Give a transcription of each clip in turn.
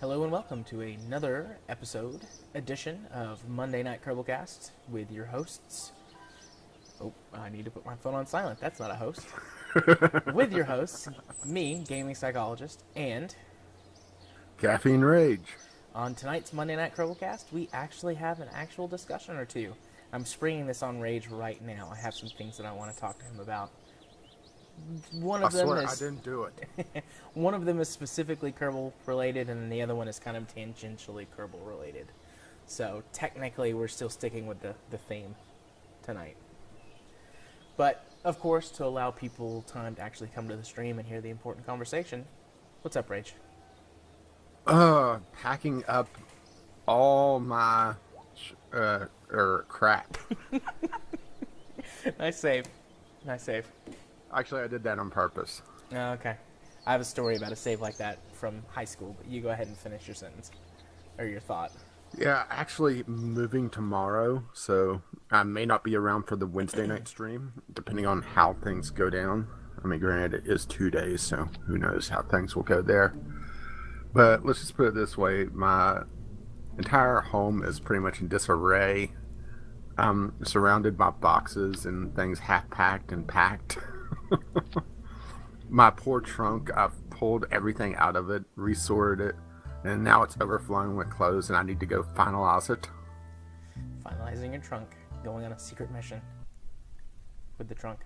Hello and welcome to another edition of Monday Night Kerbalcast with your hosts. Oh, I need to put my phone on silent. That's not a host. With your hosts, me, gaming psychologist, and Caffeine Rage. on tonight's Monday Night Kerbalcast, we actually have an actual discussion or two. I'm springing this on Rage right now. I have some things that I want to talk to him about. I swear I didn't do it. One of them is specifically Kerbal related, and then the other one is kind of tangentially Kerbal related. So technically, we're still sticking with the theme tonight. But of course, to allow people time to actually come to the stream and hear the important conversation, what's up, Rage? Packing up all my crap. Nice save. Nice save. Actually, I did that on purpose. Oh, okay. I have a story about a save like that from high school, but you go ahead and finish your sentence. Or your thought. Yeah, actually moving tomorrow, so I may not be around for the Wednesday night stream, depending on how things go down. I mean, granted, it is 2 days, so who knows how things will go there. But let's just put it this way. My entire home is pretty much in disarray. I'm surrounded by boxes and things half-packed and packed. My poor trunk, I've pulled everything out of it, resorted it, and now it's overflowing with clothes, and I need to go finalize it. Finalizing your trunk, going on a secret mission with the trunk.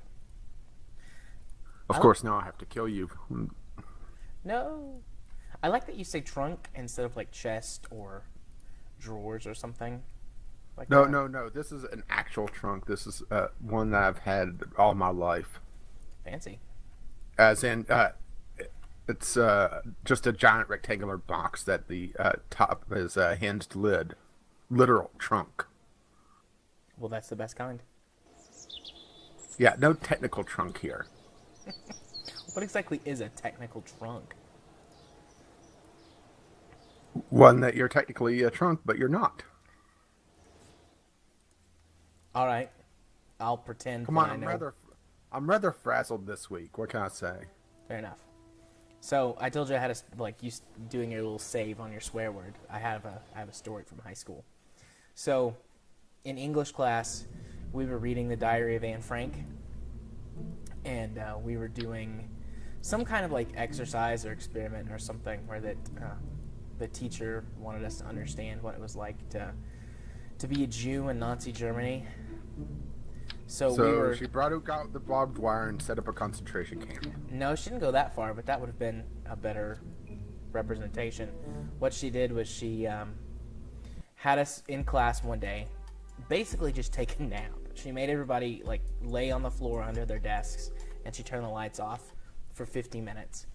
Of course, now I have to kill you. No. I like that you say trunk instead of like chest or drawers or something. Like No, that. no. This is an actual trunk. This is one that I've had all my life. Fancy. As in, it's just a giant rectangular box that the top is a hinged lid. Literal trunk. Well, that's the best kind. Yeah, no technical trunk here. What exactly is a technical trunk? One that you're technically a trunk, but you're not. All right. I'll pretend Come that on, I know. I'm rather frazzled this week. What can I say? Fair enough. So I told you I had you doing your little save on your swear word. I have a story from high school. So in English class, we were reading the Diary of Anne Frank, and we were doing some kind of like exercise or experiment or something where the teacher wanted us to understand what it was like to be a Jew in Nazi Germany. So she brought out the barbed wire and set up a concentration camp. No, she didn't go that far, but that would have been a better representation. What she did was she had us in class one day, basically just take a nap. She made everybody like lay on the floor under their desks, and she turned the lights off for 50 minutes.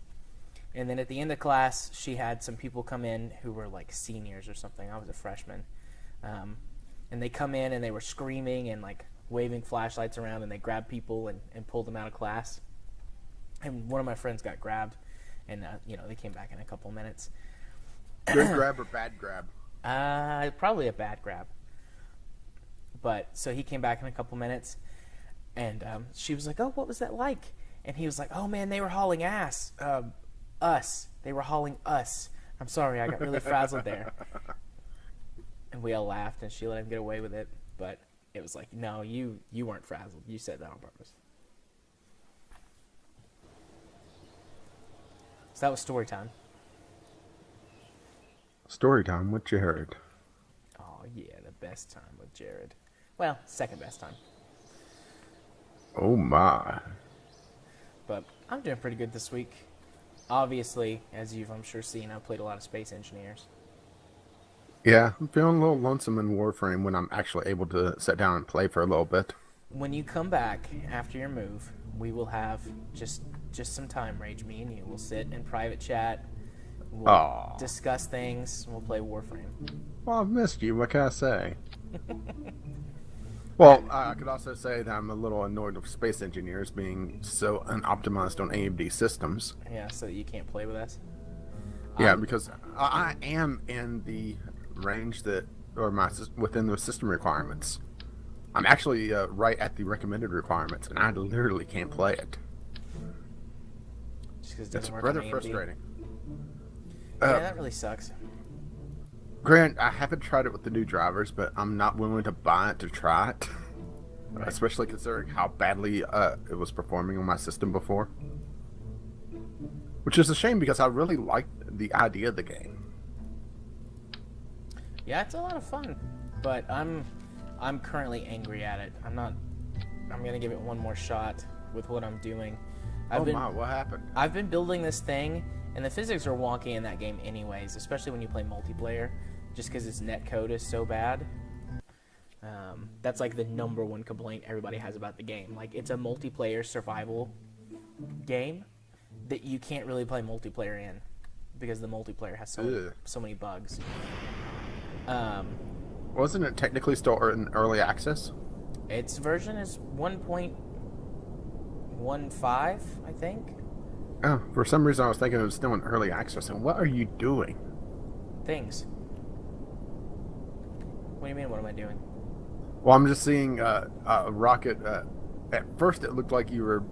And then at the end of class, she had some people come in who were like seniors or something. I was a freshman. And they come in and they were screaming and like waving flashlights around, and they grabbed people and pulled them out of class. And one of my friends got grabbed, and they came back in a couple minutes. Good grab or bad grab? Probably a bad grab. But so he came back in a couple minutes, and she was like, "Oh, what was that like?" And he was like, "Oh man, they were hauling ass. Us. They were hauling us. I'm sorry, I got really frazzled there." And we all laughed, and she let him get away with it. But it was like, no, you weren't frazzled. You said that on purpose. So that was story time. Story time, what you heard? Oh, yeah, the best time with Jared. Well, second best time. Oh, my. But I'm doing pretty good this week. Obviously, as you've, I'm sure, seen, I've played a lot of Space Engineers. Yeah, I'm feeling a little lonesome in Warframe when I'm actually able to sit down and play for a little bit. When you come back after your move, we will have just some time, Rage, me and you. We'll sit in private chat. We'll discuss things. We'll play Warframe. Well, I've missed you. What can I say? Well, I could also say that I'm a little annoyed with Space Engineers being so unoptimized on AMD systems. Yeah, so that you can't play with us? Yeah, because I am in the range within the system requirements. I'm actually right at the recommended requirements, and I literally can't play it. Just 'cause it doesn't It's work rather on AMD. frustrating. Yeah, that really sucks. Grant, I haven't tried it with the new drivers, but I'm not willing to buy it to try it. Right. Especially considering how badly it was performing on my system before. Which is a shame because I really liked the idea of the game. Yeah, it's a lot of fun, but I'm currently angry at it. I'm gonna give it one more shot with what I'm doing. What happened? I've been building this thing, and the physics are wonky in that game anyways, especially when you play multiplayer, just because its netcode is so bad. That's like the number one complaint everybody has about the game. Like, it's a multiplayer survival game that you can't really play multiplayer in because the multiplayer has so many bugs. Wasn't it technically still in early access? Its version is 1.15, I think. Oh, for some reason I was thinking it was still in early access. And what are you doing? Things. What do you mean, what am I doing? Well, I'm just seeing a rocket. At first, it looked like you were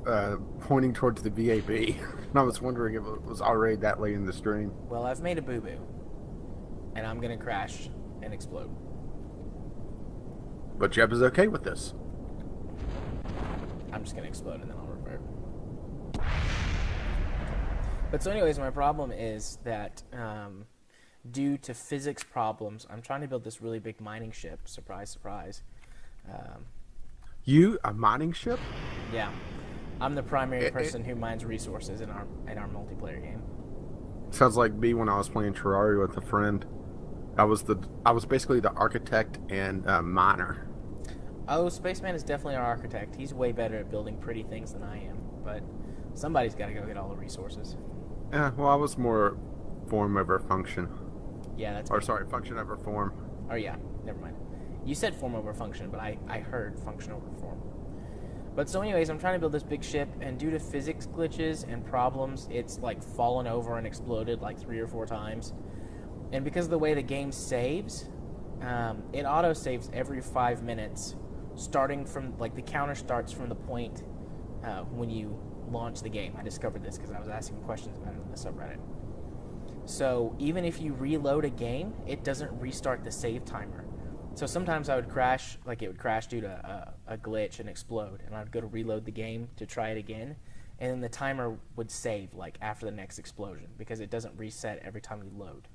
pointing towards the VAB, and I was wondering if it was already that late in the stream. Well, I've made a boo-boo, and I'm going to crash and explode. But Jeb is okay with this. I'm just going to explode, and then I'll revert. But so anyways, my problem is that due to physics problems, I'm trying to build this really big mining ship. Surprise, surprise. A mining ship? Yeah, I'm the primary person who mines resources in our multiplayer game. Sounds like me when I was playing Terraria with a friend. I was basically the architect and miner. Oh, Spaceman is definitely our architect. He's way better at building pretty things than I am, but somebody's got to go get all the resources. Yeah, well, I was more form over function. Yeah, that's. Function over form. Oh yeah, never mind. You said form over function, but I heard function over form. But so anyways, I'm trying to build this big ship, and due to physics glitches and problems, it's like fallen over and exploded like 3 or 4 times. And because of the way the game saves, it auto-saves every 5 minutes, starting from, like, the counter starts from the point when you launch the game. I discovered this because I was asking questions about it on the subreddit. So even if you reload a game, it doesn't restart the save timer. So sometimes I would crash, like it would crash due to a glitch and explode, and I'd go to reload the game to try it again, and then the timer would save like after the next explosion because it doesn't reset every time you load.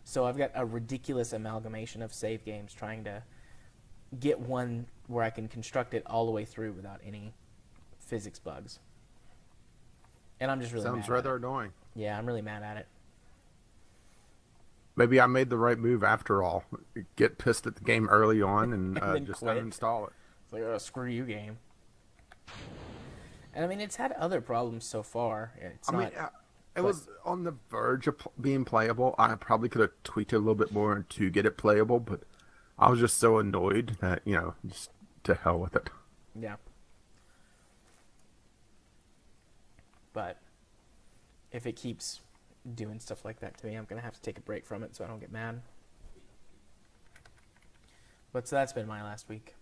So I've got a ridiculous amalgamation of save games trying to get one where I can construct it all the way through without any physics bugs. And I'm just really Sounds rather annoying. Yeah, I'm really mad at it. Maybe I made the right move after all. Get pissed at the game early on and just quit. uninstall it. It's like, oh, screw you, game. And I mean, it's had other problems so far. It was on the verge of being playable. I probably could have tweaked it a little bit more to get it playable, but I was just so annoyed that, just to hell with it. Yeah. But if it keeps doing stuff like that to me, I'm going to have to take a break from it so I don't get mad. But so that's been my last week.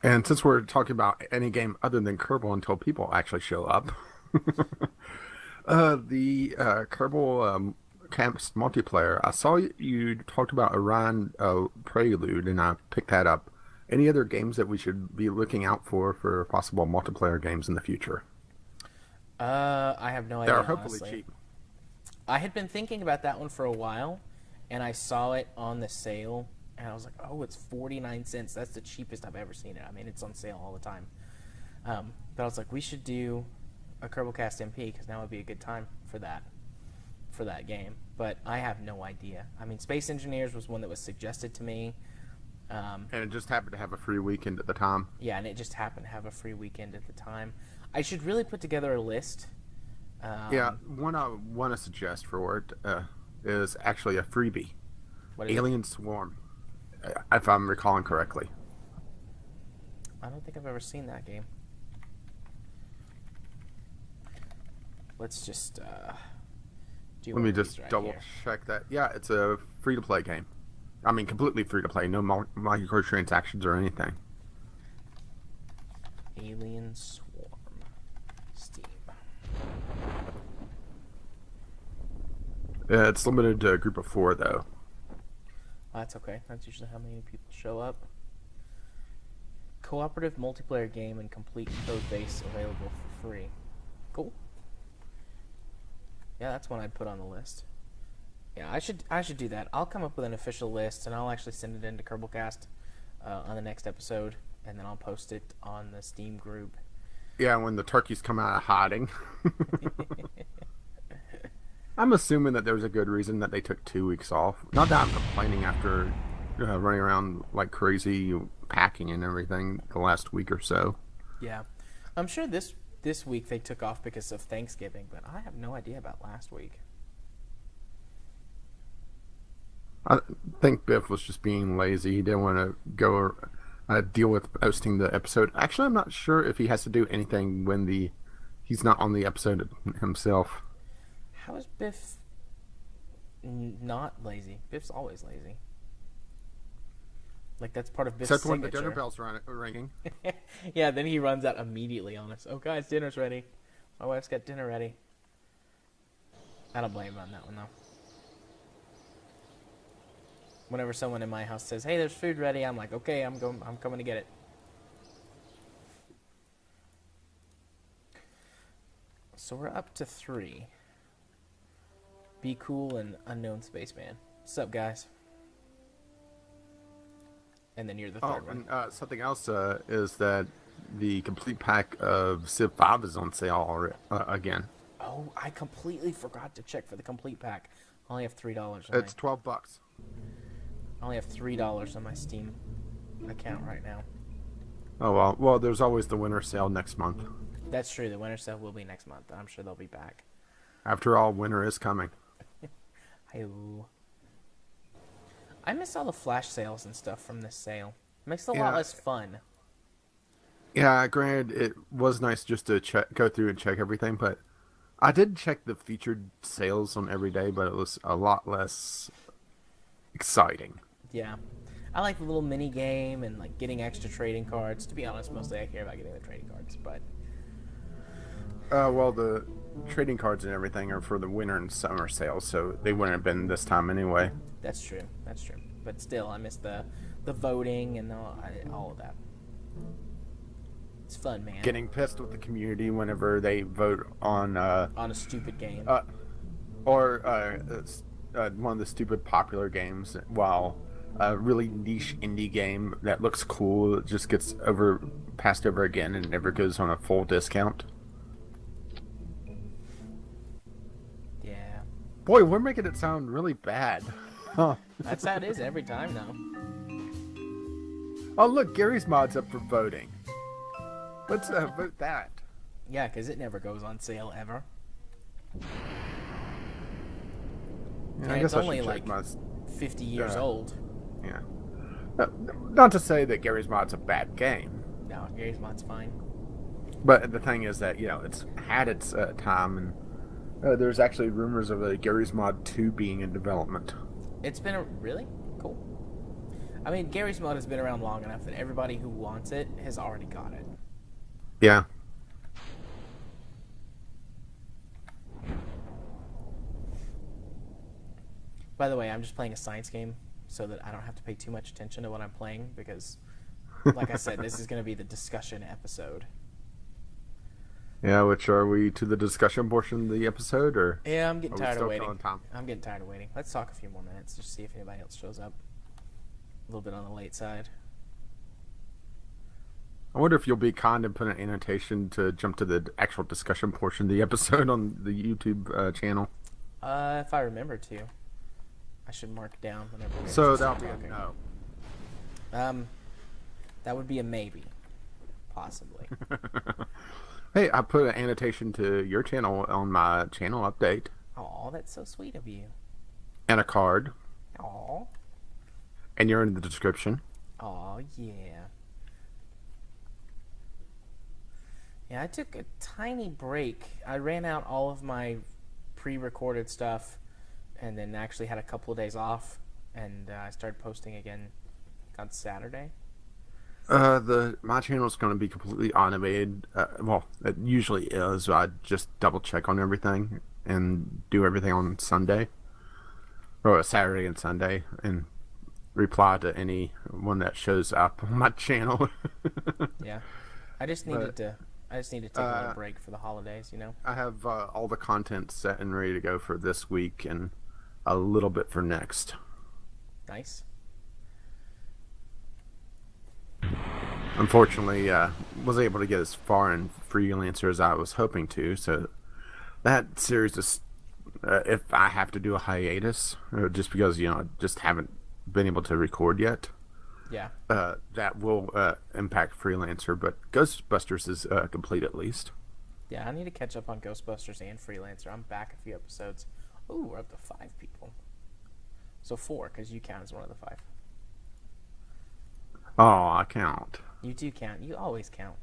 And since we're talking about any game other than Kerbal until people actually show up, the Kerbal Camps multiplayer, I saw you talked about Orion Prelude, and I picked that up. Any other games that we should be looking out for possible multiplayer games in the future? I have no idea. They're hopefully honestly. cheap. I had been thinking about that one for a while, and I saw it on the sale, and I was like, oh, it's 49 cents. That's the cheapest I've ever seen it. I mean, it's on sale all the time. But I was like, we should do a Kerbalcast MP, because now would be a good time for that game. But I have no idea. I mean, Space Engineers was one that was suggested to me. And it just happened to have a free weekend at the time. Yeah, and it just happened to have a free weekend at the time. I should really put together a list. One I want to suggest for it is actually a freebie. What is Alien Swarm, if I'm recalling correctly. I don't think I've ever seen that game. Let's just do. Let me just double check that. Yeah, it's a free-to-play game. I mean, completely free-to-play. No microtransactions or anything. Alien Swarm. Steam. It's limited to a group of 4, though. That's okay. That's usually how many people show up. Cooperative multiplayer game and complete code base available for free. Cool. Yeah, that's one I'd put on the list. Yeah, I should do that. I'll come up with an official list, and I'll actually send it into Kerbalcast on the next episode, and then I'll post it on the Steam group. Yeah, when the turkeys come out of hiding. I'm assuming that there's a good reason that they took 2 weeks off. Not that I'm complaining after running around like crazy, packing and everything the last week or so. Yeah, I'm sure this week they took off because of Thanksgiving, but I have no idea about last week. I think Biff was just being lazy. He didn't want to go deal with posting the episode. Actually, I'm not sure if he has to do anything when he's not on the episode himself. How is Biff not lazy? Biff's always lazy. Like, that's part of Biff's Except when signature. the dinner bell's ringing. Yeah, then he runs out immediately on us. Oh, guys, dinner's ready. My wife's got dinner ready. I don't blame him on that one, though. Whenever someone in my house says, "Hey, there's food ready," I'm like, "Okay, I'm coming to get it." So we're up to 3. Be Cool and Unknown Spaceman. What's up, guys? And then you're the third one. And something else is that the complete pack of Civ 5 is on sale already, again. Oh, I completely forgot to check for the complete pack. I only have $3. It's $12. I only have $3 on my Steam account right now. Oh, well, there's always the winter sale next month. That's true. The winter sale will be next month. I'm sure they'll be back. After all, winter is coming. Hi-oh. I miss all the flash sales and stuff from this sale. It makes it a lot less fun. Yeah, granted, it was nice just to go through and check everything, but I did check the featured sales on every day, but it was a lot less exciting. Yeah. I like the little mini game and like getting extra trading cards. To be honest, mostly I care about getting the trading cards, but well, the trading cards and everything are for the winter and summer sales, so they wouldn't have been this time anyway. That's true. That's true. But still, I miss the voting and all of that. It's fun, man. Getting pissed with the community whenever they vote on a stupid game. Or one of the stupid popular games, while a really niche indie game that looks cool just gets passed over again and never goes on a full discount. Yeah. Boy, we're making it sound really bad. Huh. That's how it is every time now. Oh, look, Gary's Mod's up for voting. Let's vote that. Yeah, because it never goes on sale ever. Yeah, And I it's guess I only should like check 50 years old. Yeah. Not to say that Gary's Mod's a bad game. No, Gary's Mod's fine. But the thing is that, it's had its time, and there's actually rumors of a Gary's Mod 2 being in development. It's been really cool. I mean, Gary's Mod has been around long enough that everybody who wants it has already got it. Yeah. By the way, I'm just playing a science game so that I don't have to pay too much attention to what I'm playing because, like I said, this is going to be the discussion episode. Yeah, which are we to the discussion portion of the episode, or? Yeah, I'm getting tired of waiting. Time? I'm getting tired of waiting. Let's talk a few more minutes just to see if anybody else shows up. A little bit on the late side. I wonder if you'll be kind and put an annotation to jump to the actual discussion portion of the episode on the YouTube channel. If I remember to. I should mark down whenever. So that'll be a no. That would be a maybe, possibly. Hey, I put an annotation to your channel on my channel update. Oh, that's so sweet of you. And a card. Oh. And you're in the description. Oh yeah. Yeah, I took a tiny break. I ran out all of my pre-recorded stuff, and then actually had a couple of days off, and I started posting again on Saturday. My channel is going to be completely automated. Well, it usually is. I just double check on everything and do everything on Sunday. or Saturday and Sunday, and reply to anyone that shows up on my channel. Yeah. I just needed to. I just need to take a little break for the holidays. You know. I have all the content set and ready to go for this week and a little bit for next. Nice. Unfortunately, was able to get as far in Freelancer as I was hoping to. So that series is, if I have to do a hiatus, just because I just haven't been able to record yet. Yeah. That will impact Freelancer, but Ghostbusters is complete at least. Yeah, I need to catch up on Ghostbusters and Freelancer. I'm back a few episodes. Ooh, we're up to 5 people. So 4, because you count as one of the 5. Oh, I count. You do count. You always count.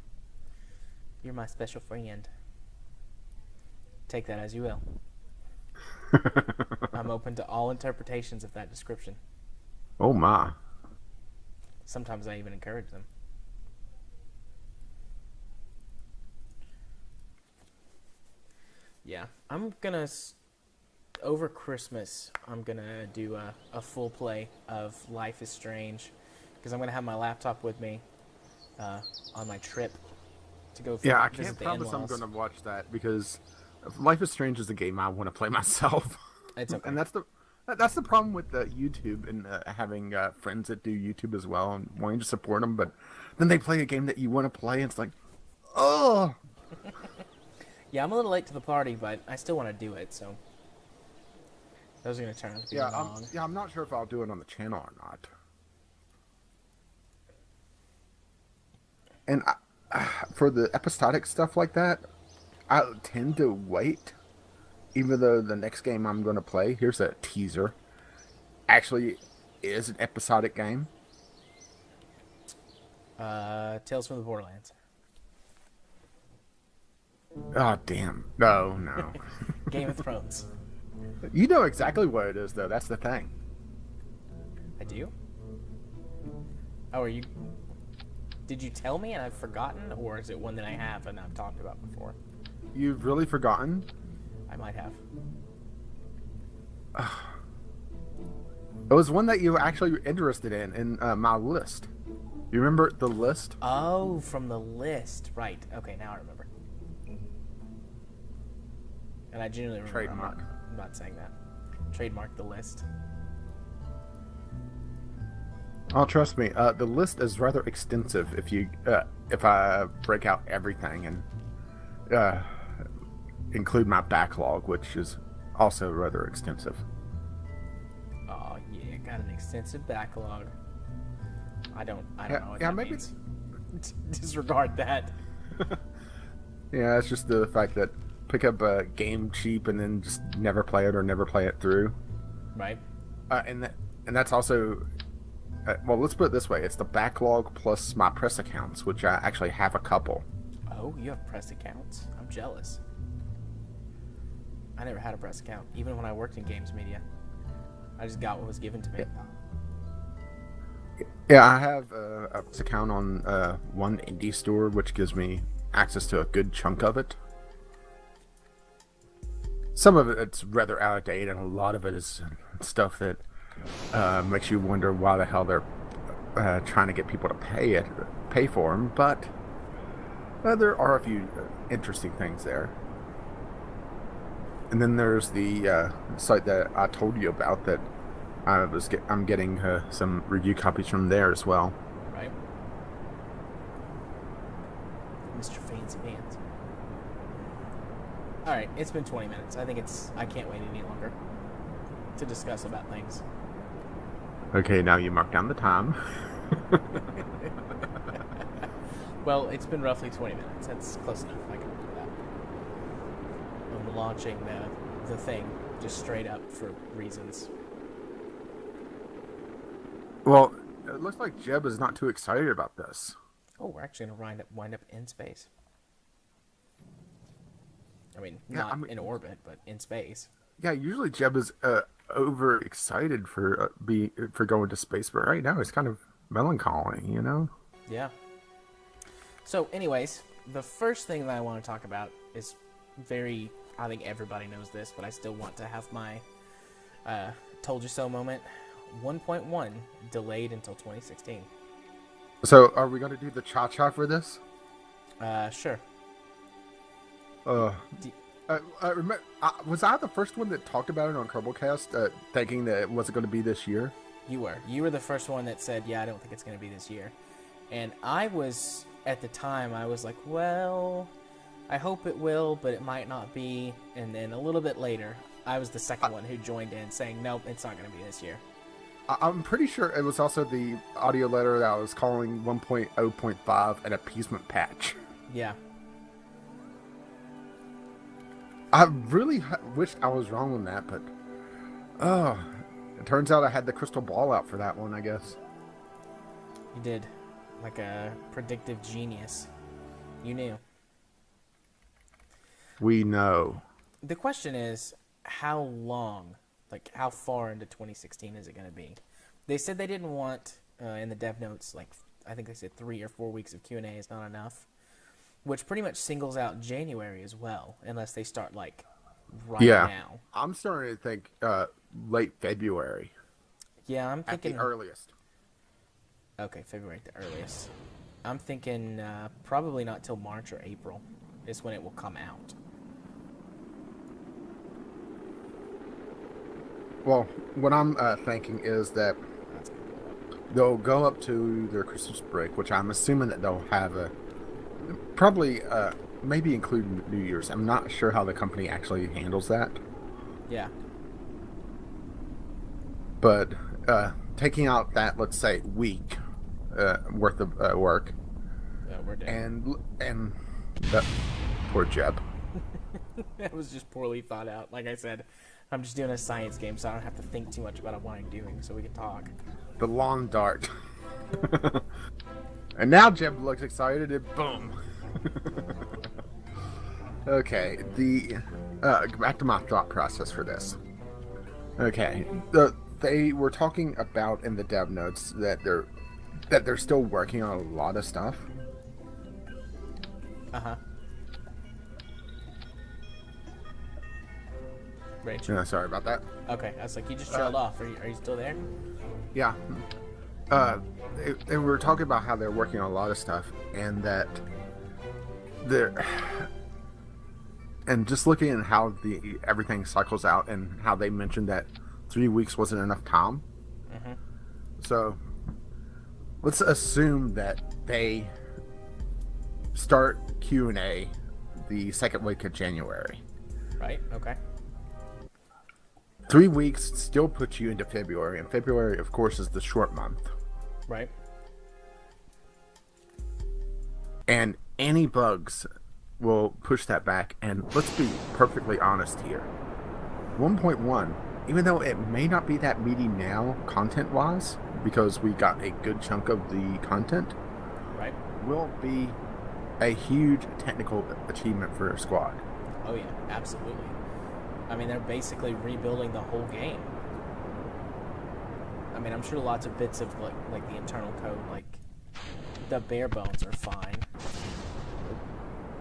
You're my special friend. Take that as you will. I'm open to all interpretations of that description. Oh my. Sometimes I even encourage them. Yeah, I'm gonna over Christmas. I'm gonna do a full play of Life is Strange, because I'm gonna have my laptop with me on my trip to go. Yeah, I visit can't the promise I'm in-laws. going to watch that because Life is Strange is a game I want to play myself. It's okay. And that's the problem with YouTube and having friends that do YouTube as well and wanting to support them, but then they play a game that you want to play and it's like, oh. Yeah, I'm a little late to the party, but I still want to do it. So those are gonna turn out to be long. I'm not sure if I'll do it on the channel or not. And for the episodic stuff like that, I tend to wait, even though the next game I'm going to play, here's a teaser, actually is an episodic game. Tales from the Borderlands. Oh, damn. No. Game of Thrones. You know exactly what it is, though. That's the thing. I do? Oh, did you tell me and I've forgotten, or is it one that I have and I've talked about before? You've really forgotten? I might have. It was one that you were actually interested in my list. You remember the list? Oh, from the list. Right. Okay, now I remember. And I genuinely remember. Trademark. I'm not saying that. Trademark the list. Oh, trust me. The list is rather extensive if I break out everything and include my backlog, which is also rather extensive. Oh yeah, got an extensive backlog. I don't know what that maybe means. Disregard that. Yeah, it's just the fact that pick up a game cheap and then just never play it or never play it through. Right. And that's also. Well, let's put it this way. It's the backlog plus my press accounts, which I actually have a couple. Oh, you have press accounts? I'm jealous. I never had a press account, even when I worked in games media. I just got what was given to me. Yeah, I have a press account on one indie store, which gives me access to a good chunk of it. Some of it's rather out of date, and a lot of it is stuff that makes you wonder why the hell they're trying to get people to pay for them. But there are a few interesting things there. And then there's the site that I told you about that I'm getting some review copies from there as well. Right. Mr. Fancy Pants. Alright, it's been 20 minutes. I can't wait any longer to discuss about things. Okay, now you mark down the time. Well, it's been roughly 20 minutes. That's close enough. I can do that. I'm launching the thing just straight up for reasons. Well, it looks like Jeb is not too excited about this. Oh, we're actually going to wind up in space. I mean, in orbit, but in space. Yeah, usually Jeb is over excited for going to space, but right now he's kind of melancholy, you know? Yeah. So, anyways, the first thing that I want to talk about is I think everybody knows this, but I still want to have my told you so moment. 1.1 delayed until 2016. So, are we going to do the cha-cha for this? Sure. Remember, was I the first one that talked about it on Kerbalcast, thinking that it wasn't going to be this year? You were the first one that said, yeah, I don't think it's going to be this year. And I was, at the time, I was like, well, I hope it will, but it might not be. And then a little bit later, I was the second one who joined in saying, nope, it's not going to be this year. I'm pretty sure it was also the audio letter that I was calling 1.0.5 an appeasement patch. Yeah. I really wished I was wrong on that, but it turns out I had the crystal ball out for that one, I guess. You did. Like a predictive genius. You knew. We know. The question is, how long, like how far into 2016 is it going to be? They said they didn't want, in the dev notes, like I think they said 3 or 4 weeks of Q&A is not enough, which pretty much singles out January as well, unless they start like now. I'm starting to think late February. Yeah, I'm thinking at the earliest. Okay, February at the earliest. I'm thinking probably not till March or April is when it will come out. Well, what I'm thinking is that they'll go up to their Christmas break, which I'm assuming that they'll have probably maybe including New Year's. I'm not sure how the company actually handles that. Yeah. But taking out that, let's say, week worth of work. Yeah, we're dead. And that poor Jeb. That was just poorly thought out. Like I said, I'm just doing a science game, so I don't have to think too much about what I'm doing, so we can talk. The long dart. And now Jeb looks excited, and boom. Okay, back to my thought process for this. Okay, they were talking about in the dev notes that they're still working on a lot of stuff. Uh-huh. Rachel. Yeah, sorry about that. Okay, I was like, you just trailed off. Are you still there? Yeah. They were talking about how they're working on a lot of stuff, and that and just looking at how everything cycles out, and how they mentioned that 3 weeks wasn't enough time. Mm-hmm. So let's assume that they start Q&A the second week of January. Right. Okay. 3 weeks still puts you into February, and February, of course, is the short month. Right. And any bugs will push that back. And let's be perfectly honest here. 1.1, even though it may not be that meaty now, content-wise, because we got a good chunk of the content, right, will be a huge technical achievement for Squad. Oh yeah, absolutely. I mean, they're basically rebuilding the whole game. I mean, I'm sure lots of bits of like the internal code, like the bare bones, are fine.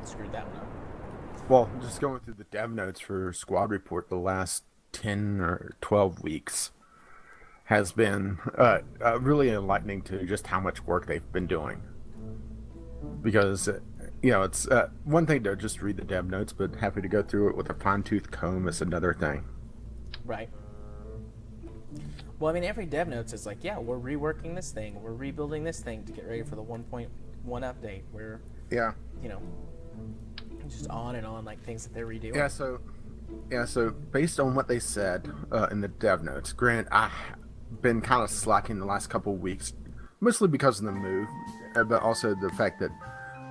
Screwed that one up. Well, just going through the dev notes for Squad Report, the last 10 or 12 weeks has been really enlightening to just how much work they've been doing. Because it's one thing to just read the dev notes, but having to go through it with a fine-tooth comb is another thing. Right. Well, I mean, every dev notes is like, yeah, we're reworking this thing, we're rebuilding this thing to get ready for the 1.1 update. We're, just on and on, like things that they're redoing. So based on what they said in the dev notes, granted, I've been kind of slacking the last couple of weeks, mostly because of the move, but also the fact that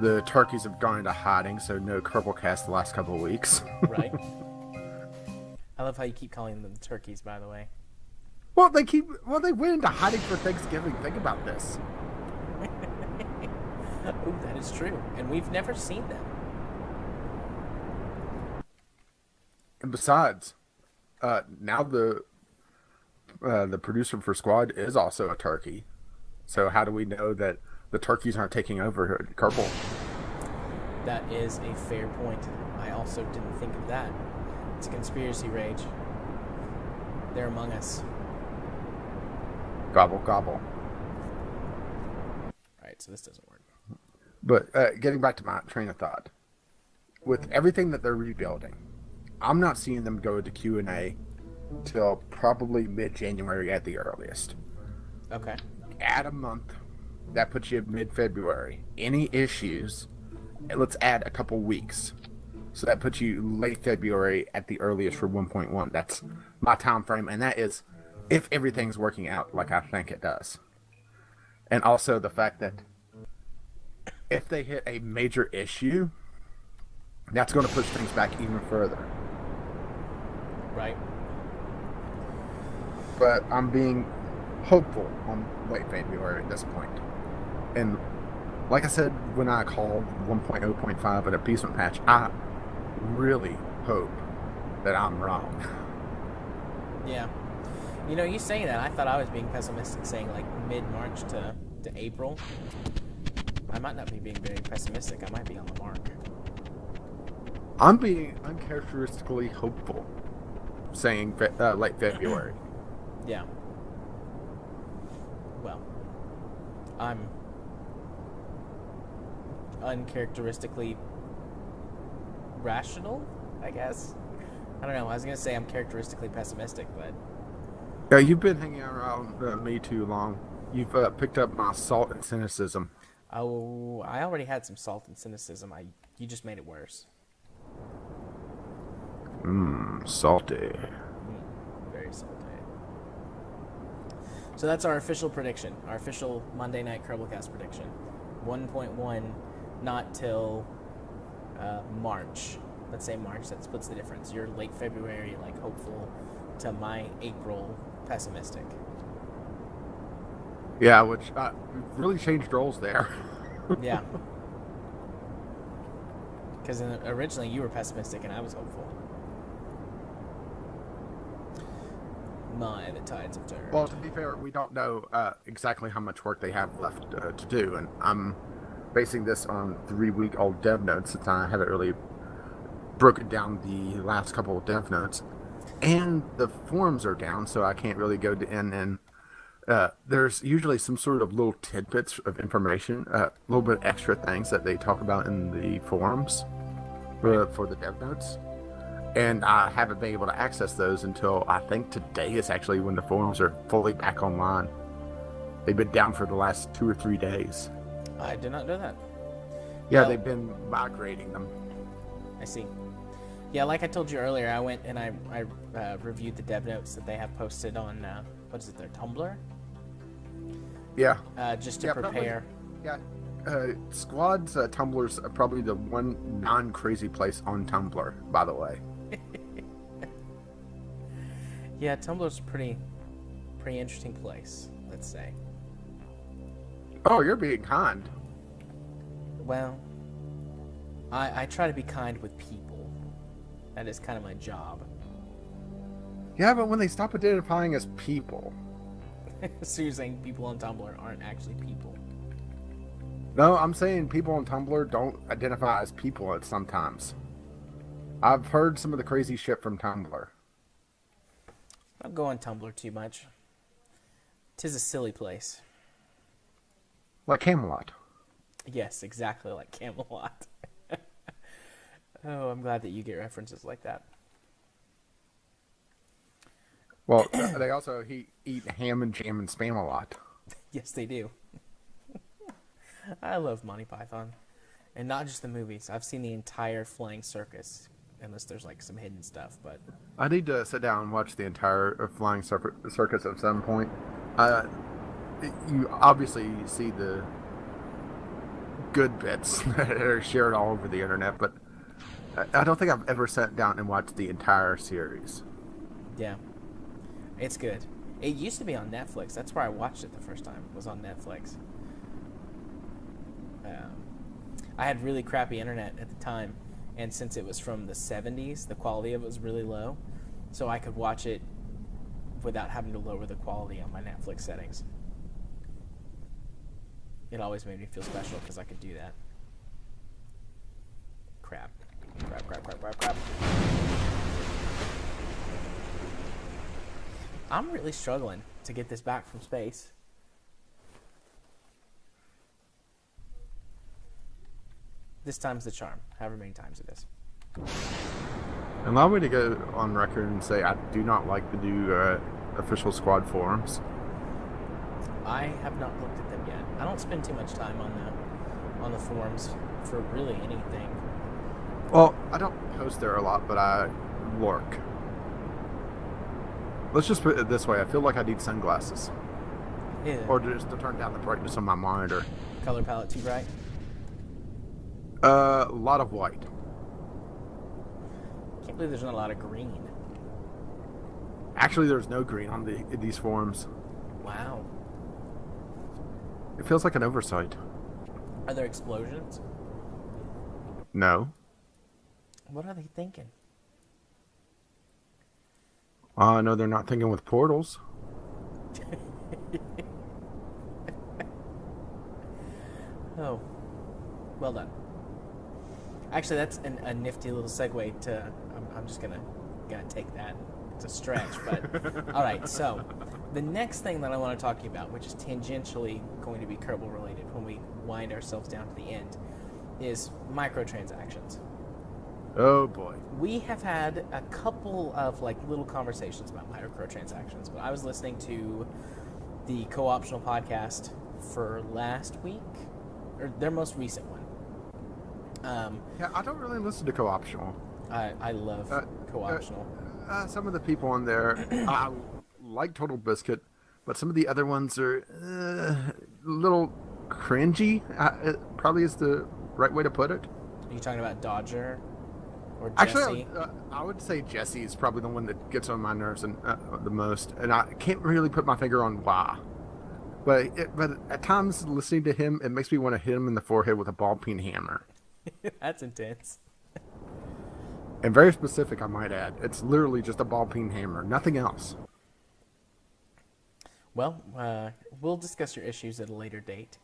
the turkeys have gone into hiding, so no Kerbalcast the last couple of weeks. Right. I love how you keep calling them turkeys, by the way. Well, they went into hiding for Thanksgiving. Think about this. Ooh, that is true. And we've never seen them. And besides, now the producer for Squad is also a turkey. So how do we know that the turkeys aren't taking over at Kerbal? That is a fair point. I also didn't think of that. It's a conspiracy, Rage. They're among us. Gobble, gobble. Right, so this doesn't work. But getting back to my train of thought, with everything that they're rebuilding, I'm not seeing them go to Q&A till probably mid-January at the earliest. Okay. Add a month. That puts you mid-February. Any issues, let's add a couple weeks. So that puts you late February at the earliest for 1.1. That's my time frame, and that is if everything's working out like I think it does. And also the fact that if they hit a major issue, that's going to push things back even further. Right. But I'm being hopeful on late February at this point. And like I said when I called 1.0.5 an appeasement patch, I really hope that I'm wrong. Yeah. You know, you saying that, I thought I was being pessimistic, saying like mid-March to April. I might not be being very pessimistic. I might be on the mark. I'm being uncharacteristically hopeful, saying late February. Yeah. Well, I'm uncharacteristically rational, I guess. I don't know. I was going to say I'm characteristically pessimistic, but... Yeah, you've been hanging around me too long. You've picked up my salt and cynicism. Oh, I already had some salt and cynicism. You just made it worse. Salty. Very salty. So that's our official prediction. Our official Monday night Kerbalcast prediction. 1.1, not till March. Let's say March. That splits the difference. You're late February, like hopeful, to my April pessimistic. Yeah, which really changed roles there. Yeah. Because originally you were pessimistic and I was hopeful. The tides have turned. Well, to be fair, we don't know exactly how much work they have left to do, and I'm basing this on 3-week-old dev notes since I haven't really broken down the last couple of dev notes. And the forums are down, so I can't really go in and there's usually some sort of little tidbits of information, a little bit extra things that they talk about in the forums for the dev notes. And I haven't been able to access those until I think today is actually when the forums are fully back online. They've been down for the last 2 or 3 days. I did not know that. Yeah, Well, they've been migrating them. I see. Yeah, like I told you earlier, I went and I reviewed the dev notes that they have posted on, what is it, their Tumblr? Yeah. Just to prepare. Squad's Tumblr's probably the one non-crazy place on Tumblr, by the way. Yeah, Tumblr's a pretty interesting place, let's say. Oh, you're being kind. Well, I try to be kind with people. That is kind of my job. Yeah, but when they stop identifying as people. So you're saying people on Tumblr aren't actually people? No, I'm saying people on Tumblr don't identify as people at sometimes. I've heard some of the crazy shit from Tumblr. I don't go on Tumblr too much. 'Tis a silly place. Like Camelot. Yes, exactly like Camelot. Oh, I'm glad that you get references like that. Well, they also eat ham and jam and spam a lot. Yes, they do. I love Monty Python. And not just the movies. I've seen the entire Flying Circus. Unless there's like some hidden stuff, but... I need to sit down and watch the entire Flying Circus at some point. You obviously see the good bits that are shared all over the internet, but I don't think I've ever sat down and watched the entire series. Yeah. It's good. It used to be on Netflix. That's where I watched it the first time. It was on Netflix. I had really crappy internet at the time, and since it was from the 70s, the quality of it was really low, so I could watch it without having to lower the quality on my Netflix settings. It always made me feel special because I could do that. Crap. I'm really struggling to get this back from space. This time's the charm, however many times it is. Allow me to go on record and say I do not like the new official squad forums. I have not looked at them yet. I don't spend too much time on the forums for really anything. Well, I don't post there a lot, but I lurk. Let's just put it this way. I feel like I need sunglasses. Yeah. Or just to turn down the brightness on my monitor. Color palette too bright? A lot of white. Can't believe there's not a lot of green. Actually, there's no green on these forums. Wow. It feels like an oversight. Are there explosions? No. What are they thinking? No, they're not thinking with portals. Oh. Well done. Actually, that's a nifty little segue to... I'm just gonna take that. It's a stretch, but... All right, so the next thing that I want to talk to you about, which is tangentially going to be Kerbal related when we wind ourselves down to the end, is microtransactions. Oh boy. We have had a couple of little conversations about microtransactions, but I was listening to the Co-Optional podcast for last week, or their most recent one. Yeah, I don't really listen to Co-Optional. I love Co-Optional. Some of the people on there, I like Total Biscuit, but some of the other ones are a little cringy. It probably is the right way to put it. Are you talking about Dodger or Jesse? Actually, I would say Jesse is probably the one that gets on my nerves and the most, and I can't really put my finger on why. But at times, listening to him, it makes me want to hit him in the forehead with a ball peen hammer. That's intense. And very specific, I might add. It's literally just a ball peen hammer, nothing else. Well, we'll discuss your issues at a later date.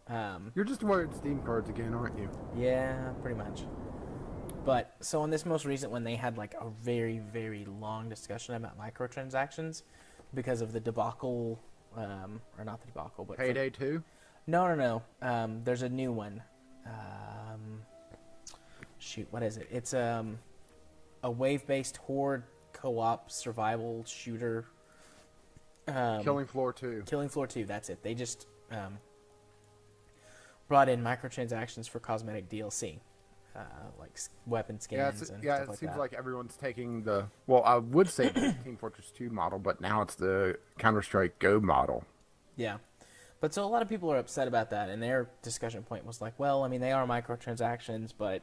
You're just worried Steam cards again, aren't you? Yeah, pretty much. But, so on this most recent one, they had a very, very long discussion about microtransactions because of the debacle, or not the debacle, but... Payday 2? No. There's a new one. Shoot, what is it? It's a wave-based horde co-op survival shooter. Killing Floor 2. Killing Floor 2, that's it. They just brought in microtransactions for cosmetic DLC. Like weapon skins and stuff like that. Yeah, it seems like everyone's taking the... Well, I would say the Team Fortress 2 model, but now it's the Counter-Strike Go model. Yeah. But so a lot of people are upset about that, and their discussion point was well, I mean, they are microtransactions, but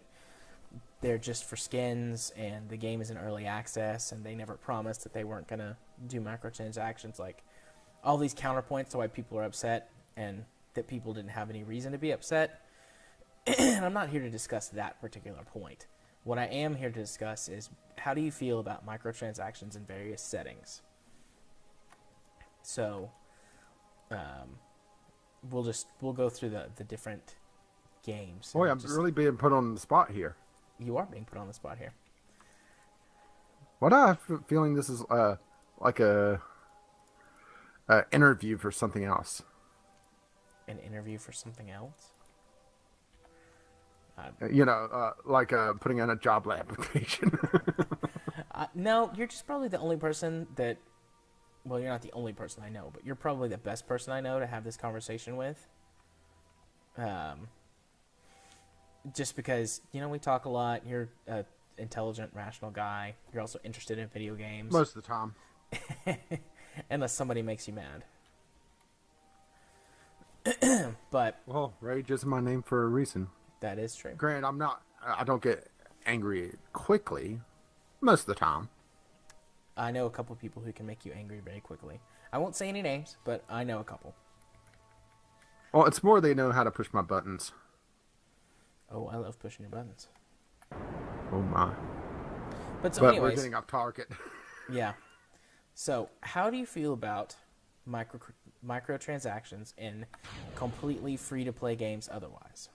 they're just for skins, and the game is in early access, and they never promised that they weren't going to do microtransactions. All these counterpoints to why people are upset, and that people didn't have any reason to be upset. And I'm not here to discuss that particular point. What I am here to discuss is, how do you feel about microtransactions in various settings? So, we'll go through the different games. Boy, I'm really being put on the spot here. You are being put on the spot here. What I have a feeling this is like a interview for something else. An interview for something else? Like putting in a job application. No, you're just probably the only person that... Well, you're not the only person I know, but you're probably the best person I know to have this conversation with. Just because, we talk a lot. You're an intelligent, rational guy. You're also interested in video games. Most of the time. Unless somebody makes you mad. But... Well, Rage is my name for a reason. That is true. Granted, I don't get angry quickly. Most of the time. I know a couple people who can make you angry very quickly. I won't say any names, but I know a couple. Well, it's more they know how to push my buttons. Oh, I love pushing your buttons. Oh my. But anyways, anyways, we're getting off target. Yeah. So, how do you feel about microtransactions in completely free-to-play games otherwise?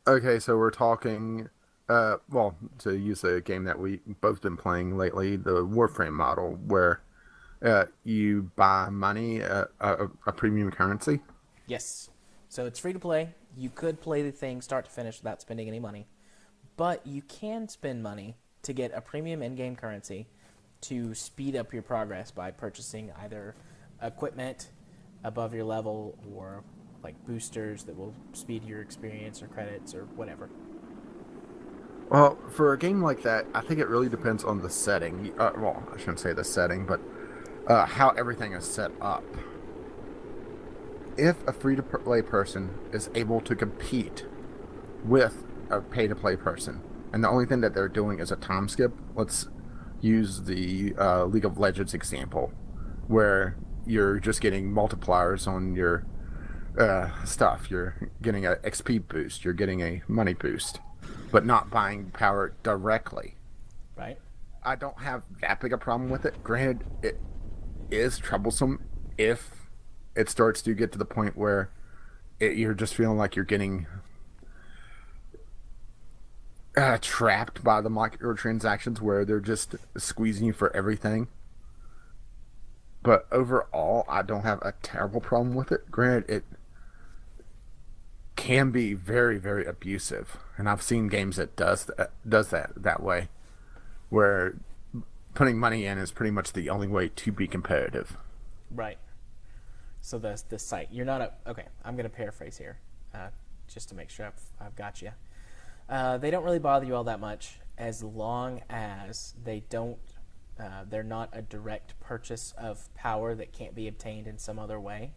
Okay, so we're talking... to use a game that we both been playing lately, the Warframe model, where You buy money, a premium currency. Yes. So it's free to play. You could play the thing start to finish without spending any money. But you can spend money to get a premium in-game currency to speed up your progress by purchasing either equipment above your level or like boosters that will speed your experience or credits or whatever. Well, for a game like that, I think it really depends on the setting. Well, I shouldn't say the setting, but how everything is set up. If a free-to-play person is able to compete with a pay-to-play person, and the only thing that they're doing is a time skip, let's use the League of Legends example, where you're just getting multipliers on your stuff. You're getting an XP boost, you're getting a money boost, but not buying power directly. Right? I don't have that big a problem with it. Granted, it is troublesome if it starts to get to the point where you're just feeling like you're getting trapped by the microtransactions where they're just squeezing you for everything. But overall, I don't have a terrible problem with it. Granted, it can be very, very abusive, and I've seen games that does that way, where putting money in is pretty much the only way to be competitive. Right. So the site, you're not okay, I'm going to paraphrase here just to make sure I've got you. They don't really bother you all that much as long as they're not a direct purchase of power that can't be obtained in some other way,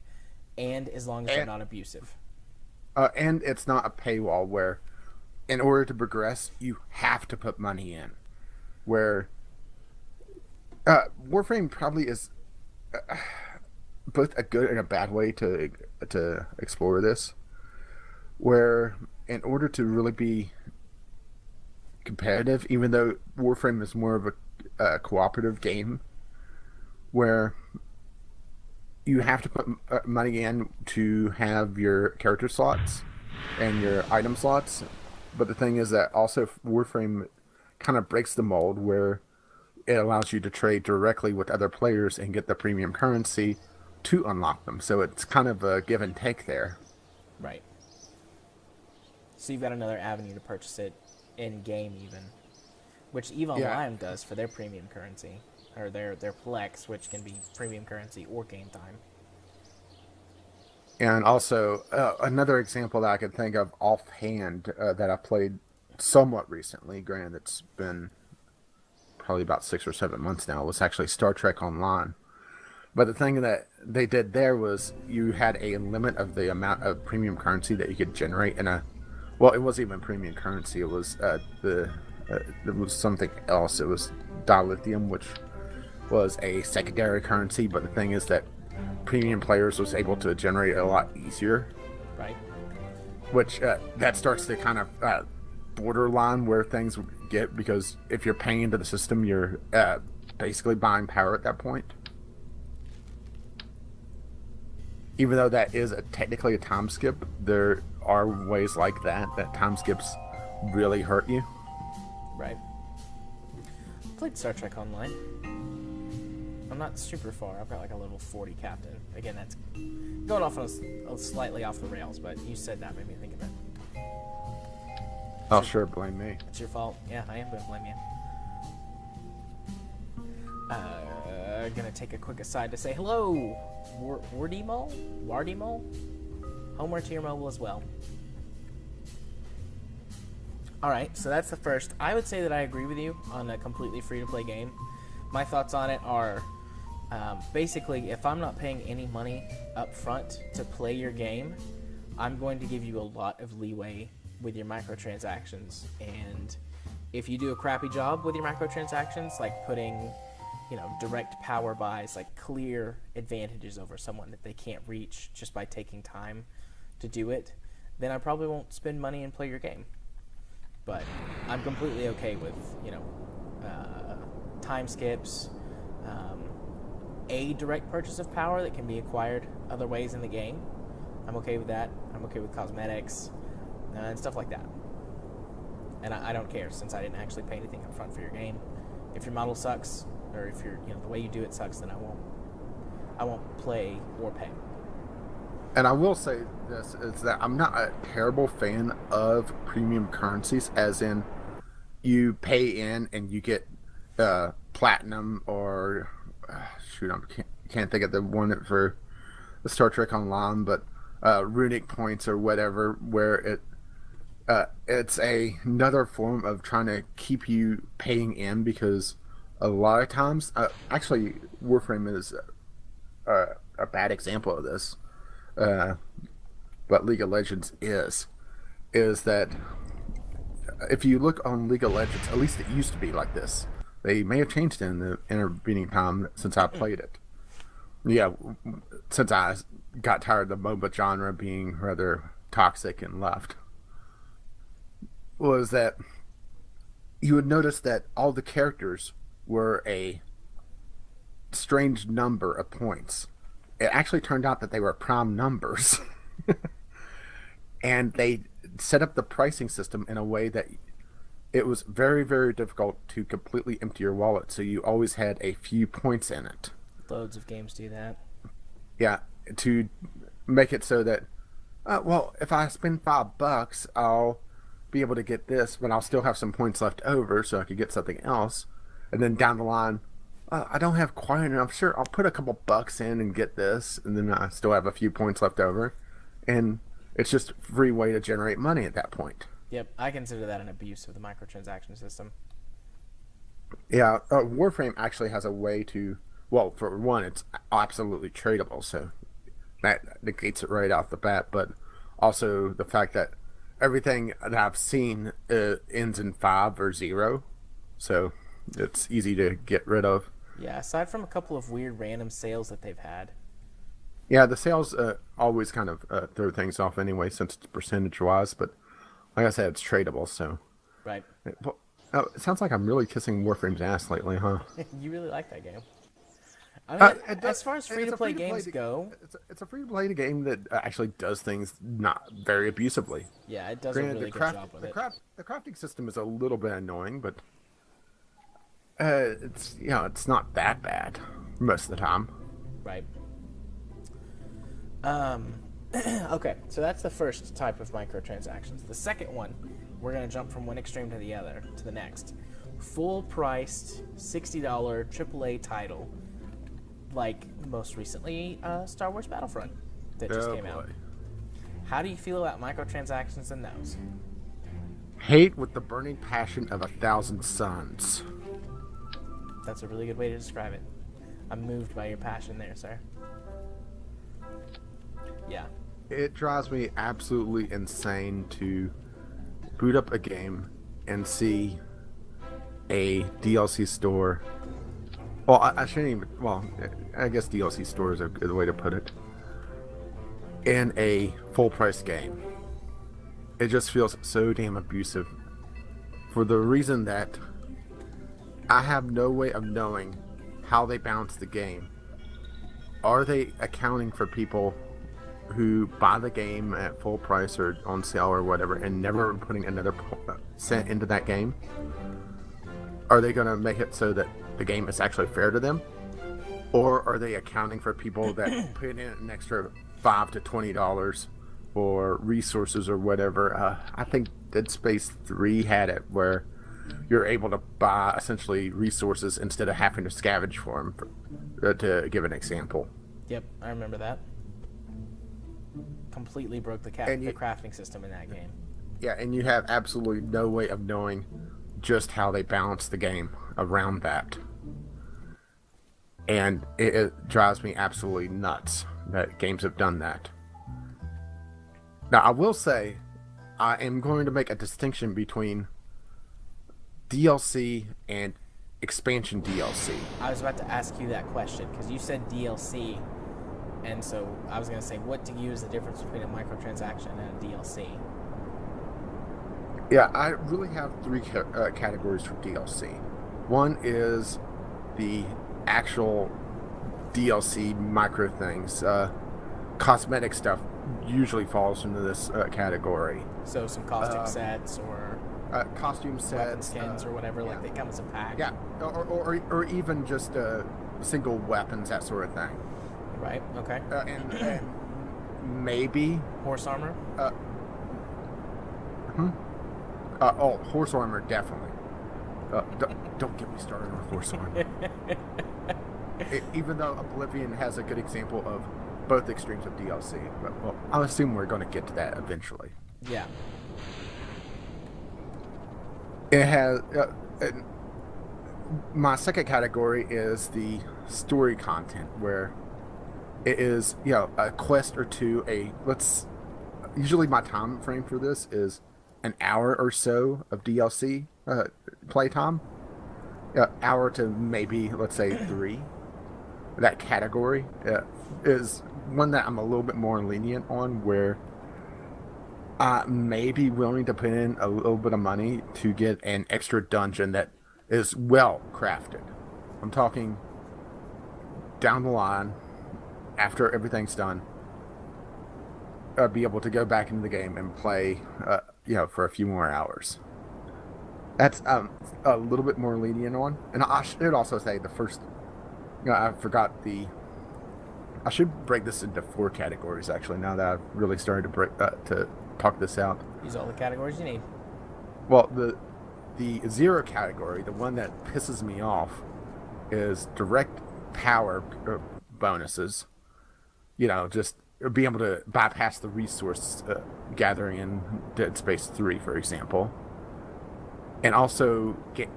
and as long as they're not abusive. And it's not a paywall where, in order to progress, you have to put money in. Where Warframe probably is both a good and a bad way to explore this. Where, in order to really be competitive, even though Warframe is more of a cooperative game, where you have to put money in to have your character slots and your item slots. But the thing is that also Warframe kind of breaks the mold where it allows you to trade directly with other players and get the premium currency to unlock them. So it's kind of a give and take there. Right. So you've got another avenue to purchase it in-game even, which EVE Online does for their premium currency, or their Plex, which can be premium currency or game time. And also, another example that I could think of offhand that I played somewhat recently, granted it's been probably about 6 or 7 months now, was actually Star Trek Online. But the thing that they did there was you had a limit of the amount of premium currency that you could generate in a... Well, it wasn't even premium currency. It was it was something else. It was dilithium, which was a secondary currency. But the thing is that premium players was able to generate it a lot easier. Right. Which that starts to kind of borderline where things get, because if you're paying into the system, you're basically buying power at that point. Even though that is technically a time skip, there are ways like that time skips really hurt you. Right. I played Star Trek Online. I'm not super far. I've got like a level 40 captain. Again, that's going off on slightly off the rails, but you said that made me think of it. Oh, sure, blame me. It's your fault. Yeah, I am going to blame you. Gonna take a quick aside to say hello, Wardimo? Homeward to your mobile as well. Alright, so that's the first. I would say that I agree with you on a completely free-to-play game. My thoughts on it are, basically, if I'm not paying any money up front to play your game, I'm going to give you a lot of leeway with your microtransactions. And if you do a crappy job with your microtransactions, like putting, direct power buys, like clear advantages over someone that they can't reach just by taking time to do it, then I probably won't spend money and play your game. But I'm completely okay with, time skips, a direct purchase of power that can be acquired other ways in the game. I'm okay with that. I'm okay with cosmetics and stuff like that. And I don't care, since I didn't actually pay anything up front for your game. If your model sucks, or if the way you do it sucks, then I won't I won't play or pay. And I will say this, is that I'm not a terrible fan of premium currencies, as in you pay in and you get platinum or shoot, can't think of the one for the Star Trek Online, but runic points or whatever, where it's another form of trying to keep you paying in, because a lot of times, actually, Warframe is a bad example of this. But League of Legends is that if you look on League of Legends, at least it used to be like this. They may have changed it in the intervening time since I played it. Yeah, since I got tired of the MOBA genre being rather toxic and left, was that you would notice that all the characters were a strange number of points. It actually turned out that they were prime numbers. And they set up the pricing system in a way that it was very, very difficult to completely empty your wallet, so you always had a few points in it. Loads of games do that. Yeah, to make it so that, well, if I spend $5, I'll be able to get this, but I'll still have some points left over, so I could get something else. And then down the line, I don't have quite enough. Sure, I'll put a couple bucks in and get this, and then I still have a few points left over. And it's just a free way to generate money at that point. Yep, I consider that an abuse of the microtransaction system. Yeah, Warframe actually has a way to, well, for one, it's absolutely tradable, so that negates it right off the bat, but also the fact that everything that I've seen ends in 5 or 0, so it's easy to get rid of. Yeah, aside from a couple of weird random sales that they've had. Yeah, the sales always kind of throw things off anyway, since it's percentage-wise, but like I said, it's tradable, so. Right. It sounds like I'm really kissing Warframe's ass lately, huh? You really like that game. I mean, as far as free-to-play games go... It's a free-to-play game that actually does things not very abusively. Yeah, it does a really good job with it. The crafting system is a little bit annoying, but it's not that bad most of the time. Right. Okay, so that's the first type of microtransactions. The second one, we're going to jump from one extreme to the other, to the next. Full-priced, $60 AAA title, like most recently Star Wars Battlefront that just came out. How do you feel about microtransactions in those? Hate with the burning passion of 1,000 suns. That's a really good way to describe it. I'm moved by your passion there, sir. Yeah. It drives me absolutely insane to boot up a game and see a DLC store. Well, I shouldn't even. Well, I guess DLC store is a good way to put it. In a full price game. It just feels so damn abusive. For the reason that I have no way of knowing how they balance the game. Are they accounting for people who buy the game at full price or on sale or whatever and never putting another cent into that game? Are they going to make it so that the game is actually fair to them? Or are they accounting for people that put in an extra $5 to $20 for resources or whatever? I think Dead Space 3 had it where you're able to buy essentially resources instead of having to scavenge for them, to give an example. Yep, I remember that. Completely broke the crafting system in that game. Yeah, and you have absolutely no way of knowing just how they balance the game around that. And it drives me absolutely nuts that games have done that. Now, I will say, I am going to make a distinction between DLC and expansion DLC. I was about to ask you that question, because you said DLC, and so I was going to say, what do you use the difference between a microtransaction and a DLC? Yeah, I really have three categories for DLC. One is the actual DLC micro things. Cosmetic stuff usually falls into this category. So some costume sets or costume sets, weapon skins or whatever, like they come as a pack. Yeah, or even just single weapons, that sort of thing. Right. Okay. And maybe Horse armor. horse armor definitely. Don't get me started on horse armor. Even though Oblivion has a good example of both extremes of DLC, but well, I'll assume we're going to get to that eventually. Yeah. It has my second category is the story content, where it is a quest or two. Usually my time frame for this is an hour or so of DLC playtime. Hour to maybe, let's say, 3. That category is one that I'm a little bit more lenient on, where I may be willing to put in a little bit of money to get an extra dungeon that is well crafted. I'm talking down the line, after everything's done, be able to go back into the game and play, for a few more hours. That's a little bit more lenient on. And I should also say the first, I forgot I should break this into 4 categories, actually, now that I've really started to talk this out. Use all the categories you need. Well, the 0 category, the one that pisses me off, is direct power bonuses. Just be able to bypass the resource gathering in Dead Space 3, for example. And also get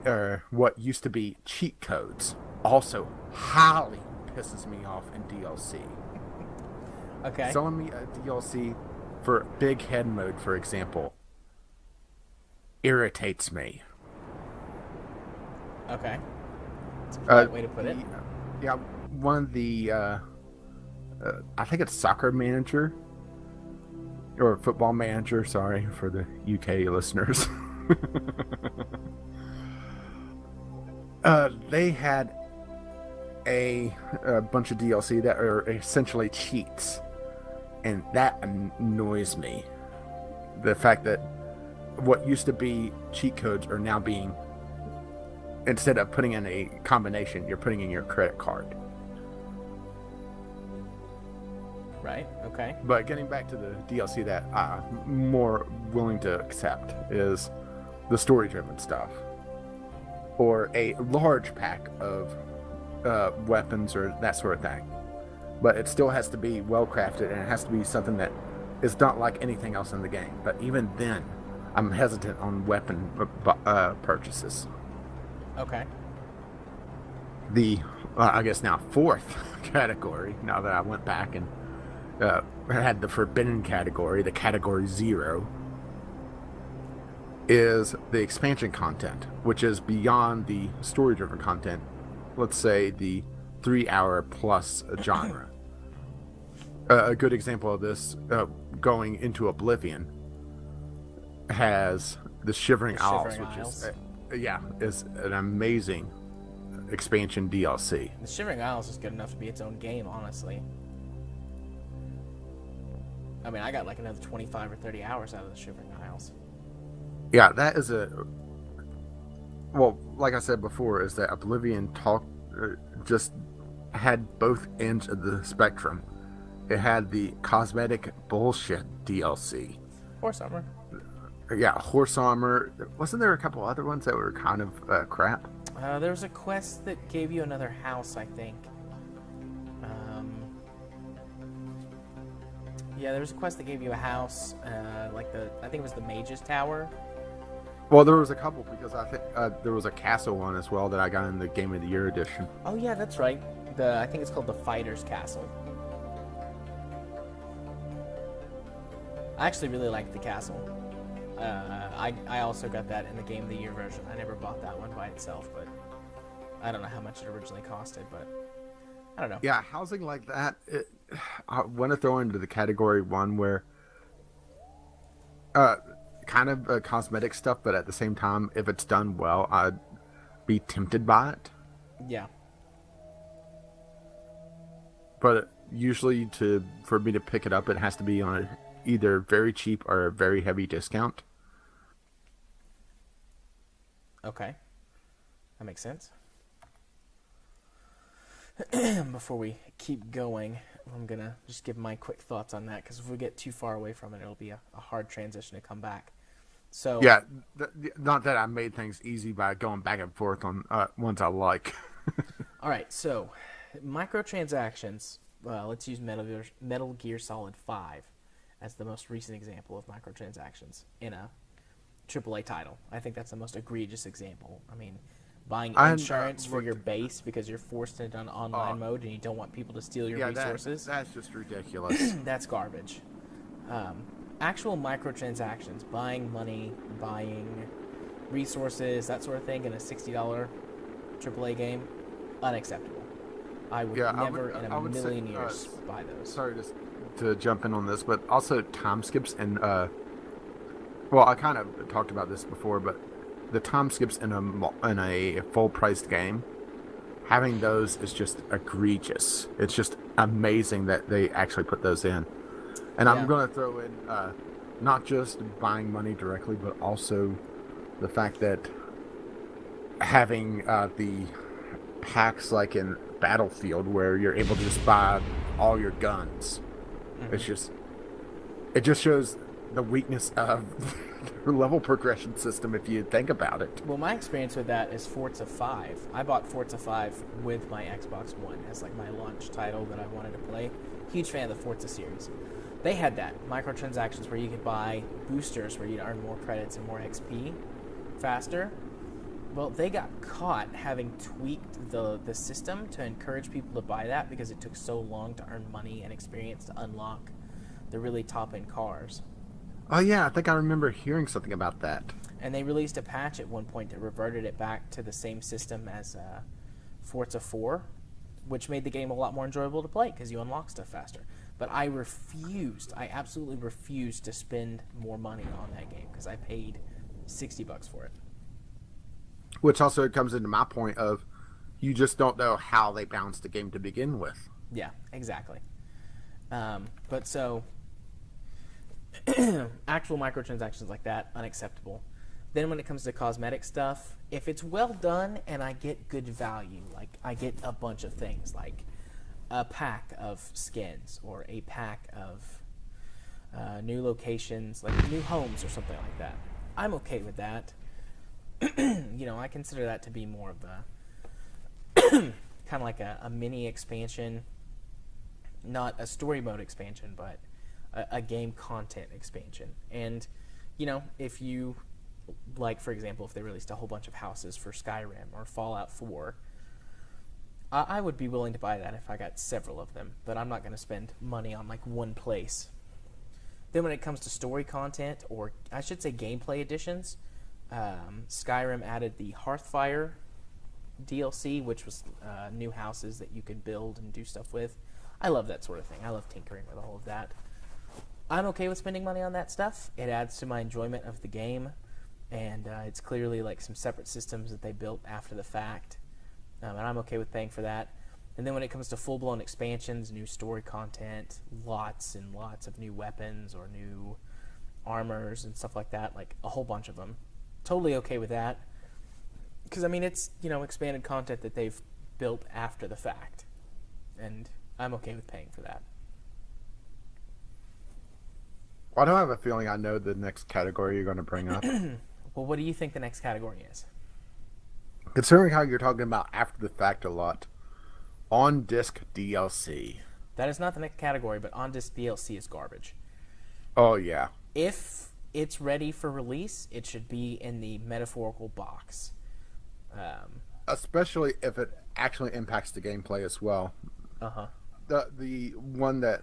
what used to be cheat codes. Also highly pisses me off in DLC. Okay. Selling me a DLC for Big Head mode, for example, irritates me. Okay. That's a polite way to put it. Yeah, one of the, I think it's Soccer Manager, or Football Manager, sorry for the UK listeners. They had a bunch of DLC that are essentially cheats, and that annoys me. The fact that what used to be cheat codes are now being, instead of putting in a combination, you're putting in your credit card. Right, okay. But getting back to the DLC that I'm more willing to accept is the story-driven stuff, or a large pack of weapons or that sort of thing. But it still has to be well crafted, and it has to be something that is not like anything else in the game. But even then, I'm hesitant on weapon purchases. Okay. The I guess now 4th category, now that I went back and had the forbidden category, the category 0, is the expansion content, which is beyond the story-driven content. Let's say the 3-hour plus genre. A good example of this, going into Oblivion, has the Shivering Isles, which is an amazing expansion DLC. The Shivering Isles is good enough to be its own game, honestly. I mean, I got like another 25 or 30 hours out of the Shivering Isles. Yeah, that is well, like I said before, is that Oblivion just had both ends of the spectrum. It had the cosmetic bullshit DLC. Horse armor. Yeah, horse armor. Wasn't there a couple other ones that were kind of crap? There was a quest that gave you another house, I think. Yeah, there was a quest that gave you a house, I think it was the Mage's Tower. Well, there was a couple, because I think there was a castle one as well that I got in the Game of the Year edition. Oh yeah, that's right. I think it's called the Fighter's Castle. I actually really liked the castle. I also got that in the Game of the Year version. I never bought that one by itself, but I don't know how much it originally costed, but I don't know. Yeah, housing like that, I want to throw into the category 1 where kind of cosmetic stuff, but at the same time, if it's done well, I'd be tempted by it. Yeah. But usually for me to pick it up, it has to be on either very cheap or a very heavy discount. Okay. That makes sense. Before we keep going, I'm going to just give my quick thoughts on that, because if we get too far away from it, it'll be a hard transition to come back. So Yeah, not that I made things easy by going back and forth on ones I like. all right, so microtransactions, let's use Metal Gear Solid 5 as the most recent example of microtransactions in a AAA title. I think that's the most egregious example. I mean, buying insurance for your base because you're forced into an online mode and you don't want people to steal your resources. That's just ridiculous. That's garbage. Actual microtransactions, buying money, buying resources, that sort of thing in a $60 AAA game, unacceptable. I would never in a million years buy those. Sorry to jump in on this, but also time skips and well, I kind of talked about this before, but the time skips in a full-priced game, having those is just egregious. It's just amazing that they actually put those in. And I'm going to throw in not just buying money directly, but also the fact that having the packs like in Battlefield where you're able to just buy all your guns. Mm-hmm. It just shows the weakness of the level progression system if you think about it. Well, my experience with that is Forza 5. I bought Forza 5 with my Xbox One as like my launch title that I wanted to play. Huge fan of the Forza series. They had that, microtransactions where you could buy boosters where you'd earn more credits and more XP faster. Well, they got caught having tweaked the system to encourage people to buy that because it took so long to earn money and experience to unlock the really top-end cars. Oh, yeah, I think I remember hearing something about that. And they released a patch at one point that reverted it back to the same system as Forza 4, which made the game a lot more enjoyable to play because you unlock stuff faster. But I absolutely refused to spend more money on that game because I paid $60 for it. Which also comes into my point of you just don't know how they balanced the game to begin with. Yeah, exactly. But so, actual microtransactions like that, unacceptable. Then when it comes to cosmetic stuff, if it's well done and I get good value, like I get a bunch of things, like a pack of skins or a pack of new locations, like new homes or something like that, I'm okay with that. I consider that to be more of a kind of like a mini expansion, not a story mode expansion, but a game content expansion. And, if you, like, for example, if they released a whole bunch of houses for Skyrim or Fallout 4, I would be willing to buy that if I got several of them, but I'm not going to spend money on, like, one place. Then when it comes to story content, or I should say gameplay additions, Skyrim added the Hearthfire DLC, which was new houses that you could build and do stuff with. I love that sort of thing. I love tinkering with all of that. I'm okay with spending money on that stuff. It adds to my enjoyment of the game, and it's clearly like some separate systems that they built after the fact, and I'm okay with paying for that. And then when it comes to full-blown expansions, new story content, lots and lots of new weapons or new armors and stuff like that, like a whole bunch of them, totally okay with that. Because, it's, expanded content that they've built after the fact. And I'm okay with paying for that. Why do I have a feeling I know the next category you're going to bring up? Well, what do you think the next category is? Considering how you're talking about after the fact a lot, on-disc DLC. That is not the next category, but on-disc DLC is garbage. Oh, yeah. If it's ready for release, it should be in the metaphorical box. Especially if it actually impacts the gameplay as well. Uh-huh. The one that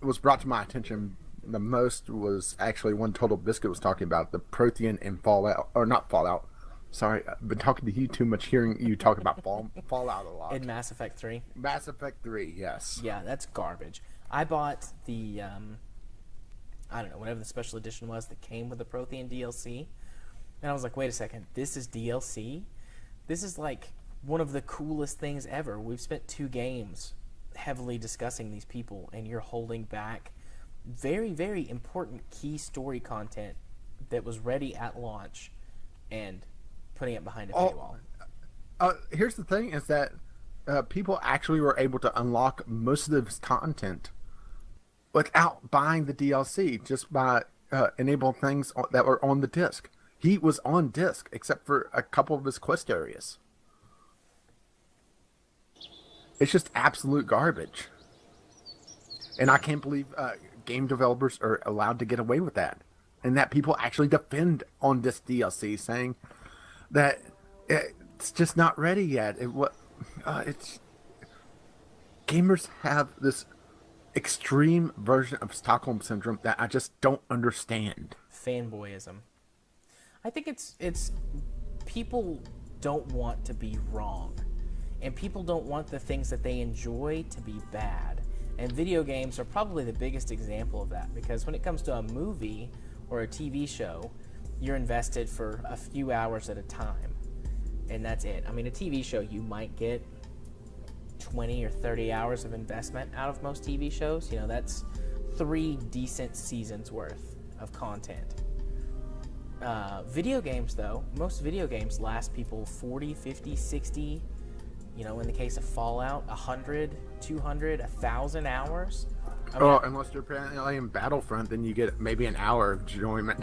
was brought to my attention the most was actually one Total Biscuit was talking about, the Prothean in Fallout, or not Fallout. Sorry, I've been talking to you too much, hearing you talk about Fallout a lot. In Mass Effect 3? Mass Effect 3, yes. Yeah, that's garbage. I bought the, whatever the special edition was that came with the Prothean DLC, and I was like, wait a second, this is DLC? This is like one of the coolest things ever. We've spent 2 games heavily discussing these people, and you're holding back very, very important key story content that was ready at launch and putting it behind a paywall. Here's the thing, is that people actually were able to unlock most of his content without buying the DLC, just by enabling things that were on the disc. He was on disc, except for a couple of his quest areas. It's just absolute garbage. And I can't believe game developers are allowed to get away with that. And that people actually defend on this DLC, saying that it's just not ready yet. It's gamers have this extreme version of Stockholm Syndrome that I just don't understand. Fanboyism. I think it's people don't want to be wrong, and people don't want the things that they enjoy to be bad. And video games are probably the biggest example of that, because when it comes to a movie or a TV show, you're invested for a few hours at a time, and that's it. I mean, a TV show, you might get 20 or 30 hours of investment out of most TV shows. You know, that's 3 decent seasons worth of content. Video games, though, most video games last people 40, 50, 60, you know, in the case of Fallout, 100, 200, 1,000 hours. I mean, unless you're playing Battlefront, then you get maybe an hour of enjoyment.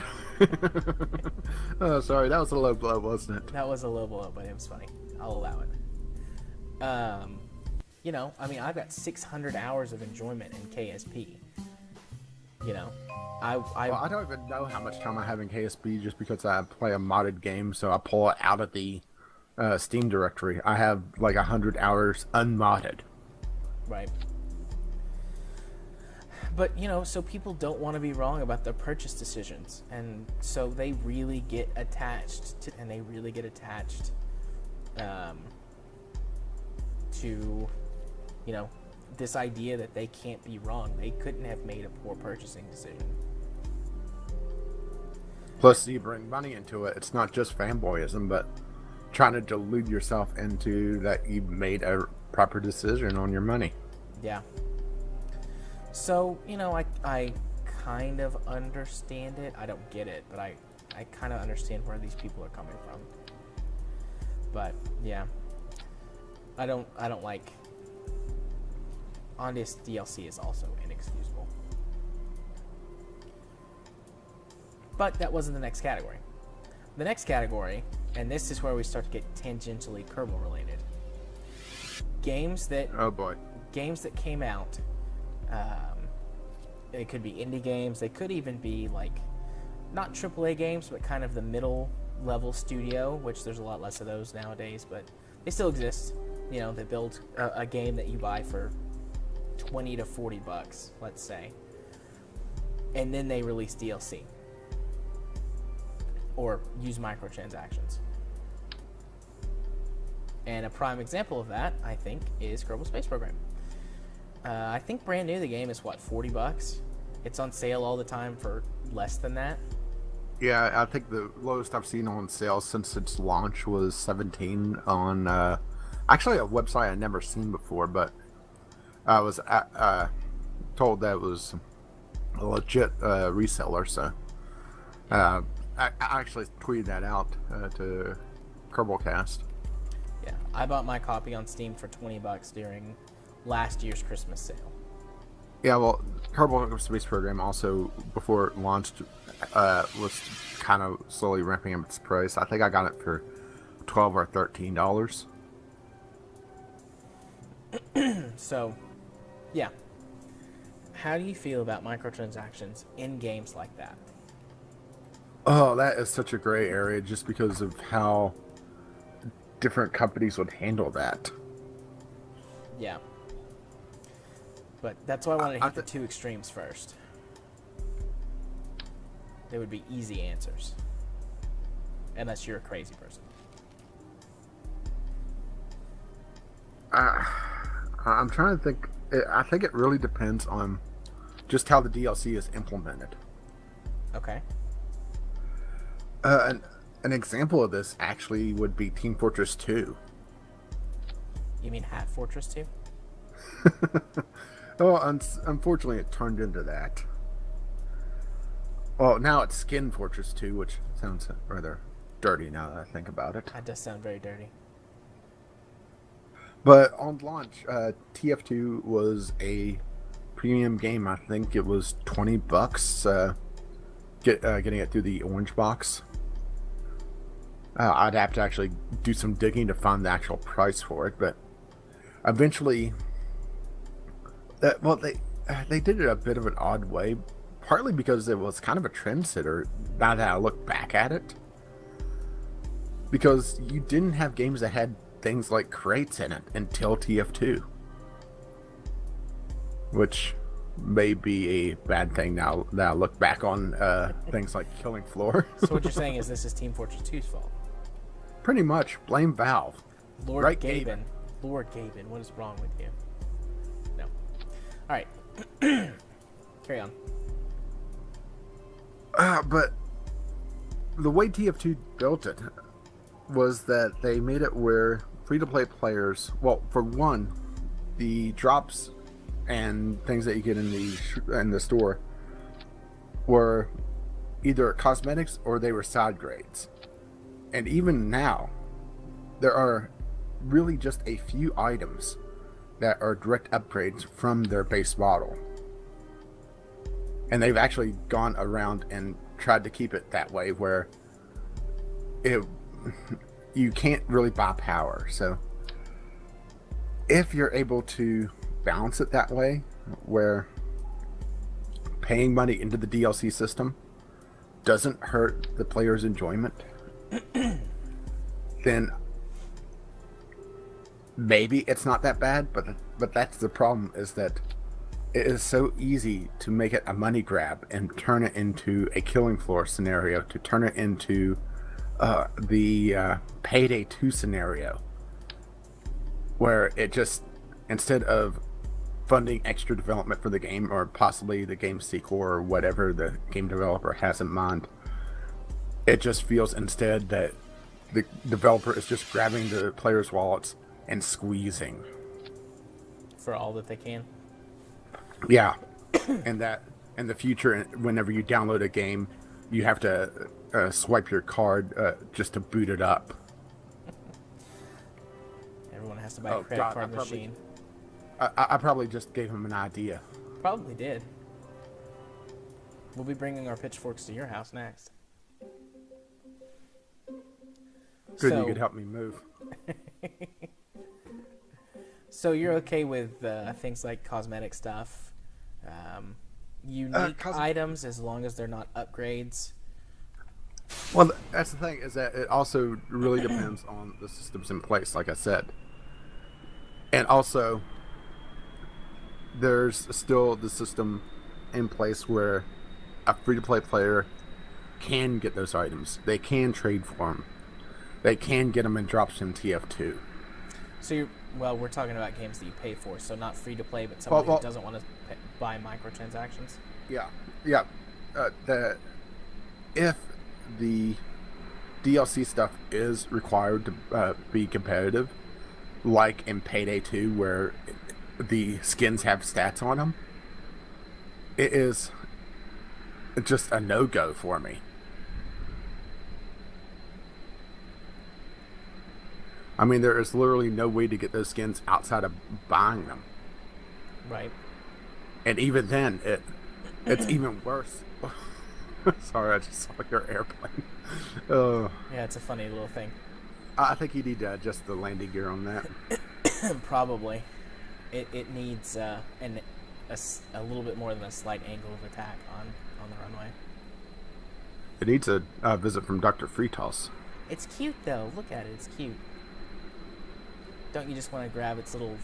Oh, sorry, that was a low blow, wasn't it? That was a low blow, but it was funny. I'll allow it. You know, I mean, I've got 600 hours of enjoyment in KSP. You know, I don't even know how much time I have in KSP just because I play a modded game, so I pull it out of the Steam directory. I have like 100 hours unmodded. Right. But, you know, so people don't want to be wrong about their purchase decisions. And so they really get attached to, to, you know, this idea that they can't be wrong. They couldn't have made a poor purchasing decision. Plus, you bring money into it. It's not just fanboyism, but trying to delude yourself into that you made a proper decision on your money. Yeah. So, you know, I kind of understand it. I don't get it, but I kind of understand where these people are coming from. But, yeah. I don't like... On-disc DLC is also inexcusable. But that wasn't the next category. The next category, and this is where we start to get tangentially Kerbal related. Games that... Oh boy. Games that came out. It could be indie games. They could even be like, not AAA games, but kind of the middle level studio, which there's a lot less of those nowadays, but they still exist. You know, they build a game that you buy for $20 to $40, let's say, and then they release DLC or use microtransactions. And a prime example of that, I think, is Kerbal Space Program. I think brand new the game is what, $40? It's on sale all the time for less than that. Yeah, I think the lowest I've seen on sale since its launch was 17 on actually a website I'd never seen before, but I was told that it was a legit reseller, so I actually tweeted that out to Kerbalcast. Yeah, I bought my copy on Steam for $20 during last year's Christmas sale. Yeah, well, Kerbal Space Program also, before it launched, was kind of slowly ramping up its price. I think I got it for $12 or $13. So, yeah. How do you feel about microtransactions in games like that? Oh, that is such a gray area just because of how different companies would handle that. Yeah. But that's why I wanted to hit the two extremes first. They would be easy answers. Unless you're a crazy person. I'm trying to think. I think it really depends on just how the DLC is implemented. Okay. An example of this actually would be Team Fortress 2. You mean Hat Fortress 2? Oh, unfortunately, it turned into that. Well, now it's Skin Fortress 2, which sounds rather dirty now that I think about it. That does sound very dirty. But on launch, TF2 was a premium game. I think it was $20. Getting it through the orange box. I'd have to actually do some digging to find the actual price for it, but eventually, they did it a bit of an odd way, partly because it was kind of a trendsetter. Now that I look back at it, because you didn't have games that had things like crates in it until TF2, which may be a bad thing now that I look back on things like Killing Floor. So what you're saying is this is Team Fortress 2's fault? Pretty much. Blame Valve. Lord Right, Gaben. Lord Gaben, what is wrong with you? No. All right. Carry on. But the way TF2 built it was that they made it where free-to-play players, well, for one, the drops and things that you get in the store were either cosmetics or they were side grades. And even now, there are really just a few items that are direct upgrades from their base model. And they've actually gone around and tried to keep it that way where you can't really buy power. So if you're able to balance it that way, where paying money into the DLC system doesn't hurt the player's enjoyment, then maybe it's not that bad. But that's the problem, is that it is so easy to make it a money grab and turn it into a Killing Floor scenario, to turn it into the Payday 2 scenario, where it just, instead of funding extra development for the game, or possibly the game sequel or whatever the game developer has in mind, it just feels instead that the developer is just grabbing the players' wallets and squeezing For all that they can. Yeah. And that in the future, whenever you download a game, you have to swipe your card just to boot it up. Everyone has to buy a credit card machine. I probably just gave him an idea. Probably did. We'll be bringing our pitchforks to your house next. Good, you could help me move. So you're okay with things like cosmetic stuff, unique items, as long as they're not upgrades? Well, that's the thing, is that it also really depends on the systems in place, like I said. And also, there's still the system in place where a free-to-play player can get those items. They can trade for them. They can get them in drops in TF2. So we're talking about games that you pay for, so not free-to-play, but somebody who doesn't want to buy microtransactions? Yeah. If the DLC stuff is required to be competitive, like in Payday 2, where the skins have stats on them, it is just a no-go for me. I mean, there is literally no way to get those skins outside of buying them. Right. And even then, it's even worse. Sorry, I just saw your airplane. Yeah, it's a funny little thing. I think you need to adjust the landing gear on that. Probably. It needs a little bit more than a slight angle of attack on the runway. It needs a visit from Dr. Fritos. It's cute, though. Look at it. It's cute. Don't you just want to grab its little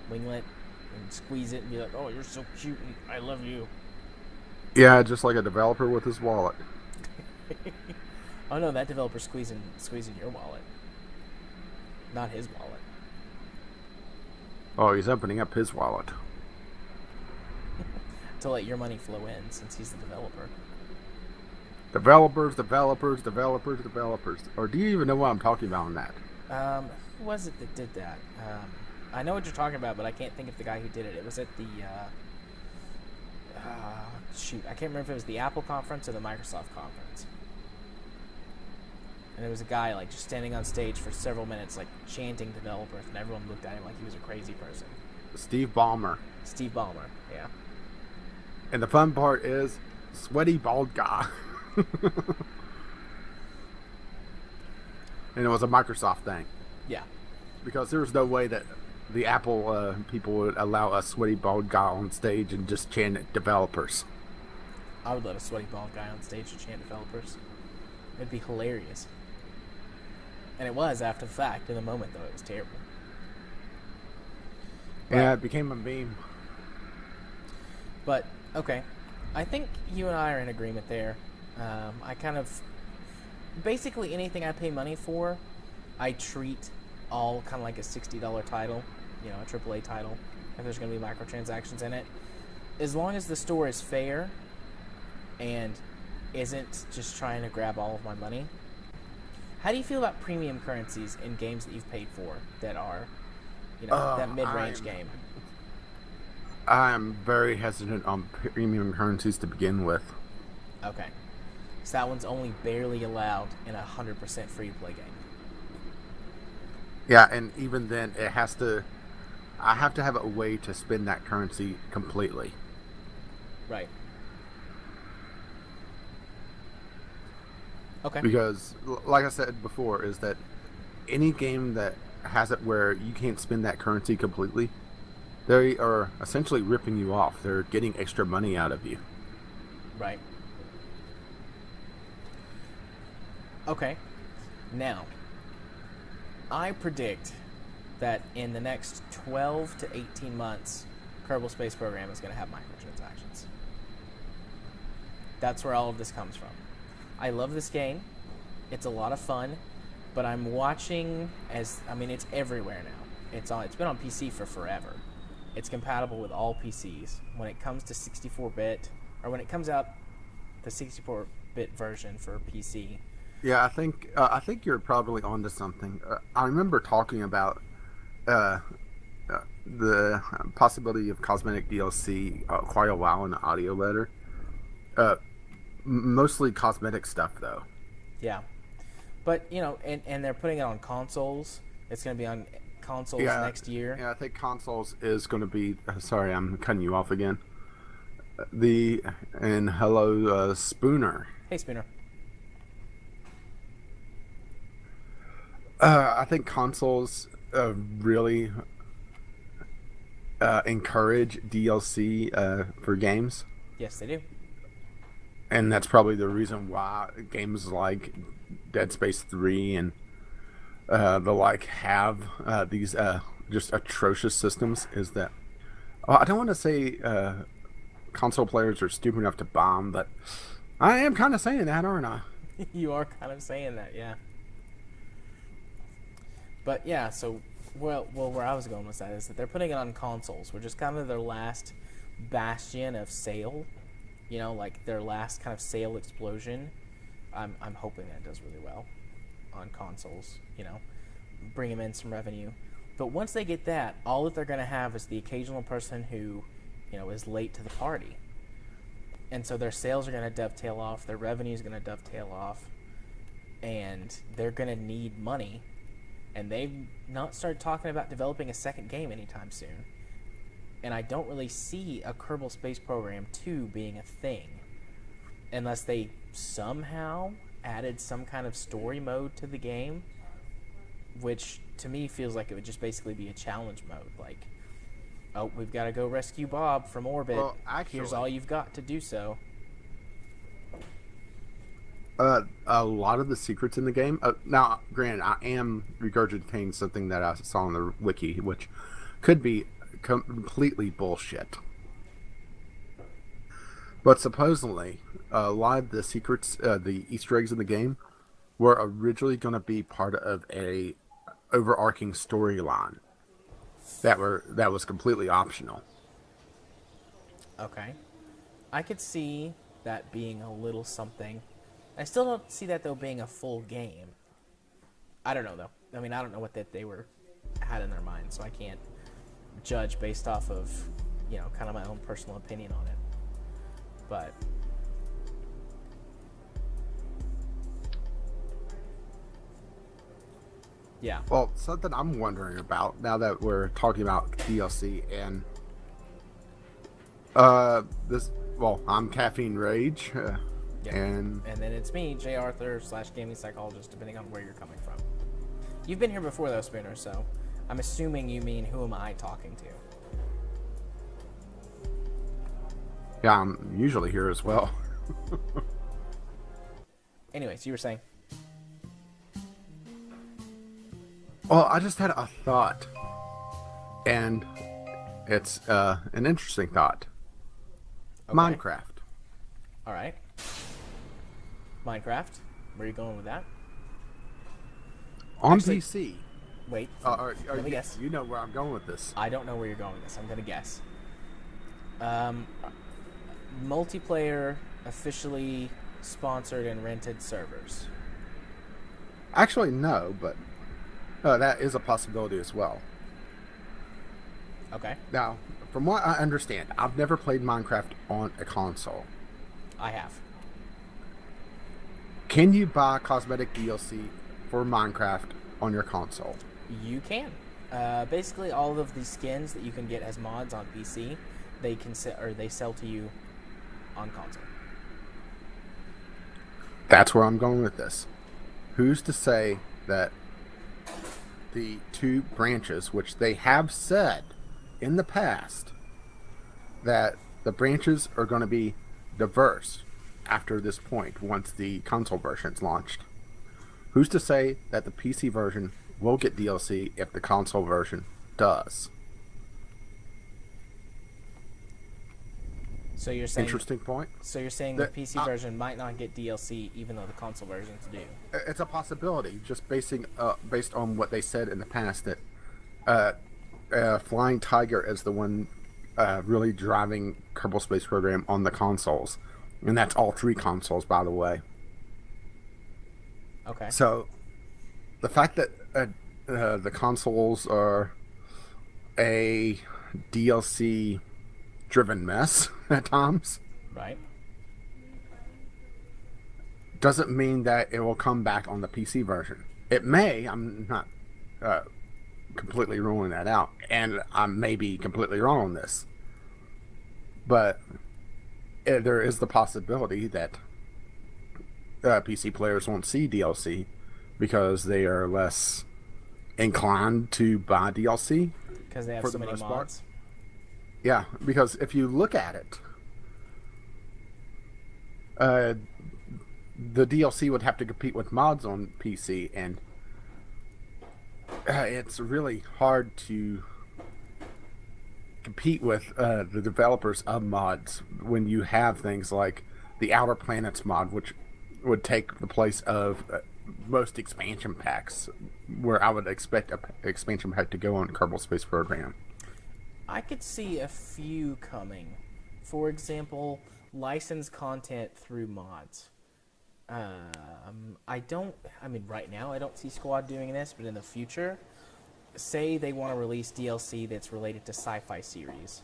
winglet and squeeze it and be like, oh, you're so cute and I love you? Yeah, just like a developer with his wallet. Oh, no, that developer's squeezing your wallet. Not his wallet. Oh, he's opening up his wallet. To let your money flow in, since he's the developer. Developers. Or do you even know what I'm talking about on that? Who was it that did that? I know what you're talking about, but I can't think of the guy who did it. It was at the, shoot, I can't remember if it was the Apple conference or the Microsoft conference. and there was a guy like just standing on stage for several minutes, like chanting developers, and everyone looked at him like he was a crazy person. Steve Ballmer. Steve Ballmer, yeah. And the fun part is, sweaty bald guy. And it was a Microsoft thing. Yeah. Because there was no way that the Apple people would allow a sweaty bald guy on stage and just chant at developers. I would let a sweaty bald guy on stage to chant developers. It'd be hilarious. And it was after the fact. In the moment, though, it was terrible. Yeah, it became a meme. But, okay. I think you and I are in agreement there. I kind of... Basically, anything I pay money for, I treat all kind of like a $60 title. You know, a AAA title. If there's going to be microtransactions in it. As long as the store is fair and isn't just trying to grab all of my money. How do you feel about premium currencies in games that you've paid for that are, you know, that mid-range game? I'm very hesitant on premium currencies to begin with. Okay. So that one's only barely allowed in a 100% free-to-play game. Yeah, and even then, I have to have a way to spend that currency completely. Right. Okay. Because, like I said before, is that any game that has it where you can't spend that currency completely, they are essentially ripping you off. They're getting extra money out of you. Right. Okay. Now, I predict that in the next 12 to 18 months, Kerbal Space Program is going to have microtransactions. That's where all of this comes from. I love this game. It's a lot of fun, but I'm watching it's everywhere now. It's been on PC for forever. It's compatible with all PCs. When it comes to 64-bit, or when it comes out, the 64-bit version for PC. Yeah, I think you're probably onto something. I remember talking about the possibility of cosmetic DLC quite a while in the audio letter. Mostly cosmetic stuff, though. Yeah. But, you know, and they're putting it on consoles. It's going to be on consoles next year. Yeah, I think consoles is going to be... sorry, I'm cutting you off again. Hello, Spooner. Hey, Spooner. I think consoles really encourage DLC for games. Yes, they do. And that's probably the reason why games like Dead Space 3 and the like have these just atrocious systems, is that... I don't want to say console players are stupid enough to bomb, but I am kind of saying that, aren't I? You are kind of saying that, yeah. But yeah, so where I was going with that is that they're putting it on consoles, which is kind of their last bastion of sale. You know, like their last kind of sale explosion. I'm hoping that does really well on consoles. You know, bring them in some revenue. But once they get that, all that they're going to have is the occasional person who, you know, is late to the party. And so their sales are going to dovetail off. Their revenue is going to dovetail off, and they're going to need money. And they've not started talking about developing a second game anytime soon. And I don't really see a Kerbal Space Program 2 being a thing. Unless they somehow added some kind of story mode to the game. Which, to me, feels like it would just basically be a challenge mode. Like, oh, we've got to go rescue Bob from orbit. Well, actually, here's all you've got to do so. A lot of the secrets in the game... now, granted, I am regurgitating something that I saw on the wiki, which could be completely bullshit. But supposedly, a lot of the secrets, the Easter eggs in the game, were originally going to be part of a overarching storyline that was completely optional. Okay. I could see that being a little something. I still don't see that, though, being a full game. I don't know, though. I mean, I don't know what that they had in their mind, so I can't judge based off of, you know, kind of my own personal opinion on it. But Yeah. Well, something I'm wondering about now that we're talking about DLC and this. Well, I'm Caffeine Rage, Yep. and And then it's me, J. Arthur / gaming psychologist, depending on where you're coming from. You've been here before, though, Spooner, so I'm assuming you mean who am I talking to? yeah, I'm usually here as well. Anyways, you were saying? Well, I just had a thought, and it's an interesting thought. Okay. Minecraft. All right. Minecraft. Where are you going with that? On Actually- PC. Wait. Let me guess. You know where I'm going with this. I don't know where you're going with this. I'm going to guess. Multiplayer, officially sponsored and rented servers. Actually, no, but that is a possibility as well. Okay. Now, from what I understand, I've never played Minecraft on a console. I have. Can you buy cosmetic DLC for Minecraft on your console? You can. Basically, all of the skins that you can get as mods on PC, they sell to you on console. That's where I'm going with this. Who's to say that the two branches, which they have said in the past, that the branches are going to be diverse after this point once the console version's launched? Who's to say that the PC version will get DLC if the console version does? So you're saying Interesting point. So you're saying the PC version might not get DLC, even though the console versions do. It's a possibility, just based on what they said in the past, that Flying Tiger is the one really driving Kerbal Space Program on the consoles, and that's all three consoles, by the way. Okay. So the fact that the consoles are a DLC-driven mess at times, Right. doesn't mean that it will come back on the PC version. It may. I'm not completely ruling that out, and I may be completely wrong on this, but there is the possibility that PC players won't see DLC because they are less inclined to buy DLC. Because they have for so the many most mods. part. Yeah, because if you look at it, the DLC would have to compete with mods on PC, and it's really hard to compete with the developers of mods when you have things like the Outer Planets mod, which would take the place of most expansion packs, where I would expect an expansion pack to go on Kerbal Space Program. I could see a few coming. For example, licensed content through mods. Right now I don't see Squad doing this, but in the future, say they want to release DLC that's related to sci-fi series.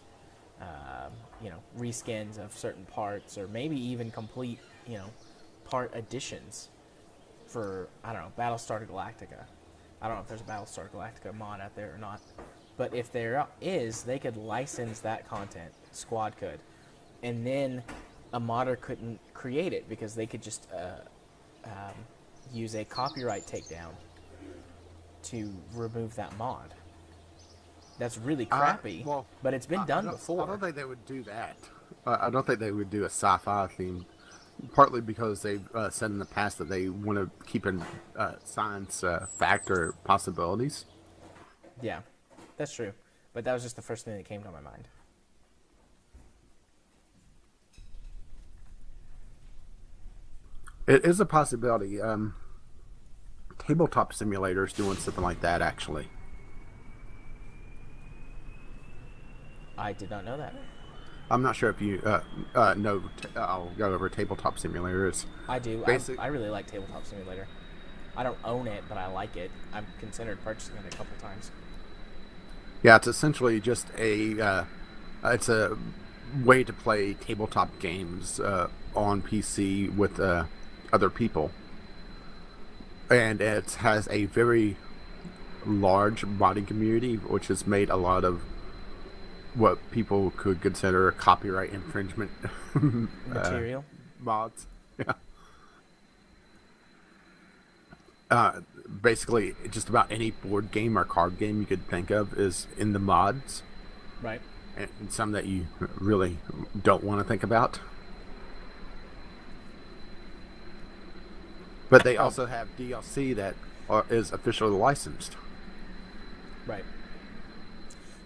Reskins of certain parts, or maybe even complete, part additions for, Battlestar Galactica. I don't know if there's a Battlestar Galactica mod out there or not. But if there is, they could license that content. Squad could. And then a modder couldn't create it because they could just use a copyright takedown to remove that mod. That's really crappy, but it's been done before. I don't think they would do that. I don't think they would do a sci-fi theme, partly because they've said in the past that they want to keep in science factor possibilities. Yeah, that's true. But that was just the first thing that came to my mind. It is a possibility. Tabletop Simulator's doing something like that, actually. I did not know that. I'm not sure if you know. I'll go over Tabletop Simulators. I do. I really like Tabletop Simulator. I don't own it, but I like it. I've considered purchasing it a couple times. Yeah, it's essentially just it's a way to play tabletop games on PC with other people, and it has a very large modding community, which has made a lot of what people could consider copyright infringement Material. mods. Yeah. Basically, just about any board game or card game you could think of is in the mods. Right. And some that you really don't want to think about. But they also have DLC that is officially licensed. Right.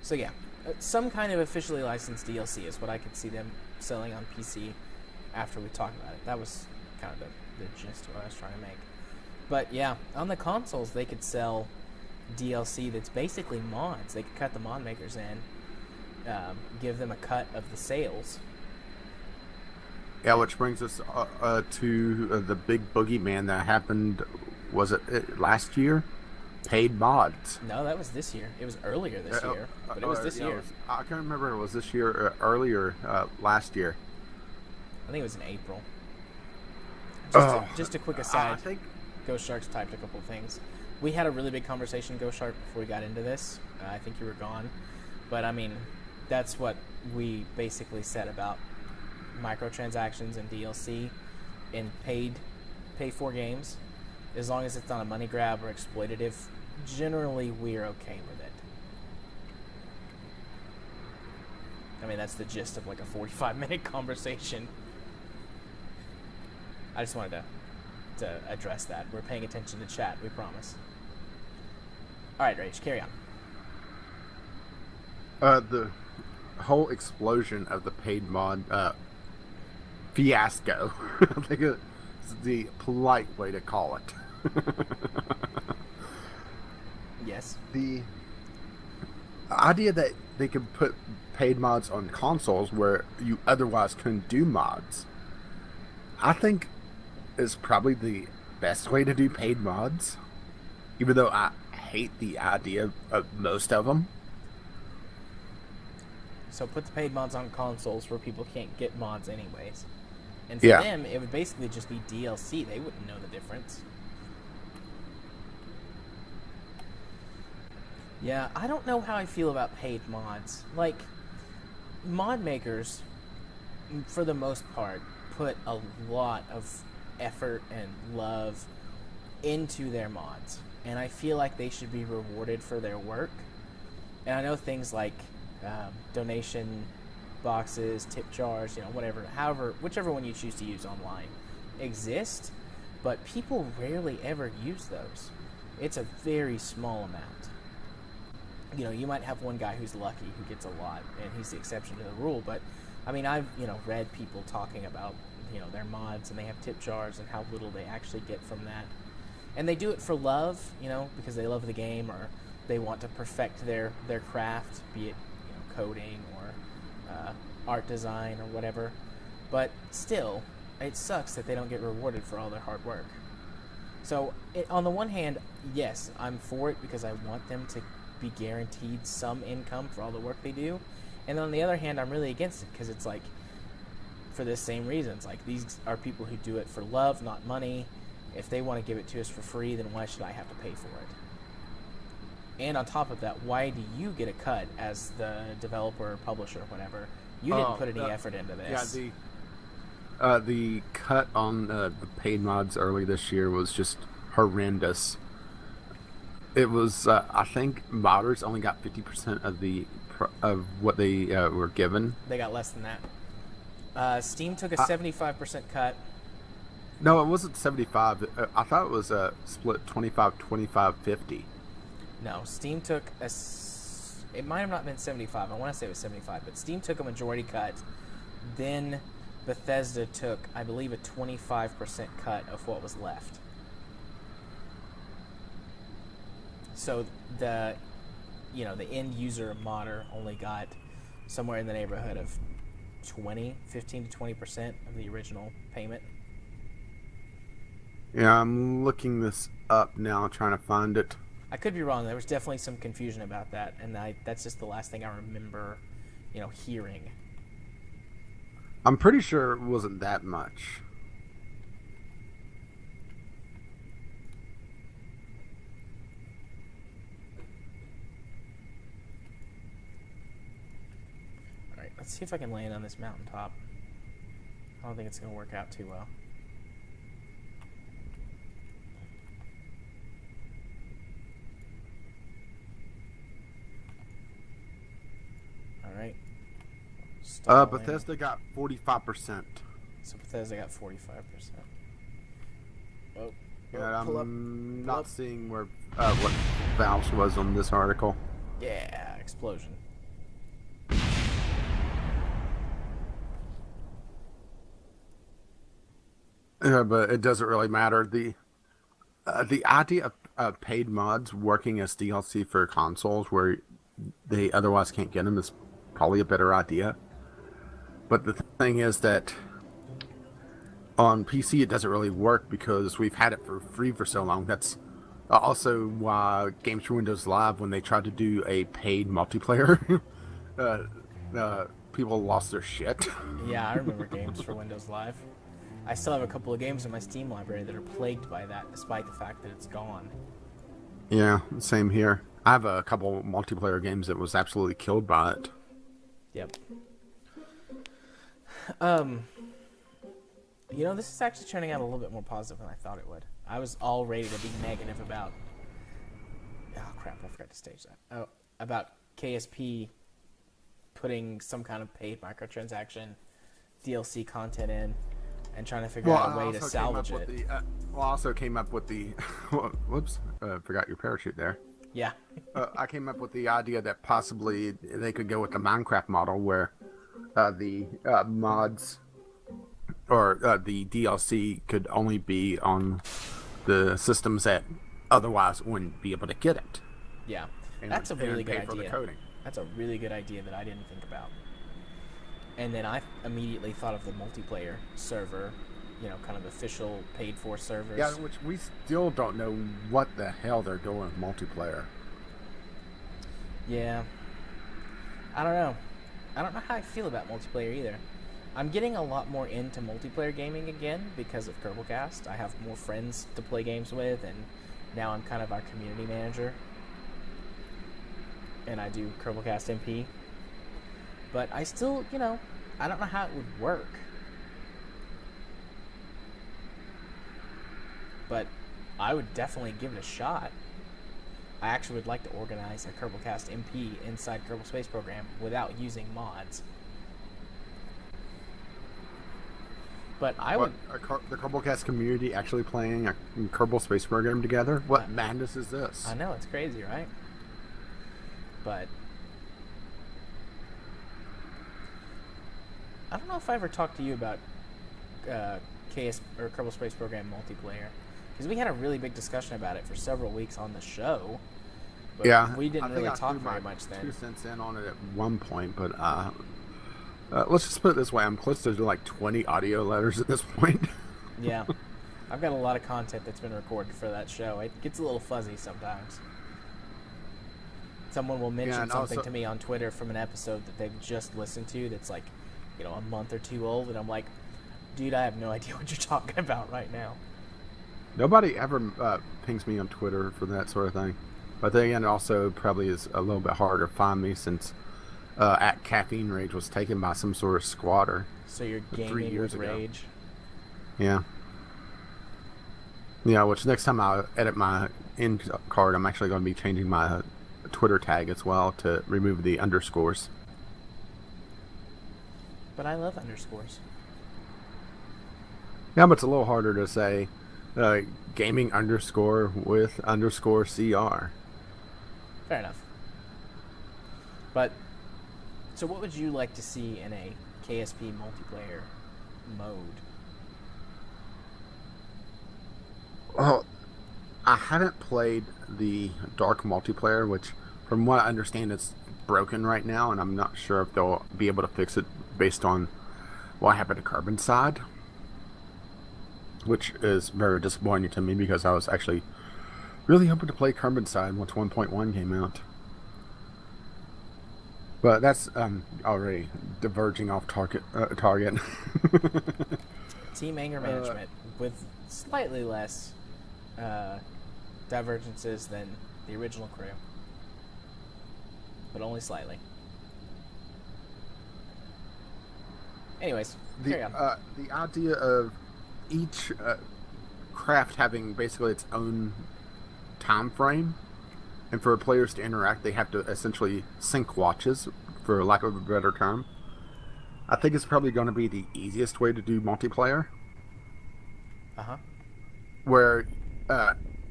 So yeah, some kind of officially licensed DLC is what I could see them selling on PC after we talk about it. That was kind of the gist of what I was trying to make. But yeah, on the consoles, they could sell DLC that's basically mods. They could cut the mod makers in, give them a cut of the sales. Yeah, which brings us to the big boogeyman that happened, was it last year? Paid mods. No, that was this year. It was earlier this year, but it was this year. I can't remember if it was this year or earlier last year. I think it was in April. Just a quick aside. I think Ghost Sharks typed a couple of things. We had a really big conversation, Ghost Shark, before we got into this. I think you were gone. But, I mean, that's what we basically said about microtransactions and DLC in pay-for games. As long as it's not a money grab or exploitative, generally we're okay with it. I mean, that's the gist of like a 45-minute conversation. I just wanted to address that. We're paying attention to chat, we promise. Alright, Rach, carry on. The whole explosion of the paid mod fiasco, I think it's the polite way to call it. Yes. The idea that they could put paid mods on consoles where you otherwise couldn't do mods, I think is probably the best way to do paid mods, even though I hate the idea of most of them. So put the paid mods on consoles where people can't get mods anyways. And for them, it would basically just be DLC. They wouldn't know the difference. Yeah, I don't know how I feel about paid mods. Like, mod makers, for the most part, put a lot of effort and love into their mods. And I feel like they should be rewarded for their work. And I know things like donation boxes, tip jars, whatever, whichever one you choose to use online exist, but people rarely ever use those. It's a very small amount. You might have one guy who's lucky who gets a lot, and he's the exception to the rule, but I mean, I've read people talking about their mods, and they have tip jars and how little they actually get from that. And they do it for love, because they love the game, or they want to perfect their craft, be it coding or art design or whatever. But still, it sucks that they don't get rewarded for all their hard work. So on the one hand, yes, I'm for it because I want them to be guaranteed some income for all the work they do. And on the other hand, I'm really against it because it's like, for the same reasons. Like, these are people who do it for love, not money. If they want to give it to us for free, then why should I have to pay for it? And on top of that, why do you get a cut as the developer, publisher, whatever? You didn't put any effort into this. Yeah, the cut on the paid mods early this year was just horrendous. It was, I think, modders only got 50% of what they were given. They got less than that. Steam took a 75% cut. No, it wasn't 75. I thought it was a split 25, 25, 50. No, Steam took it might have not been 75. I want to say it was 75, but Steam took a majority cut. Then Bethesda took, I believe, a 25% cut of what was left. So the end user modder only got somewhere in the neighborhood of 15 to 20% of the original payment. Yeah, I'm looking this up now, trying to find it. I could be wrong. There was definitely some confusion about that, and that's just the last thing I remember, hearing. I'm pretty sure it wasn't that much. Let's see if I can land on this mountaintop. I don't think it's going to work out too well. Alright. Bethesda got 45%. So Bethesda got 45%. Oh. Yeah, I'm not seeing where what Valve's was on this article. Yeah, explosion. Yeah, but it doesn't really matter. The idea of paid mods working as DLC for consoles where they otherwise can't get them is probably a better idea. But the thing is that on PC it doesn't really work because we've had it for free for so long. That's also why Games for Windows Live, when they tried to do a paid multiplayer, people lost their shit. Yeah, I remember Games for Windows Live. I still have a couple of games in my Steam library that are plagued by that, despite the fact that it's gone. Yeah, same here. I have a couple multiplayer games that was absolutely killed by it. Yep. You know, this is actually turning out a little bit more positive than I thought it would. I was all ready to be negative about... Oh, crap, I forgot to stage that. Oh, about KSP putting some kind of paid microtransaction DLC content in and trying to figure out a way to salvage it. I also came up with the... Whoops, forgot your parachute there. Yeah. I came up with the idea that possibly they could go with the Minecraft model where the mods or the DLC could only be on the systems that otherwise wouldn't be able to get it. Yeah, that's a really good for the idea. coding. That's a really good idea that I didn't think about. And then I immediately thought of the multiplayer server, you know, kind of official paid-for servers. Yeah, which we still don't know what the hell they're doing with multiplayer. Yeah. I don't know. I don't know how I feel about multiplayer either. I'm getting a lot more into multiplayer gaming again because of Kerbalcast. I have more friends to play games with, and now I'm kind of our community manager. And I do Kerbalcast MP. But I still, you know, I don't know how it would work. But I would definitely give it a shot. I actually would like to organize a Kerbalcast MP inside Kerbal Space Program without using mods. But I would... The Kerbalcast community actually playing a Kerbal Space Program together? What madness is this? I know, it's crazy, right? But... I don't know if I ever talked to you about KS or Kerbal Space Program multiplayer, because we had a really big discussion about it for several weeks on the show. But yeah, we didn't really talk very much then. 2 cents in on it at one point, but let's just put it this way: I'm close to like 20 audio letters at this point. Yeah, I've got a lot of content that's been recorded for that show. It gets a little fuzzy sometimes. Someone will mention something to me on Twitter from an episode that they've just listened to that's like, you know, a month or two old, and I'm like, dude, I have no idea what you're talking about right now. Nobody ever pings me on Twitter for that sort of thing. But then again, it also probably is a little bit harder to find me since at Caffeine Rage was taken by some sort of squatter. So you're gaming with Rage? Yeah. Yeah, which next time I edit my end card, I'm actually going to be changing my Twitter tag as well to remove the underscores. But I love underscores. Yeah, but it's a little harder to say gaming underscore with underscore CR. Fair enough. But, so what would you like to see in a KSP multiplayer mode? Well, I haven't played the Dark multiplayer, which from what I understand it's broken right now, and I'm not sure if they'll be able to fix it based on what happened to Carbon Side, which is very disappointing to me because I was actually really hoping to play Carbon Side once 1.1 came out. But that's already diverging off target. Team anger management with slightly less divergences than the original crew, but only slightly. Anyways, carry on. The idea of each craft having basically its own time frame, and for players to interact, they have to essentially sync watches, for lack of a better term. I think it's probably going to be the easiest way to do multiplayer. Uh-huh. Where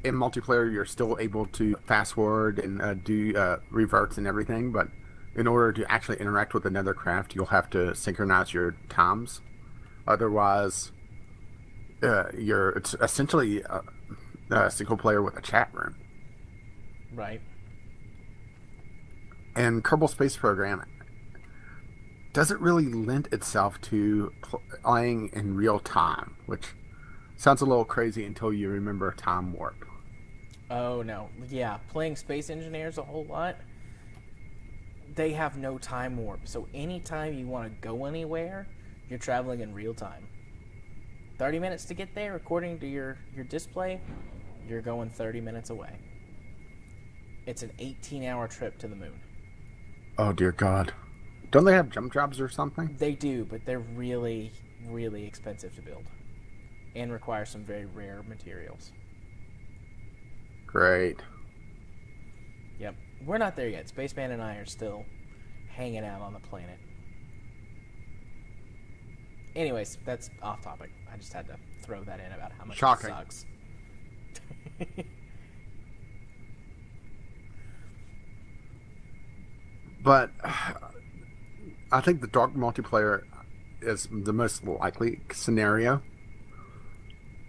in multiplayer you're still able to fast forward and do reverts and everything, but in order to actually interact with another craft, you'll have to synchronize your times. Otherwise, it's essentially a single player with a chat room. Right. And Kerbal Space Program doesn't really lend itself to playing in real time, which sounds a little crazy until you remember time warp. Oh, no. Yeah, playing Space Engineers a whole lot, they have no time warp. So anytime you want to go anywhere, you're traveling in real time. 30 minutes to get there, according to your display, you're going 30 minutes away. It's an 18-hour trip to the moon. Oh, dear God. Don't they have jump jobs or something? They do, but they're really, really expensive to build and require some very rare materials. Great. Yep. We're not there yet. Spaceman and I are still hanging out on the planet. Anyways, that's off topic. I just had to throw that in about how much Shocking. It sucks. But I think the dark multiplayer is the most likely scenario.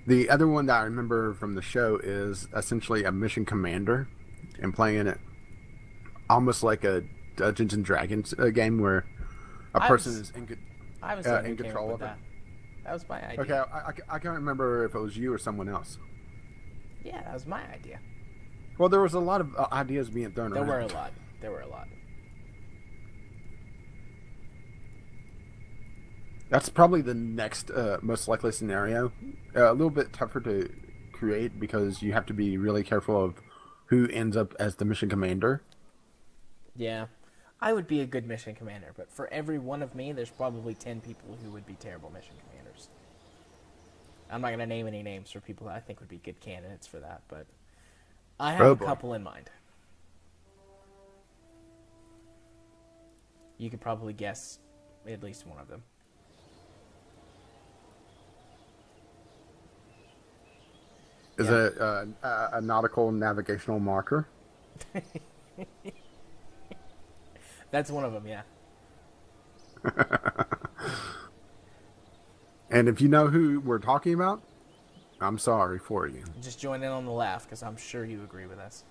The other one that I remember from the show is essentially a mission commander and playing it almost like a Dungeons and Dragons game where a person is in control of it. That was my idea. Okay, I can't remember if it was you or someone else. Yeah, that was my idea. Well, there was a lot of ideas being thrown around. There were a lot. That's probably the next most likely scenario. A little bit tougher to create because you have to be really careful of who ends up as the mission commander. Yeah. I would be a good mission commander, but for every one of me, there's probably 10 people who would be terrible mission commanders. I'm not going to name any names for people that I think would be good candidates for that, but I have a couple in mind. You could probably guess at least one of them. Is it a nautical navigational marker? That's one of them, yeah. And if you know who we're talking about, I'm sorry for you. Just join in on the laugh, because I'm sure you agree with us.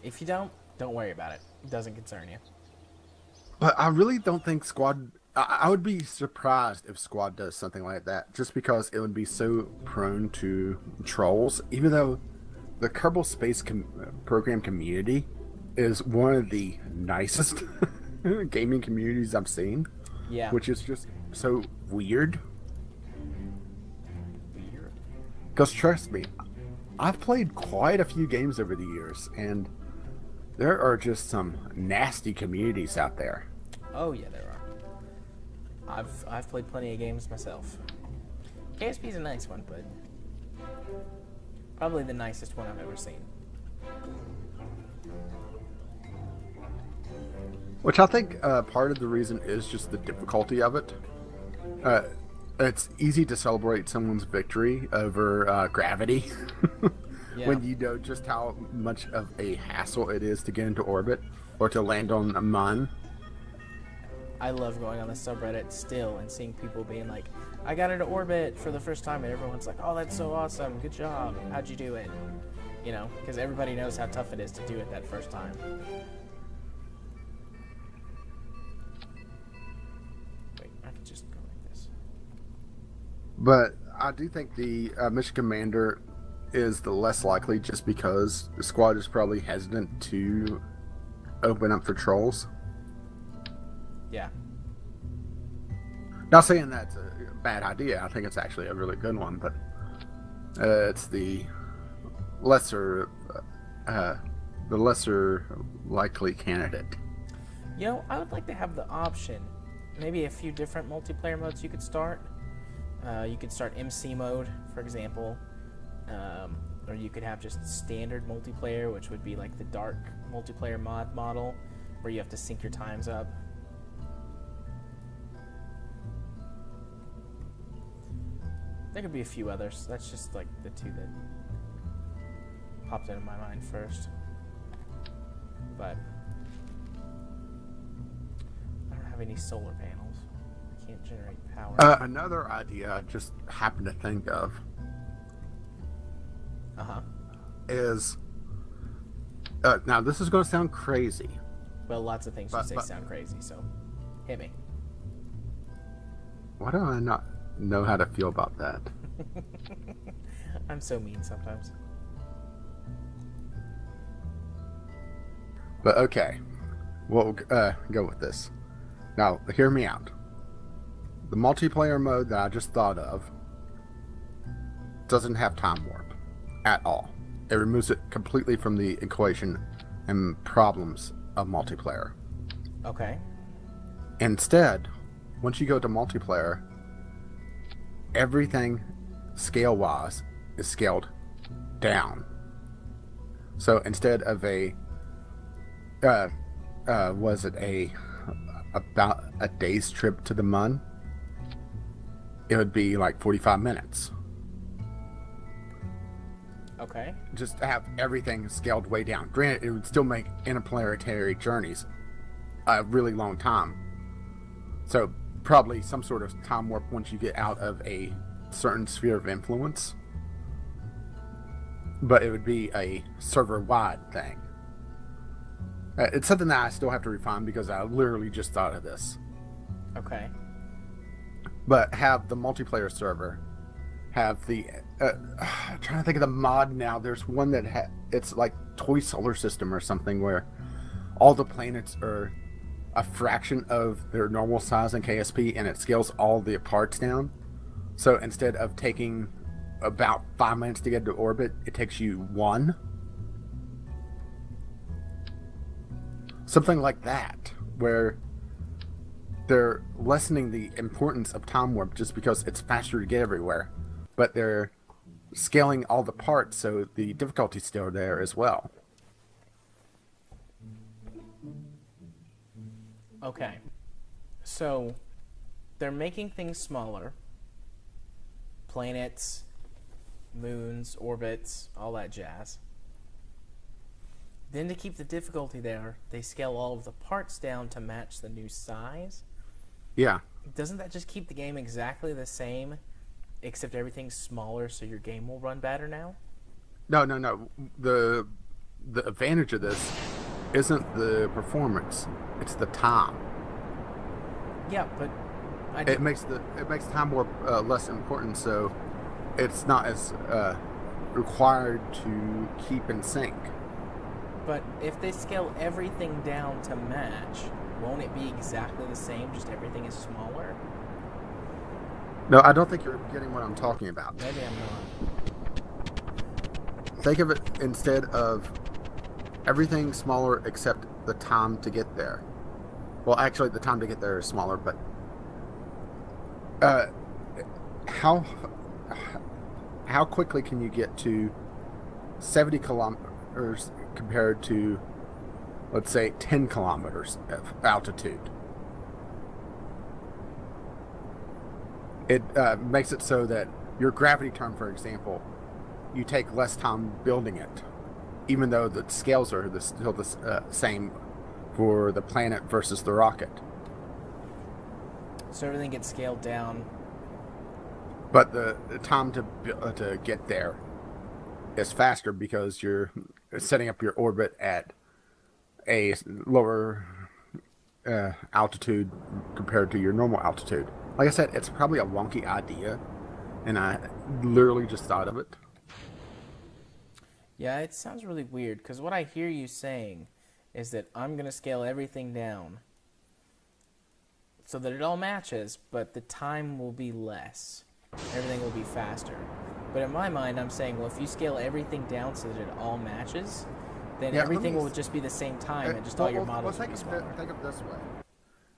If you don't worry about it. It doesn't concern you. But I really don't think Squad... I would be surprised if Squad does something like that, just because it would be so prone to trolls, even though the Kerbal Space Program community is one of the nicest gaming communities I've seen. Yeah. Which is just so weird. Weird? Because trust me, I've played quite a few games over the years, and there are just some nasty communities out there. Oh yeah, there are. I've played plenty of games myself. KSP is a nice one, but probably the nicest one I've ever seen. Which I think part of the reason is just the difficulty of it. It's easy to celebrate someone's victory over gravity Yeah. when you know just how much of a hassle it is to get into orbit or to land on a mun. I love going on the subreddit still and seeing people being like, I got into orbit for the first time, and everyone's like, oh, that's so awesome, good job, how'd you do it? You know, because everybody knows how tough it is to do it that first time. Wait, I could just go like this. But I do think the mission commander is the less likely just because the squad is probably hesitant to open up for trolls. Yeah. Not saying that's a bad idea. I think it's actually a really good one, but it's the lesser likely candidate. You know, I would like to have the option maybe a few different multiplayer modes you could start. You could start MC mode, for example, or you could have just standard multiplayer, which would be like the dark multiplayer mod model, where you have to sync your times up. There could be a few others. That's just like the two that popped into my mind first. But I don't have any solar panels. I can't generate power. Another idea I just happened to think of is now this is going to sound crazy. Well, lots of things you say sound crazy, so hit me. Why do I not know how to feel about that? I'm so mean sometimes. But okay, we'll go with this. Now, hear me out. The multiplayer mode that I just thought of doesn't have time warp at all. It removes it completely from the equation and problems of multiplayer. Okay. Instead, once you go to multiplayer, everything scale-wise is scaled down. So instead of about a day's trip to the Mun, it would be like 45 minutes. Okay. Just to have everything scaled way down. Granted, it would still make interplanetary journeys a really long time. So probably some sort of time warp once you get out of a certain sphere of influence. But it would be a server-wide thing. It's something that I still have to refine because I literally just thought of this. Okay. But have the multiplayer server have the I'm trying to think of the mod now. There's one that it's like Toy Solar System or something, where all the planets are a fraction of their normal size in KSP, and it scales all the parts down. So instead of taking about 5 minutes to get to orbit, it takes you 1. Something like that, where they're lessening the importance of time warp just because it's faster to get everywhere, but they're scaling all the parts so the difficulty's still there as well. Okay. So they're making things smaller. Planets, moons, orbits, all that jazz. Then to keep the difficulty there, they scale all of the parts down to match the new size. Yeah. Doesn't that just keep the game exactly the same, except everything's smaller so your game will run better now? No. The advantage of this isn't the performance, it's the time. Yeah, but it makes time warp less important, so it's not as required to keep in sync. But if they scale everything down to match, won't it be exactly the same, just everything is smaller? No, I don't think you're getting what I'm talking about. Maybe I'm not. Think of it instead of everything smaller except the time to get there. Well, actually, the time to get there is smaller, but how quickly can you get to 70 kilometers compared to, let's say, 10 kilometers of altitude? It makes it so that your gravity term, for example, you take less time building it, even though the scales are still the same for the planet versus the rocket. So everything gets scaled down. But the time to get there is faster because you're setting up your orbit at a lower altitude compared to your normal altitude. Like I said, it's probably a wonky idea, and I literally just thought of it. Yeah, it sounds really weird, because what I hear you saying is that I'm going to scale everything down so that it all matches, but the time will be less. Everything will be faster. But in my mind, I'm saying, well, if you scale everything down so that it all matches, then everything will just be the same time, and just all your models will be smaller. Think of it this way,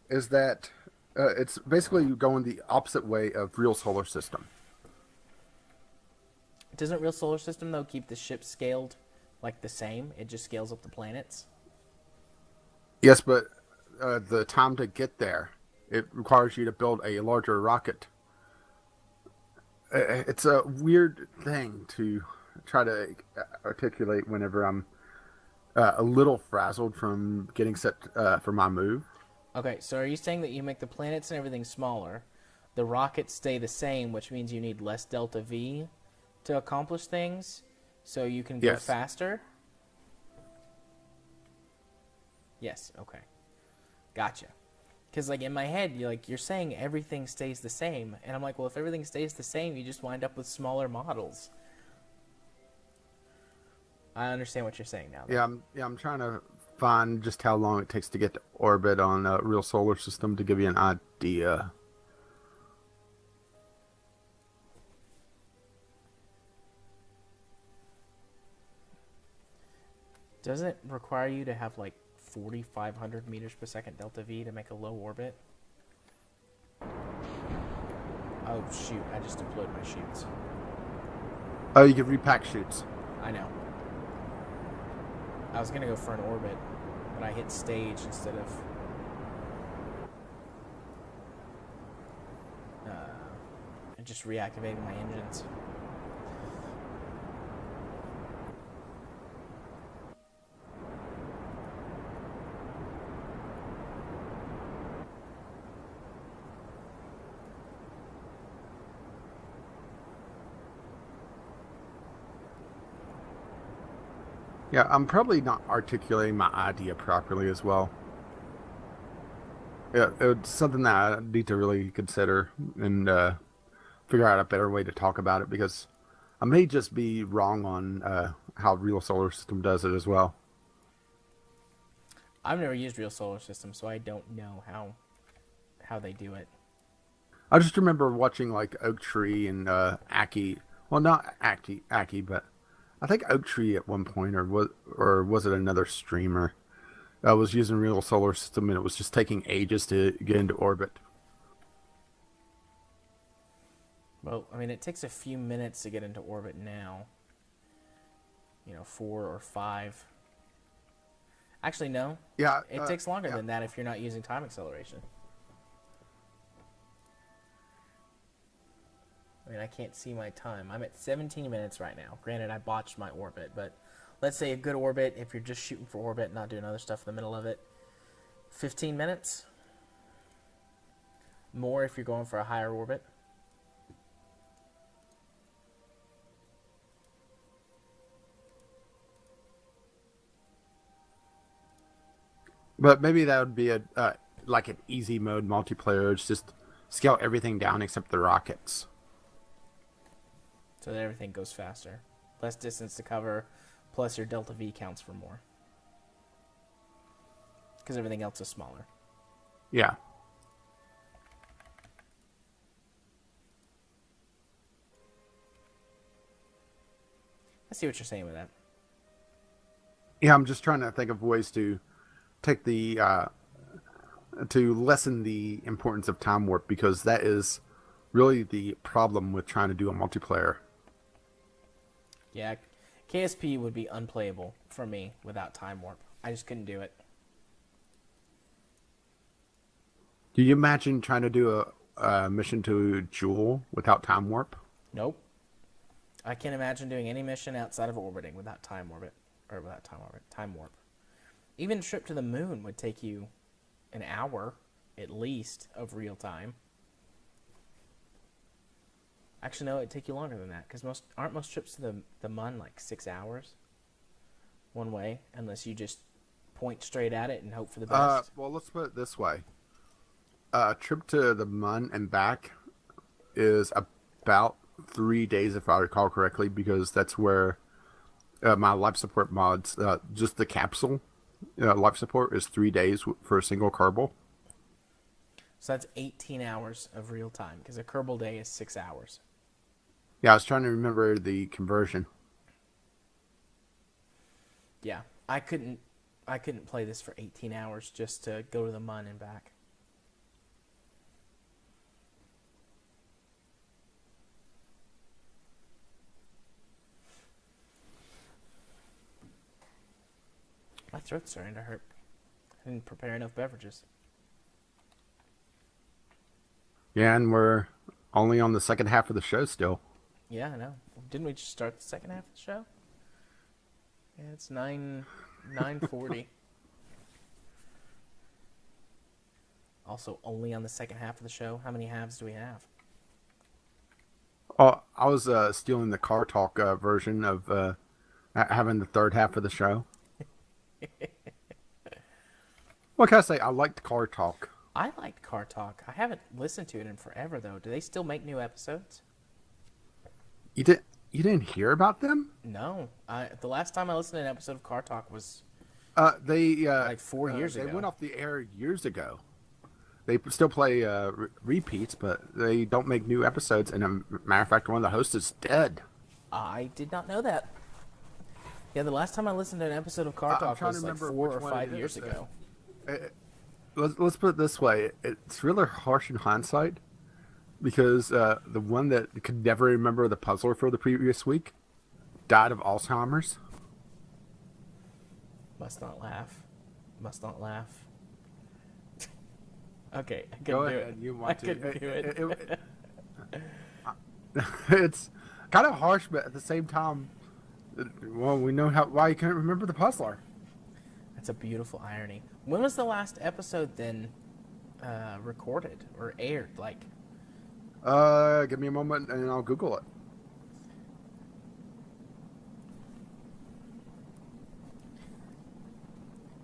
is that It's basically going the opposite way of real solar system. Doesn't real solar system though keep the ship scaled like the same? It just scales up the planets. Yes, but the time to get there, it requires you to build a larger rocket. It's a weird thing to try to articulate whenever I'm a little frazzled from getting set for my move. Okay, so are you saying that you make the planets and everything smaller, the rockets stay the same, which means you need less delta V to accomplish things, so you can go Yes. faster? Yes. Okay. Gotcha. Because like in my head, you're saying everything stays the same, and I'm like, well, if everything stays the same, you just wind up with smaller models. I understand what you're saying now, though. I'm trying to find just how long it takes to get to orbit on a real solar system to give you an idea. Does it require you to have like 4,500 meters per second delta V to make a low orbit? Oh shoot! I just deployed my chutes. Oh, you can repack chutes. I know. I was gonna go for an orbit, but I hit stage instead of. Just reactivating my engines. Yeah, I'm probably not articulating my idea properly as well. Yeah, it's something that I need to really consider and figure out a better way to talk about it because I may just be wrong on how real solar system does it as well. I've never used real solar system, so I don't know how they do it. I just remember watching like Oak Tree and Aki. Well, not Aki, but I think Oak Tree at one point, or was it another streamer? I was using real solar system and it was just taking ages to get into orbit. Well, I mean, it takes a few minutes to get into orbit now. 4 or 5. Actually, no. Yeah, It takes longer yeah. than that if you're not using time acceleration. I mean, I can't see my time. I'm at 17 minutes right now. Granted, I botched my orbit, but let's say a good orbit, if you're just shooting for orbit, not doing other stuff in the middle of it, 15 minutes. More if you're going for a higher orbit. But maybe that would be a like an easy mode multiplayer. It's just scale everything down except the rockets. So that everything goes faster. Less distance to cover, plus your delta V counts for more. Because everything else is smaller. Yeah. I see what you're saying with that. Yeah, I'm just trying to think of ways to take the to lessen the importance of time warp because that is really the problem with trying to do a multiplayer. Yeah, KSP would be unplayable for me without time warp. I just couldn't do it. Do you imagine trying to do a mission to Jewel without time warp? Nope. I can't imagine doing any mission outside of orbiting without time orbit. Or without time warp. Even a trip to the moon would take you an hour, at least, of real time. Actually, no, it'd take you longer than that, because aren't most trips to the Mun like 6 hours? One way, unless you just point straight at it and hope for the best. Well, let's put it this way. A trip to the Mun and back is about 3 days, if I recall correctly, because that's where my life support mods, just the capsule life support is 3 days for a single Kerbal. So that's 18 hours of real time, because a Kerbal day is 6 hours. Yeah, I was trying to remember the conversion. Yeah, I couldn't play this for 18 hours just to go to the Mun and back. My throat's starting to hurt. I didn't prepare enough beverages. Yeah, and we're only on the second half of the show still. Yeah, I know. Didn't we just start the second half of the show? Yeah, it's 9:40. Also, only on the second half of the show. How many halves do we have? Oh, I was stealing the car talk version of having the third half of the show. What can I say? I liked car talk. I liked Car Talk. I haven't listened to it in forever, though. Do they still make new episodes? You didn't hear about them? No. The last time I listened to an episode of Car Talk was They like 4 years ago. They went off the air years ago. They still play repeats, but they don't make new episodes. And a matter of fact, one of the hosts is dead. I did not know that. Yeah, the last time I listened to an episode of Car Talk was like 4 or 5 years ago. Let's put it this way. It's really harsh in hindsight because the one that could never remember the puzzler for the previous week died of Alzheimer's. Must not laugh. Must not laugh. Okay, I Go couldn't do ahead. it. You want I to. couldn't do it. It's kind of harsh, but at the same time, well, we know why you can't remember the puzzler. That's a beautiful irony. When was the last episode then recorded or aired? Like, Give me a moment and I'll Google it.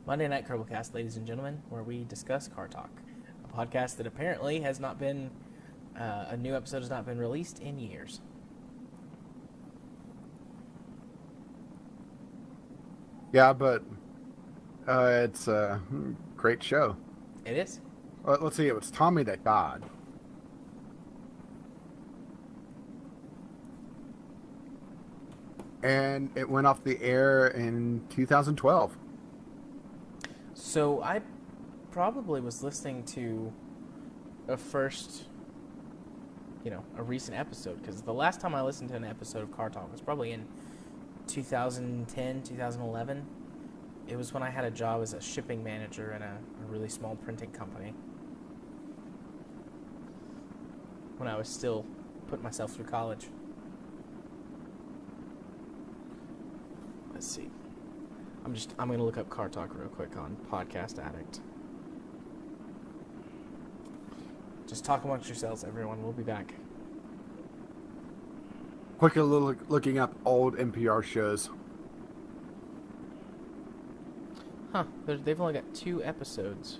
Monday Night Kerbalcast, ladies and gentlemen, where we discuss Car Talk, a podcast that apparently has not been, a new episode has not been released in years. Yeah, but it's a great show. It is? Let's see, it was Tommy that died. And it went off the air in 2012. So I probably was listening to a recent episode, because the last time I listened to an episode of Car Talk was probably in 2010, 2011. It was when I had a job as a shipping manager in a really small printing company. When I was still putting myself through college. Let's see. I'm going to look up Car Talk real quick on Podcast Addict. Just talk amongst yourselves, everyone. We'll be back. Quickly looking up old NPR shows. Huh. They've only got 2 episodes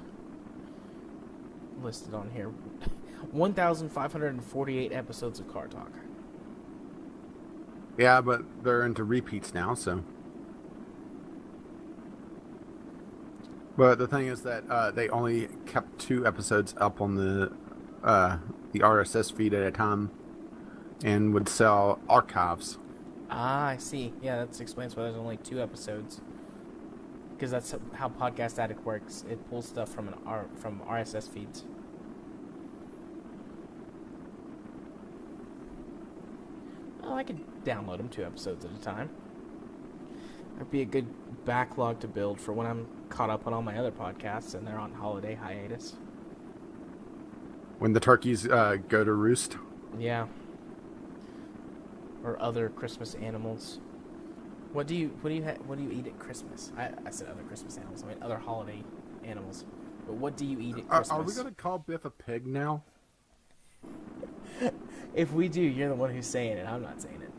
listed on here. 1,548 episodes of Car Talk. Yeah, but they're into repeats now, so. But the thing is that they only kept 2 episodes up on the RSS feed at a time and would sell archives. Ah, I see. Yeah, that explains why there's only 2 episodes. Because that's how Podcast Addict works. It pulls stuff from from RSS feeds. Oh, I could download them 2 episodes at a time. That'd be a good backlog to build for when I'm caught up on all my other podcasts and they're on holiday hiatus. When the turkeys go to roost. Yeah. Or other Christmas animals. What do you eat at Christmas? I said other Christmas animals. I mean other holiday animals. But what do you eat at Christmas? Are we gonna call Biff a pig now? If we do, you're the one who's saying it. I'm not saying it.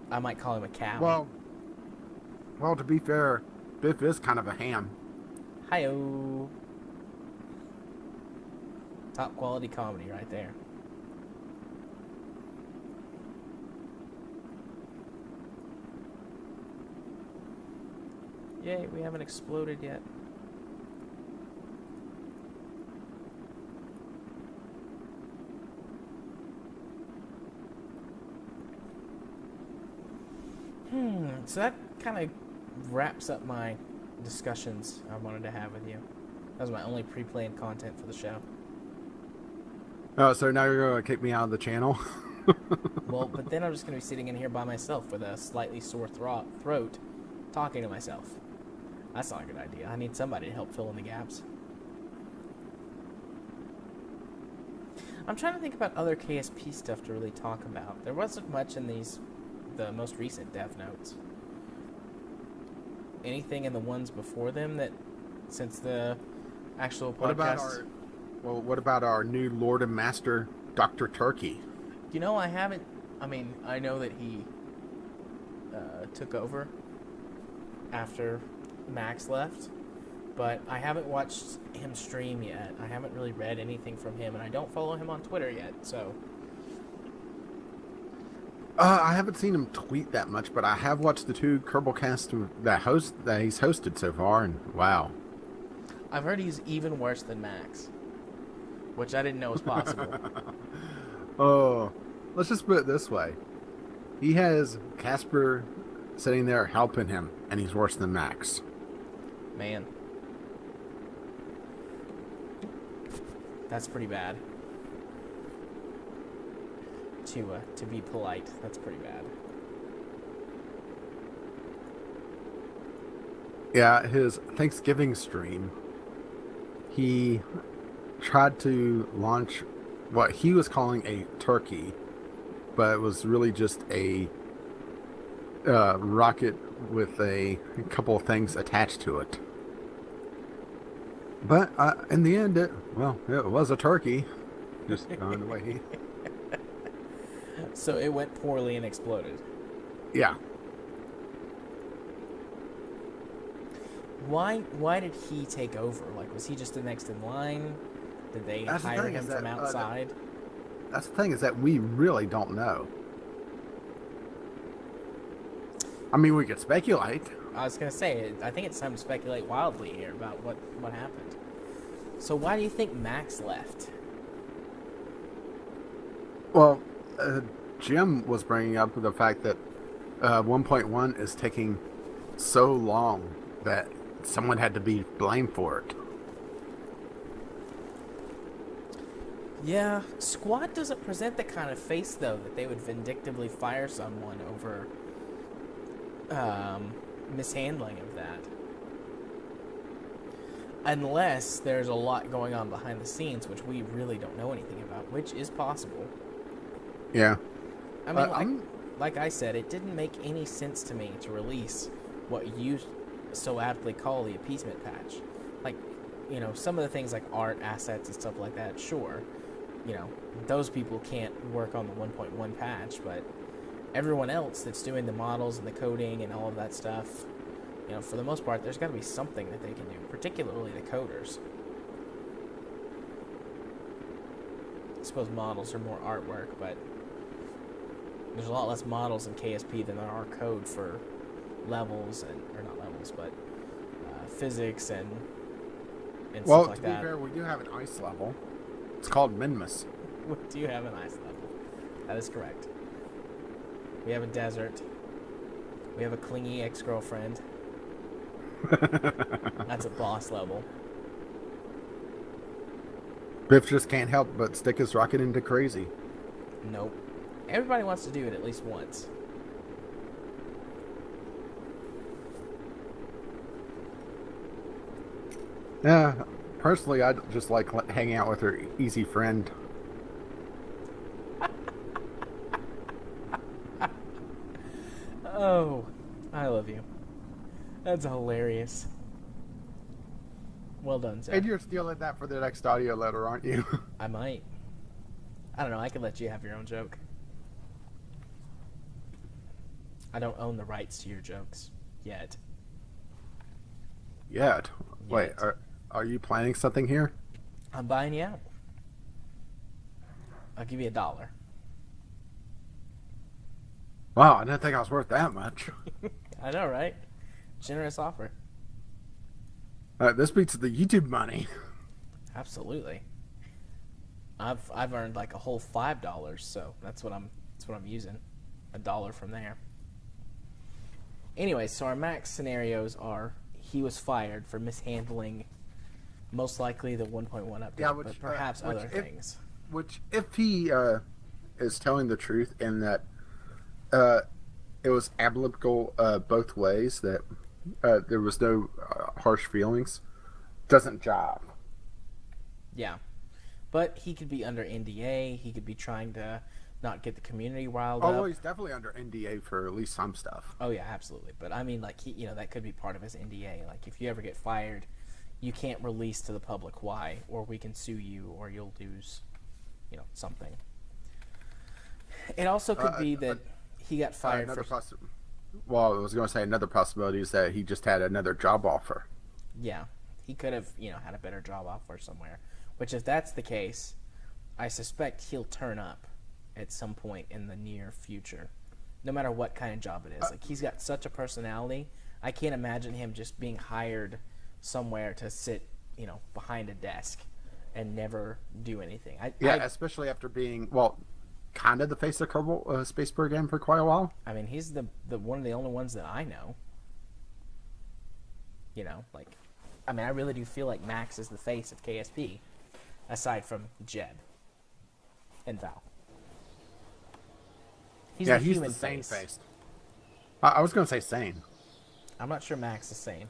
I might call him a cow. Well, to be fair, Biff is kind of a ham. Hi-oh. Top quality comedy right there. Yay, we haven't exploded yet. So that kind of wraps up my discussions I wanted to have with you. That was my only pre-planned content for the show. Oh, so now you're going to kick me out of the channel? Well, but then I'm just going to be sitting in here by myself with a slightly sore throat talking to myself. That's not a good idea. I need somebody to help fill in the gaps. I'm trying to think about other KSP stuff to really talk about. There wasn't much in the most recent dev notes. Anything in the ones before them that, since the actual podcast? What about our new Lord and Master, Dr. Turkey? You know, I haven't. I mean, I know that he took over after Max left, but I haven't watched him stream yet. I haven't really read anything from him, and I don't follow him on Twitter yet, so. I haven't seen him tweet that much, but I have watched the 2 Kerbalcasts that he's hosted so far, and wow. I've heard he's even worse than Max, which I didn't know was possible. Oh, let's just put it this way. He has Casper sitting there helping him, and he's worse than Max. Man. That's pretty bad. To be polite, that's pretty bad. Yeah, his Thanksgiving stream, he tried to launch what he was calling a turkey, but it was really just a rocket with a couple of things attached to it. But in the end, it was a turkey. Just going the way he... So it went poorly and exploded. Yeah. Why did he take over? Like, was he just the next in line? Did they hire him from outside? That's the thing, is that we really don't know. I mean, we could speculate. I was going to say, I think it's time to speculate wildly here about what happened. So why do you think Max left? Well, Jim was bringing up the fact that 1.1 is taking so long that someone had to be blamed for it. Yeah, Squad doesn't present the kind of face, though, that they would vindictively fire someone over mishandling of that. Unless there's a lot going on behind the scenes, which we really don't know anything about, which is possible. Yeah. I mean, like I said, it didn't make any sense to me to release what you so aptly call the appeasement patch. Like, you know, some of the things like art, assets, and stuff like that, sure. You know, those people can't work on the 1.1 patch, but everyone else that's doing the models and the coding and all of that stuff, you know, for the most part, there's got to be something that they can do, particularly the coders. I suppose models are more artwork, but there's a lot less models in KSP than there are code for levels, or not levels, but physics and stuff like that. Well, to be fair, we do have an ice level. It's called Minmus. We do have an ice level. That is correct. We have a desert. We have a clingy ex-girlfriend. That's a boss level. Biff just can't help but stick his rocket into crazy. Nope. Everybody wants to do it at least once. Yeah, personally, I just like hanging out with her easy friend. Oh, I love you. That's hilarious. Well done, Zach. And you're stealing that for the next audio letter, aren't you? I might. I don't know. I could let you have your own joke. I don't own the rights to your jokes yet. Yet? Wait, are you planning something here? I'm buying you out. I'll give you $1. Wow, I didn't think I was worth that much. I know, right? Generous offer. This beats the YouTube money. Absolutely. I've earned like a whole $5, so that's what I'm using. $1 from there. Anyway, so our max scenarios are: he was fired for mishandling, most likely the 1.1 update, but perhaps other things. Which, if he is telling the truth in that it was applicable both ways, that There was no harsh feelings. Doesn't jive. Yeah. But he could be under NDA. He could be trying to not get the community riled up. Oh, well, he's definitely under NDA for at least some stuff. Oh, yeah, absolutely. But, I mean, like, that could be part of his NDA. Like, if you ever get fired, you can't release to the public why, or we can sue you, or you'll lose, something. It also could be that he got fired for... Well, I was going to say another possibility is that he just had another job offer. Yeah. He could have, had a better job offer somewhere. Which, if that's the case, I suspect he'll turn up at some point in the near future, no matter what kind of job it is. Like, he's got such a personality. I can't imagine him just being hired somewhere to sit, behind a desk and never do anything. Especially after being, kind of the face of Kerbal space program for quite a while. I mean, he's the one of the only ones that I know. I really do feel like Max is the face of KSP, aside from Jeb and Val. He's the human face. sane face. I was going to say sane. I'm not sure Max is sane.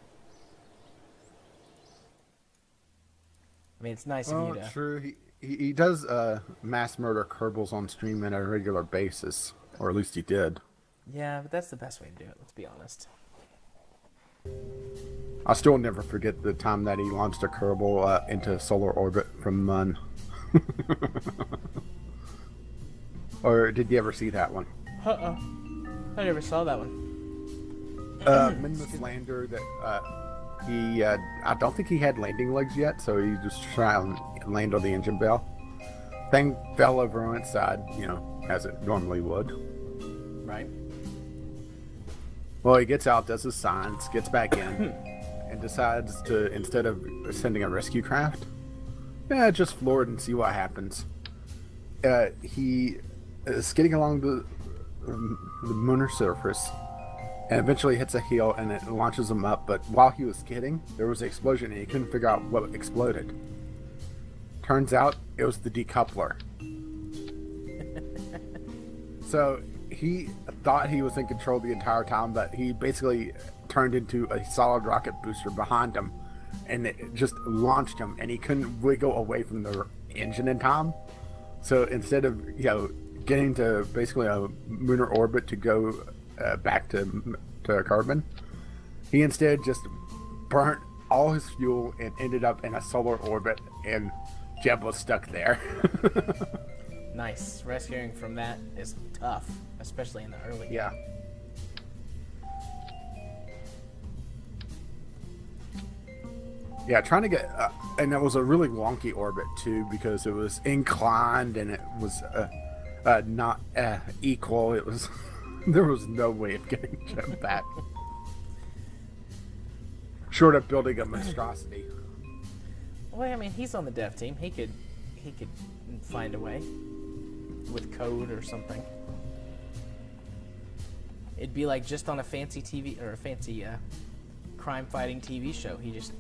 I mean, it's nice of you to... True. He does mass murder Kerbals on stream on a regular basis, or at least he did. Yeah, but that's the best way to do it, let's be honest. I'll still never forget the time that he launched a Kerbal into solar orbit from Mun. Or did you ever see that one? Uh-oh. I never saw that one. Minmus lander that I don't think he had landing legs yet, so he just tried to land on the engine bell. Thing fell over on its side, as it normally would. Right. Well, he gets out, does his signs, gets back in, and decides to, instead of sending a rescue craft, just floor it and see what happens. He is skidding along the lunar surface, and eventually hits a hill, and it launches him up. But while he was skidding, there was an explosion, and he couldn't figure out what exploded. Turns out it was the decoupler. So he thought he was in control the entire time, but he basically turned into a solid rocket booster behind him, and it just launched him, and he couldn't wiggle away from the engine in time. So instead of getting to basically a lunar orbit to go back to Carbon, he instead just burnt all his fuel and ended up in a solar orbit, and Jeb was stuck there. Nice. Rescuing from that is tough, especially in the early. Yeah. Yeah, trying to get, and it was a really wonky orbit too, because it was inclined and it was not equal. It was, there was no way of getting Jeb back, short of building a monstrosity. Well, I mean, he's on the dev team. He could find a way with code or something. It'd be like just on a fancy TV or a fancy crime-fighting TV show. He just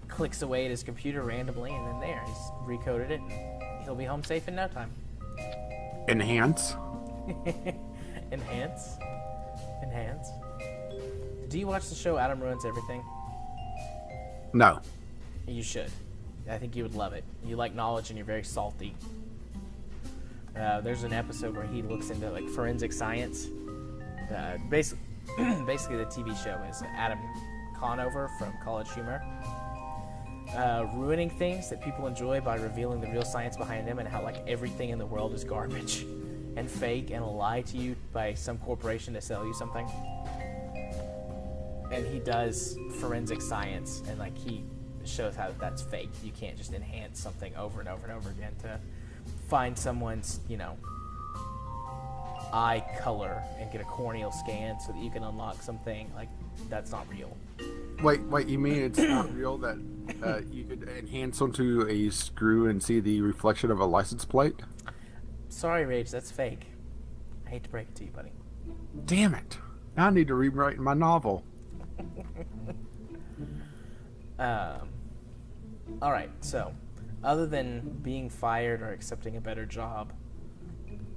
clicks away at his computer randomly, and then there, he's recoded it, and he'll be home safe in no time. Enhance. Enhance. Do you watch the show Adam Ruins Everything? No. You should. I think you would love it. You like knowledge and you're very salty. There's an episode where he looks into like forensic science. Basically the TV show is Adam Conover from College Humor, ruining things that people enjoy by revealing the real science behind them, and how like everything in the world is garbage and fake and a lie to you by some corporation to sell you something. And he does forensic science, and like he shows how that's fake. You can't just enhance something over and over and over again to find someone's, eye color and get a corneal scan so that you can unlock something. Like, that's not real. Wait, you mean it's not real that you could enhance onto a screw and see the reflection of a license plate? Sorry, Rage, that's fake. I hate to break it to you, buddy. Damn it. Now I need to rewrite my novel. Alright, so, other than being fired or accepting a better job,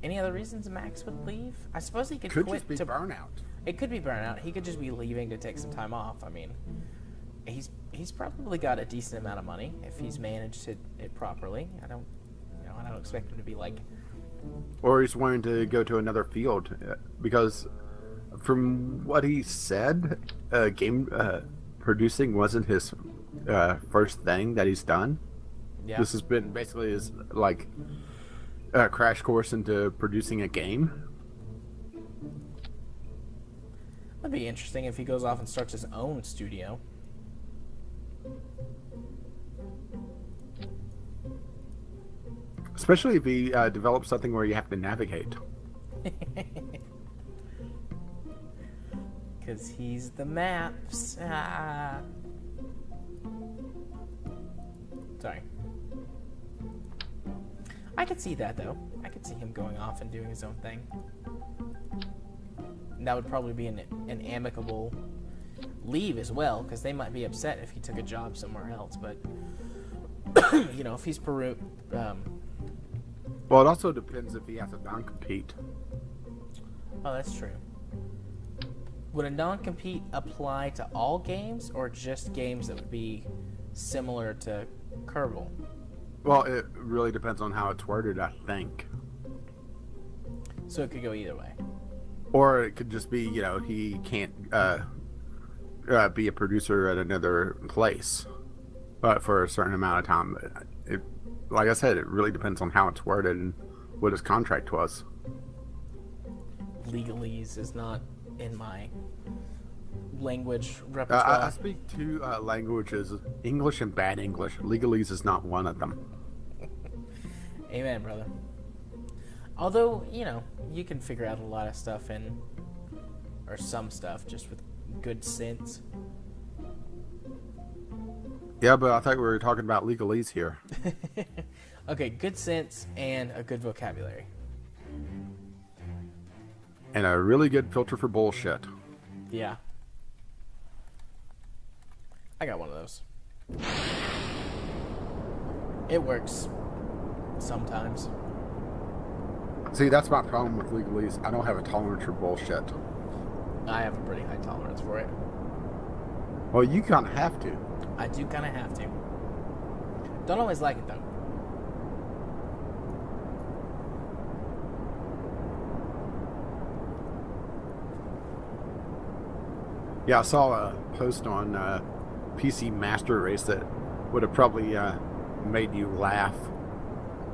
any other reasons Max would leave? I suppose he could Could quit just be to burnout. It could be burnout. He could just be leaving to take some time off. I mean, he's probably got a decent amount of money if he's managed it properly. I don't expect him to be like. Or he's wanting to go to another field, because from what he said, game producing wasn't his first thing that he's done. Yeah. This has been basically his like crash course into producing a game. That'd be interesting if he goes off and starts his own studio. Especially if he develops something where you have to navigate. Because he's the maps. Ah. Sorry. I could see that, though. I could see him going off and doing his own thing. And that would probably be an amicable leave as well, because they might be upset if he took a job somewhere else. But, if he's well, it also depends if he has a non-compete. Oh, that's true. Would a non-compete apply to all games, or just games that would be similar to Kerbal? Well, it really depends on how it's worded, I think. So it could go either way. Or it could just be, he can't be a producer at another place, but for a certain amount of time. Like I said, it really depends on how it's worded and what his contract was. Legalese is not in my language repertoire. I speak two languages, English and bad English. Legalese is not one of them. Amen, brother. Although, you can figure out a lot of stuff or some stuff, just with good sense. Yeah, but I thought we were talking about legalese here. Okay, good sense and a good vocabulary. And a really good filter for bullshit. Yeah. I got one of those. It works. Sometimes. See, that's my problem with legalese. I don't have a tolerance for bullshit. I have a pretty high tolerance for it. Well, you kind of have to. I do kind of have to. Don't always like it, though. Yeah, I saw a post on PC Master Race that would have probably made you laugh.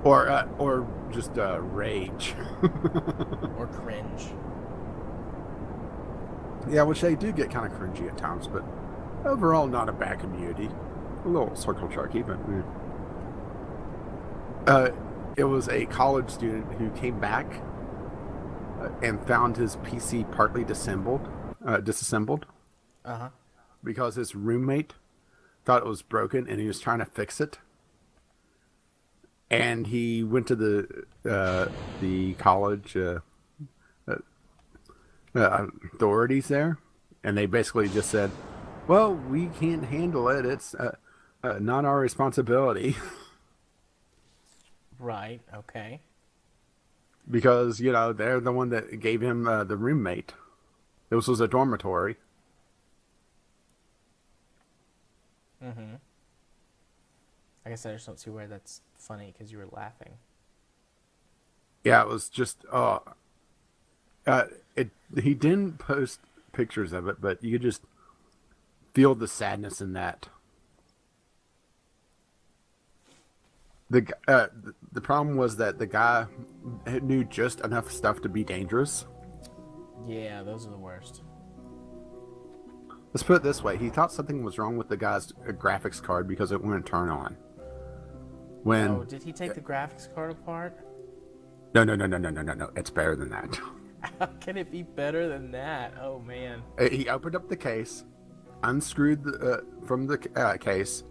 Or just rage. Or cringe. Yeah, which they do get kind of cringy at times, but overall not a bad community. A little circle jerky, but it was a college student who came back and found his PC partly disassembled. Uh-huh. Because his roommate thought it was broken and he was trying to fix it. And he went to the college authorities there, and they basically just said, "Well, we can't handle it. It's not our responsibility." Right. Okay. Because they're the one that gave him the roommate. This was a dormitory. Mm-hmm. I guess I just don't see where that's funny because you were laughing. Yeah, it was just he didn't post pictures of it, but you could just feel the sadness in that. The problem was that the guy knew just enough stuff to be dangerous. Yeah, those are the worst. Let's put it this way: he thought something was wrong with the guy's graphics card because it wouldn't turn on. Did he take the graphics card apart? No. It's better than that. How can it be better than that? Oh, man. He opened up the case, unscrewed from the case,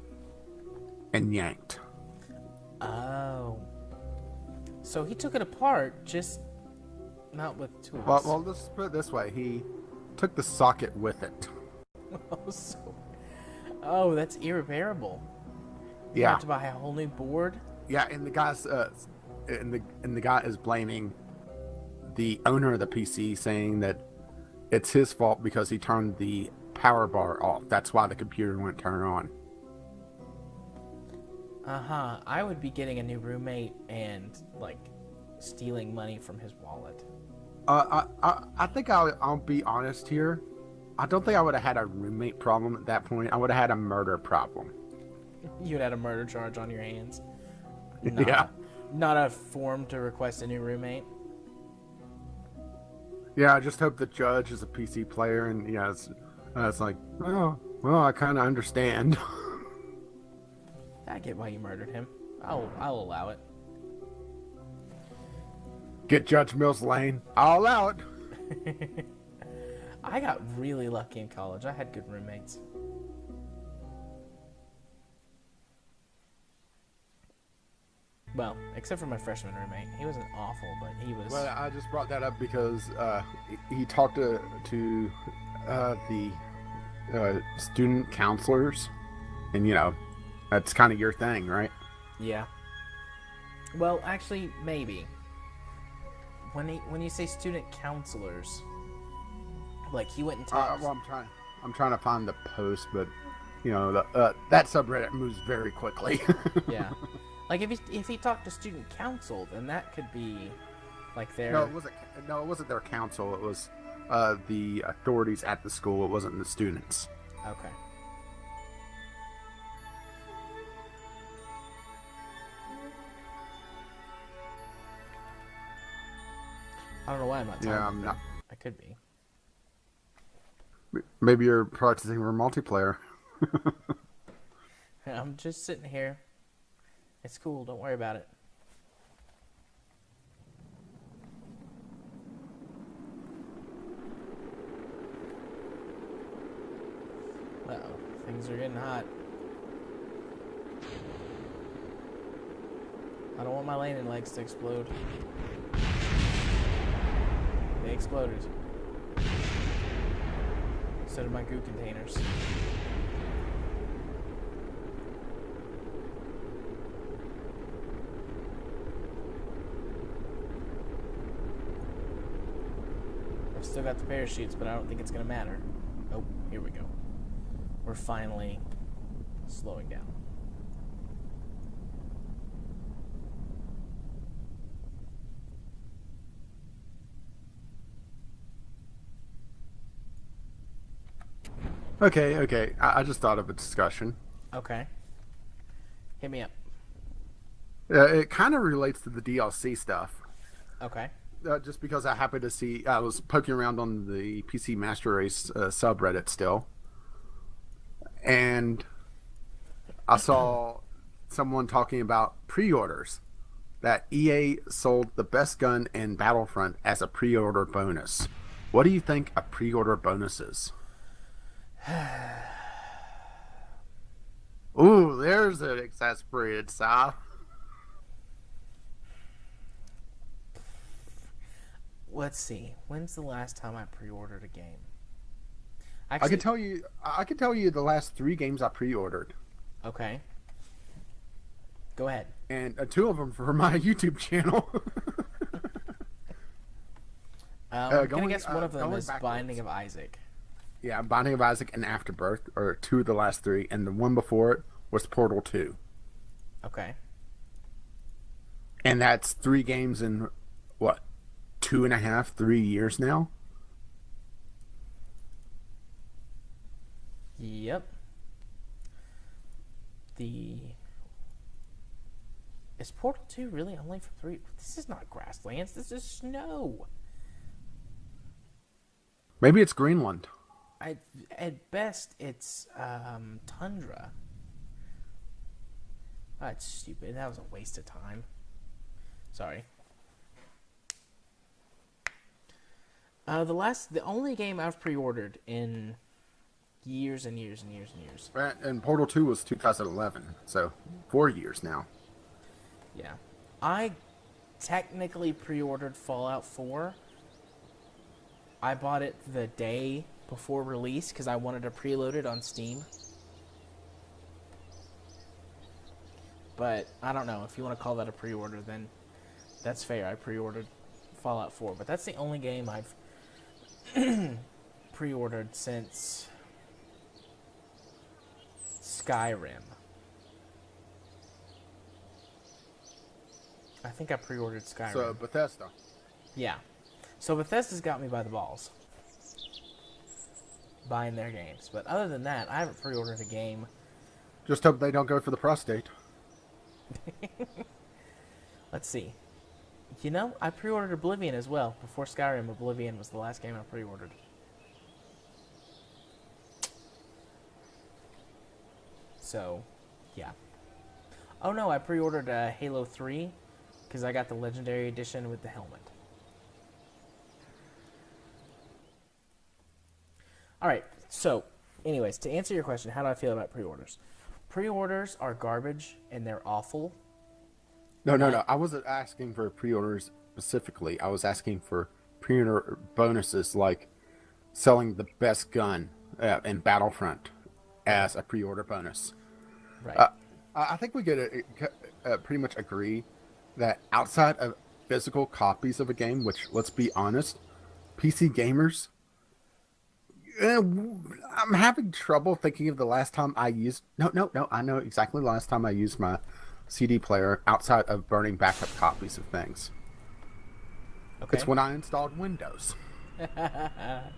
and yanked. Oh. So he took it apart, just not with tools. Well, let's put it this way: he took the socket with it. Oh, that's irreparable. You have to buy a whole new board. Yeah, and the guy's and the guy is blaming the owner of the PC, saying that it's his fault because he turned the power bar off. That's why the computer wouldn't turn on. Uh-huh. I would be getting a new roommate and, like, stealing money from his wallet. I think I'll be honest here. I don't think I would have had a roommate problem at that point. I would have had a murder problem. You'd had a murder charge on your hands. Yeah. Not a form to request a new roommate. Yeah, I just hope the judge is a PC player, and yeah, it's like, oh, well, I kind of understand. I get why you murdered him. I'll allow it. Get Judge Mills Lane. I'll allow it. I got really lucky in college. I had good roommates. Well, except for my freshman roommate. He wasn't awful, but he was... Well, I just brought that up because he talked to the student counselors, and, you know, that's kind of your thing, right? Yeah. Well, actually, maybe. When you say student counselors, like he went and talked... Well, I'm trying to find the post, but, you know, that subreddit moves very quickly. Yeah. Like, if he talked to student council, then that could be, like, their... No, it wasn't their council. It was the authorities at the school. It wasn't the students. Okay. I don't know why I'm not talking. Yeah, I'm not. I could be. Maybe you're practicing for multiplayer. I'm just sitting here. It's cool. Don't worry about it. Uh-oh. Things are getting hot. I don't want my landing legs to explode. They exploded. So did my goo containers. I've still got the parachutes, but I don't think it's going to matter. Oh, here we go. We're finally slowing down. Okay. I just thought of a discussion. Okay. Hit me up. It kind of relates to the DLC stuff. Okay. Just because I happened to see, I was poking around on the PC Master Race subreddit still, and I saw someone talking about pre-orders. That EA sold the best gun in Battlefront as a pre-order bonus. What do you think a pre-order bonus is? Ooh, there's an exasperated sigh. Let's see. When's the last time I pre-ordered a game? I can tell you the last 3 games I pre-ordered. Okay. Go ahead. And 2 of them for my YouTube channel. I'm gonna guess one of them is backwards. Binding of Isaac. Yeah, Binding of Isaac and Afterbirth are 2 of the last 3, and the one before it was Portal 2. Okay. And that's 3 games in, what, 2.5, 3 years now? Yep. Is Portal 2 really only for 3? This is not grasslands, this is snow. Maybe it's Greenland. At best, it's tundra. That's stupid. That was a waste of time. Sorry. The only game I've pre-ordered in years and years and years and years. And Portal 2 was 2011, so 4 years now. Yeah. I technically pre-ordered Fallout 4. I bought it the day before release because I wanted to preload it on Steam. But I don't know. If you want to call that a pre-order, then that's fair. I pre-ordered Fallout 4. But that's the only game I've pre-ordered since Skyrim. I think I pre-ordered Skyrim. So Bethesda. Yeah. So Bethesda's got me by the balls buying their games. But other than that, I haven't pre-ordered a game. Just hope they don't go for the prostate. Let's see. You know, I pre-ordered Oblivion as well. Before Skyrim, Oblivion was the last game I pre-ordered. So, yeah. Oh no, I pre-ordered Halo 3 because I got the Legendary Edition with the helmet. Alright, so, anyways, to answer your question, how do I feel about pre-orders? Pre-orders are garbage and they're awful. No. I wasn't asking for pre-orders specifically. I was asking for pre-order bonuses like selling the best gun in Battlefront as a pre-order bonus. Right. I think we could pretty much agree that outside of physical copies of a game, which, let's be honest, PC gamers, I'm having trouble thinking of the last time I used... No, I know exactly the last time I used my CD player outside of burning backup copies of things. Okay. It's when I installed Windows. I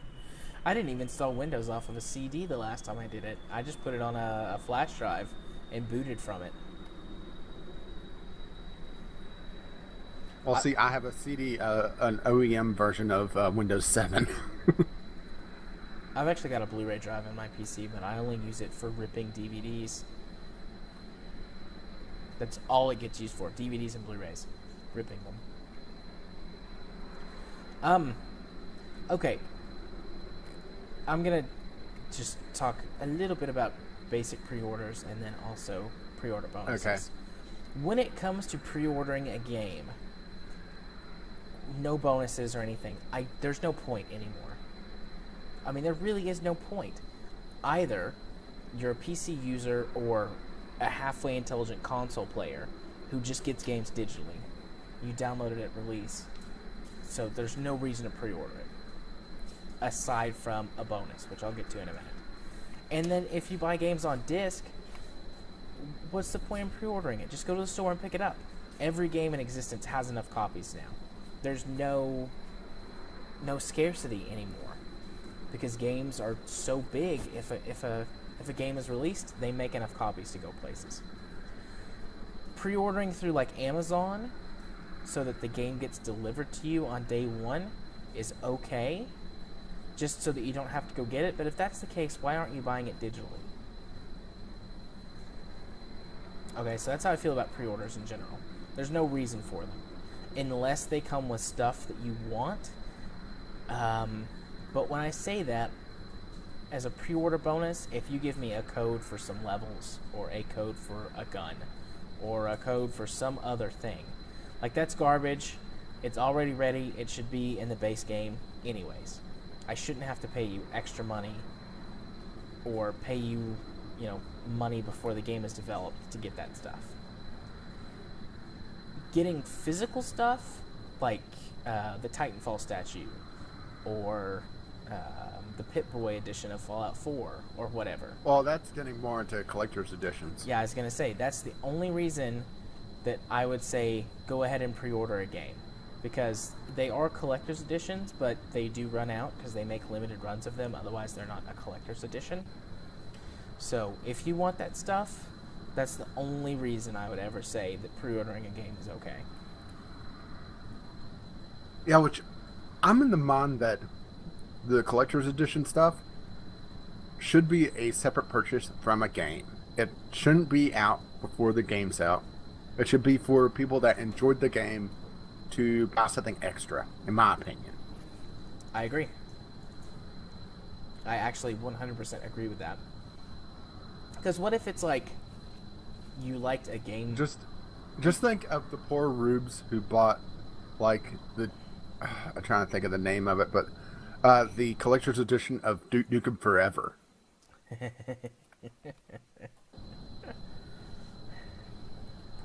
didn't even install Windows off of a CD the last time I did it. I just put it on a flash drive and booted from it. Well, see, I have a CD, an OEM version of Windows 7. I've actually got a Blu-ray drive in my PC, but I only use it for ripping DVDs. That's all it gets used for, DVDs and Blu-rays. Ripping them. Okay. I'm going to just talk a little bit about basic pre-orders and then also pre-order bonuses. Okay. When it comes to pre-ordering a game, no bonuses or anything. There's no point anymore. I mean, there really is no point. Either you're a PC user or a halfway intelligent console player who just gets games digitally. You download it at release. So there's no reason to pre-order it. Aside from a bonus, which I'll get to in a minute. And then if you buy games on disc, what's the point in pre-ordering it? Just go to the store and pick it up. Every game in existence has enough copies now. There's no scarcity anymore. Because games are so big, if a game is released, they make enough copies to go places. Pre-ordering through like Amazon so that the game gets delivered to you on day one is okay, just so that you don't have to go get it. But if that's the case, why aren't you buying it digitally? Okay, so that's how I feel about pre-orders in general. There's no reason for them, unless they come with stuff that you want. But when I say that, as a pre-order bonus, if you give me a code for some levels, or a code for a gun, or a code for some other thing, like, that's garbage. It's already ready. It should be in the base game anyways. I shouldn't have to pay you extra money or pay you, money before the game is developed to get that stuff. Getting physical stuff, like the Titanfall statue, or the Pip-Boy edition of Fallout 4, or whatever. Well, that's getting more into collector's editions. Yeah, I was going to say, that's the only reason that I would say go ahead and pre-order a game. Because they are collector's editions, but they do run out because they make limited runs of them. Otherwise, they're not a collector's edition. So, if you want that stuff, that's the only reason I would ever say that pre-ordering a game is okay. Yeah, which I'm in the mind that the collector's edition stuff should be a separate purchase from a game. It shouldn't be out before the game's out. It should be for people that enjoyed the game to buy something extra, in my opinion. I agree. I actually 100% agree with that. Because what if it's like you liked a game? Just think of the poor rubes who bought, like, I'm trying to think of the name of it, but the collector's edition of Duke Nukem Forever.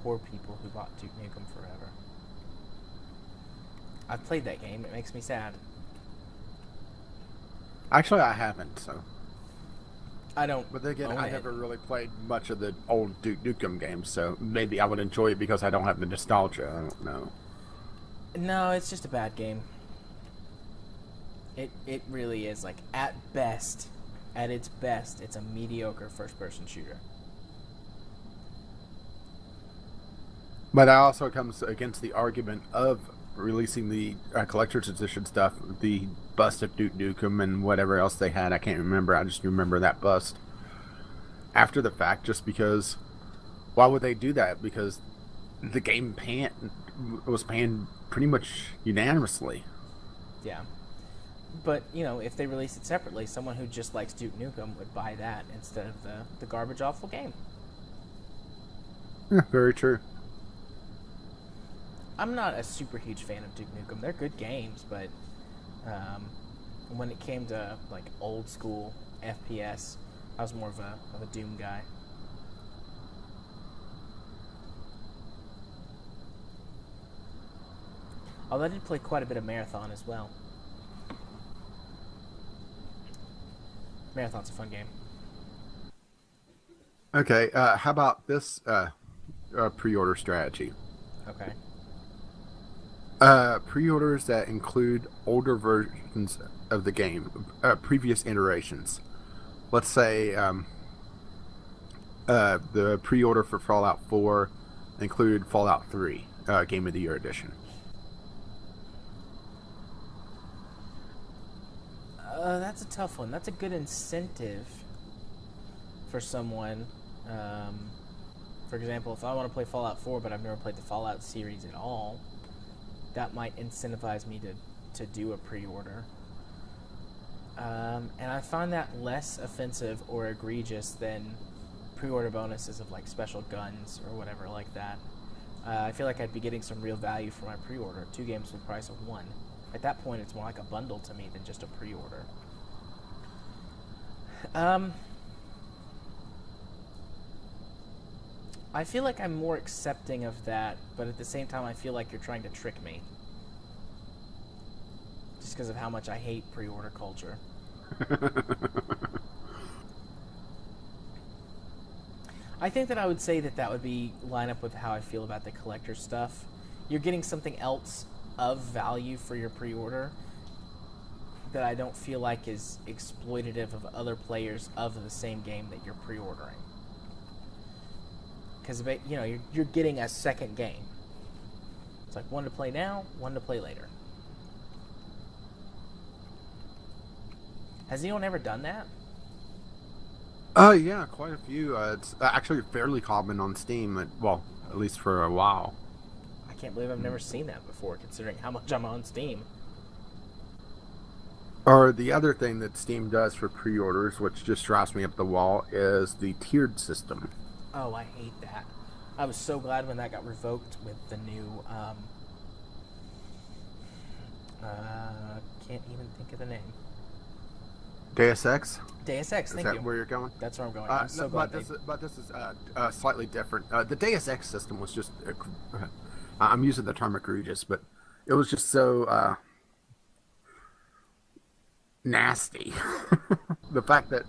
Poor people who bought Duke Nukem Forever. I've played that game. It makes me sad. Actually, I haven't. So, I don't but then again, own I it. never really played much of the old Duke Nukem games, so maybe I would enjoy it because I don't have the nostalgia. I don't know. No, it's just a bad game. It really is. Like, at its best, it's a mediocre first-person shooter. But that also comes against the argument of releasing the collector's edition stuff, the bust of Duke Nukem and whatever else they had. I can't remember. I just remember that bust after the fact, just because. Why would they do that? Because the game was panned pretty much unanimously. Yeah. But, if they release it separately, someone who just likes Duke Nukem would buy that instead of the garbage awful game. Yeah, very true. I'm not a super huge fan of Duke Nukem. They're good games, but when it came to like old school FPS, I was more of a Doom guy. Although I did play quite a bit of Marathon as well. Marathon's a fun game. Okay, how about this pre-order strategy? Okay. Pre-orders that include older versions of the game, previous iterations. Let's say the pre-order for Fallout 4 include Fallout 3 Game of the Year edition. That's a tough one. That's a good incentive for someone. For example, if I want to play Fallout 4, but I've never played the Fallout series at all, that might incentivize me to do a pre-order. And I find that less offensive or egregious than pre-order bonuses of like special guns or whatever like that. I feel like I'd be getting some real value for my pre-order. 2 games for the price of 1. At that point, it's more like a bundle to me than just a pre-order. I feel like I'm more accepting of that, but at the same time, I feel like you're trying to trick me. Just because of how much I hate pre-order culture. I think that I would say that would be line up with how I feel about the collector stuff. You're getting something else of value for your pre-order that I don't feel like is exploitative of other players of the same game that you're pre-ordering. Because you're getting a second game. It's like one to play now, one to play later. Has anyone ever done that? Yeah, quite a few. It's actually fairly common on Steam, at least for a while. I can't believe I've never seen that before, considering how much I'm on Steam. Or the other thing that Steam does for pre-orders, which just drives me up the wall, is the tiered system. Oh, I hate that. I was so glad when that got revoked with the new, can't even think of the name. Deus Ex? Deus Ex, thank you. Is that where you're going? That's where I'm going. I'm so glad but this is slightly different. The Deus Ex system was just, I'm using the term egregious, but it was just so nasty. The fact that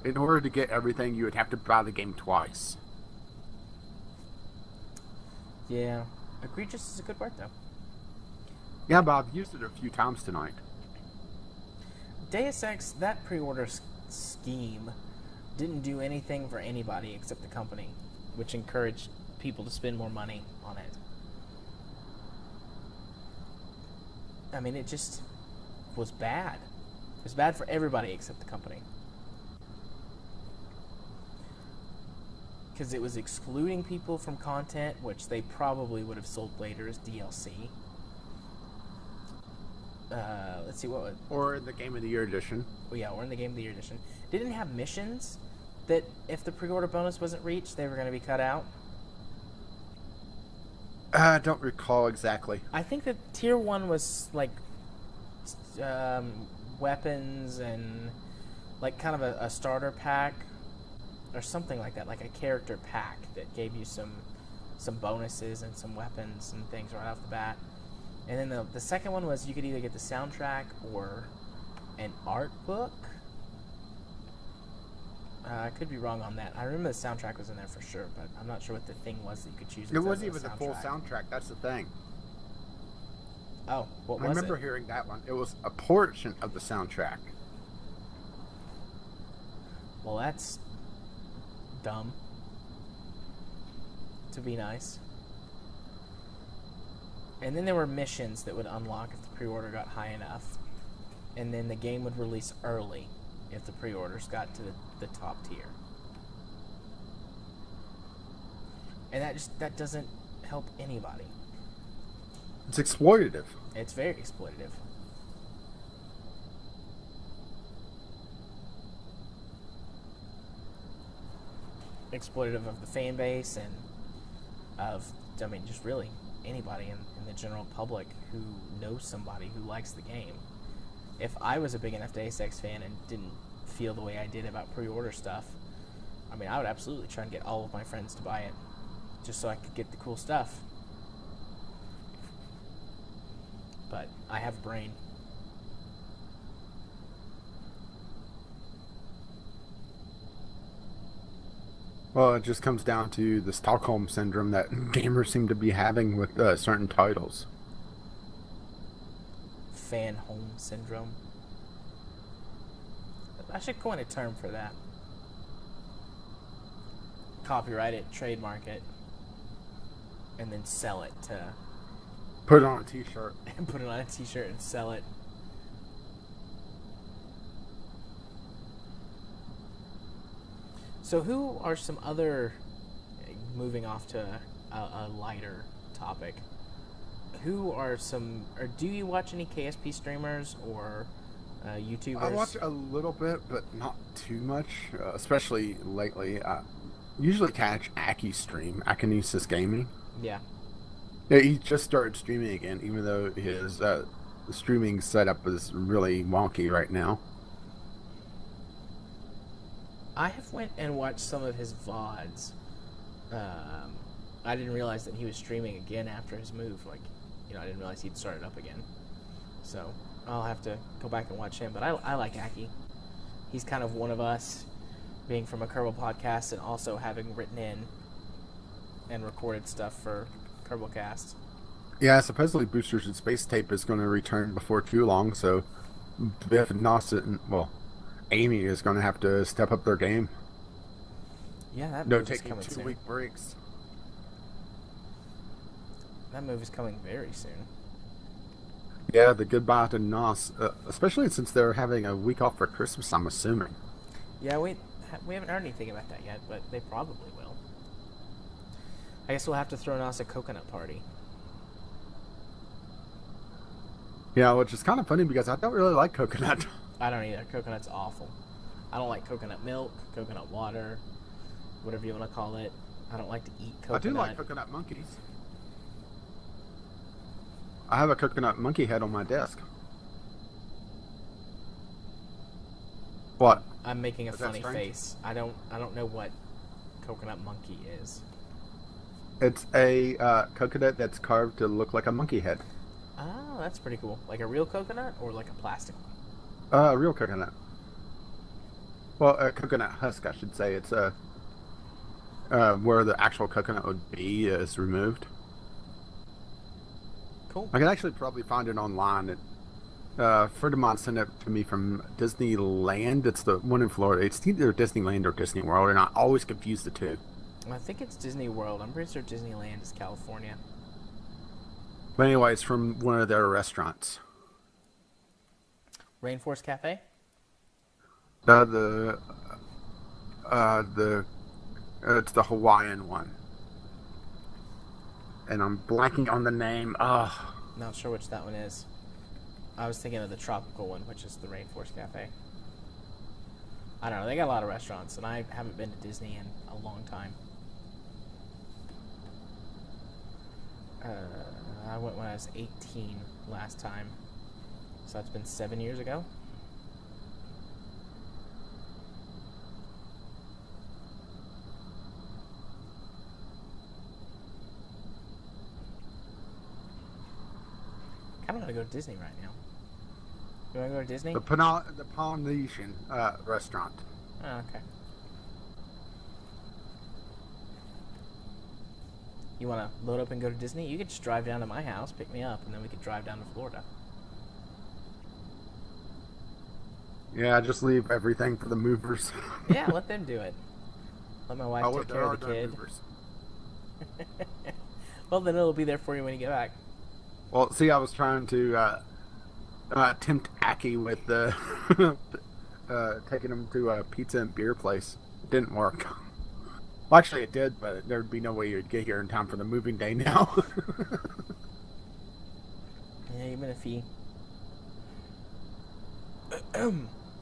in order to get everything, you would have to buy the game twice. Yeah. Egregious is a good word, though. Yeah, but I've used it a few times tonight. Deus Ex, that pre-order scheme didn't do anything for anybody except the company, which encouraged people to spend more money on it. I mean, it just was bad. It was bad for everybody except the company. Because it was excluding people from content, which they probably would have sold later as DLC. Let's see what would... Or in the Game of the Year edition. Oh yeah, or in the Game of the Year edition. Didn't it have missions that if the pre-order bonus wasn't reached, they were going to be cut out? I don't recall exactly. I think that Tier 1 was like weapons and like kind of a starter pack or something like that, like a character pack that gave you some bonuses and some weapons and things right off the bat. And then the second one was you could either get the soundtrack or an art book. I could be wrong on that. I remember the soundtrack was in there for sure, but I'm not sure what the thing was that you could choose. It wasn't even the full soundtrack. That's the thing. Oh, what was it? I remember hearing that one. It was a portion of the soundtrack. Well, that's dumb. To be nice. And then there were missions that would unlock if the pre-order got high enough. And then the game would release early if the pre-orders got to the top tier. And that doesn't help anybody. It's exploitative. It's very exploitative. Exploitative of the fan base and of, I mean, just really anybody in the general public who knows somebody who likes the game. If I was a big enough Deus Ex fan and didn't feel the way I did about pre-order stuff, I mean, I would absolutely try and get all of my friends to buy it just so I could get the cool stuff. But I have a brain. Well, it just comes down to the Stockholm syndrome that gamers seem to be having with certain titles. Fan home syndrome. I should coin a term for that. Copyright it, trademark it, and then sell it to... Put it on a t-shirt. And put it on a t-shirt and sell it. So who are some other, moving off to a lighter topic, who are some, or do you watch any KSP streamers or YouTubers? I watch a little bit, but not too much, especially lately. Usually catch Aki's stream, Akinesis Gaming. Yeah. Yeah, he just started streaming again, even though his streaming setup is really wonky right now. I have went and watched some of his VODs. I didn't realize that he was streaming again after his move. Like, you know, I didn't realize he'd started up again. So I'll have to go back and watch him. But I like Aki. He's kind of one of us, being from a Kerbalcast and also having written in and recorded stuff for Kerbalcast. Yeah, supposedly Boosters and Space Tape is going to return before too long, so Biff and Nosset, well, Amy is going to have to step up their game. Yeah, that no move is taking coming 2 soon. week breaks. That move is coming very soon. Yeah, the goodbye to Nos, especially since they're having a week off for Christmas, I'm assuming. Yeah, we haven't heard anything about that yet, but they probably will. I guess we'll have to throw Nos a coconut party. Yeah, which is kind of funny because I don't really like coconut. I don't either. Coconut's awful. I don't like coconut milk, coconut water, whatever you want to call it. I don't like to eat coconut. I do like coconut monkeys. I have a coconut monkey head on my desk. What? I'm making a Is that funny strange? face. I don't know what coconut monkey is. It's a coconut that's carved to look like a monkey head. Oh, that's pretty cool. Like a real coconut or like a plastic one? Real coconut. Well, a coconut husk, I should say. It's where the actual coconut would be is removed. Cool. I can actually probably find it online. Ferdinand sent it to me from Disneyland. It's the one in Florida. It's either Disneyland or Disney World, and I always confuse the two. I think it's Disney World. I'm pretty sure Disneyland is California. But anyway, it's from one of their restaurants. Rainforest Cafe? It's the Hawaiian one. And I'm blanking on the name. Not sure which that one is. I was thinking of the tropical one, which is the Rainforest Cafe. I don't know. They got a lot of restaurants, and I haven't been to Disney in a long time. I went when I was 18 last time. So that's been 7 years ago. I kind of want to go to Disney right now. You want to go to Disney? The Polynesian restaurant. Oh, okay. You want to load up and go to Disney? You could just drive down to my house, pick me up, and then we could drive down to Florida. Yeah, just leave everything for the movers. Yeah, let them do it. Let my wife take care of the kid. Well, then it'll be there for you when you get back. Well, see, I was trying to tempt Aki with taking him to a pizza and beer place. It didn't work. Well, actually, it did, but there'd be no way you'd get here in time for the moving day now. Yeah, even if he...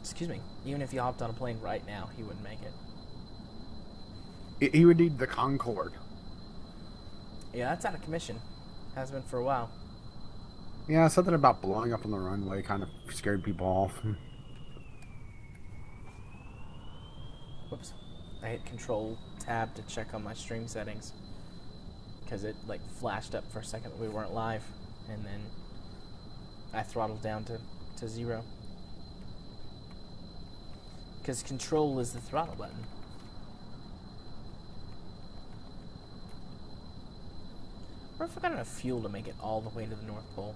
Excuse me. Even if he hopped on a plane right now, he wouldn't make it. He would need the Concorde. Yeah, that's out of commission. Has been for a while. Yeah, something about blowing up on the runway kind of scared people off. Whoops. I hit Control-Tab to check on my stream settings. Because it, like, flashed up for a second that we weren't live. And then I throttled down to 0. Because Control is the throttle button. What if I got enough fuel to make it all the way to the North Pole?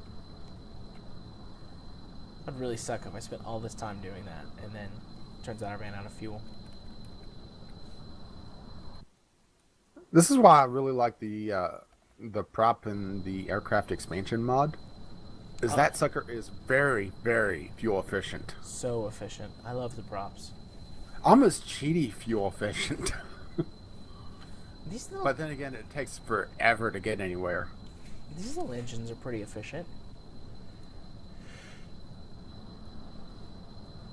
That'd really suck if I spent all this time doing that, and then turns out I ran out of fuel. This is why I really like the prop in the aircraft expansion mod. That sucker is very, very fuel efficient. So efficient. I love the props. Almost cheaty fuel efficient. These little, But then again, it takes forever to get anywhere. these little engines are pretty efficient.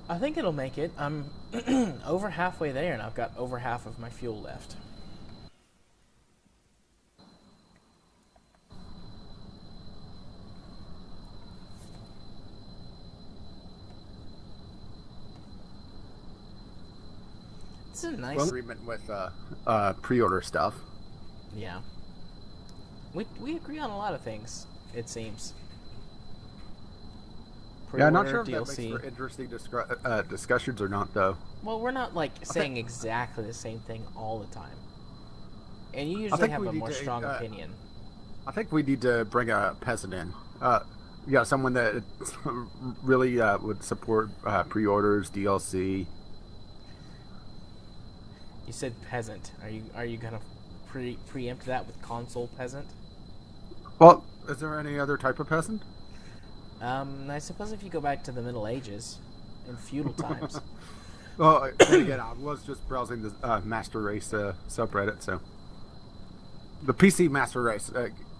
I think it'll make it. I'm over halfway there, and I've got over half of my fuel left. It's a nice agreement with pre-order stuff. Yeah. We agree on a lot of things, it seems. Yeah, I'm not sure if DLC. that makes for interesting discussions or not, though. Well, we're not like saying exactly the same thing all the time. And you usually have a more strong opinion. I think we need to bring a peasant in. Yeah, someone that really would support pre-orders, DLC. You said peasant. Are you gonna preempt that with console peasant? Well, is there any other type of peasant? I suppose if you go back to the Middle Ages, in feudal times. Well, then again, I was just browsing the Master Race subreddit, so the PC Master Race,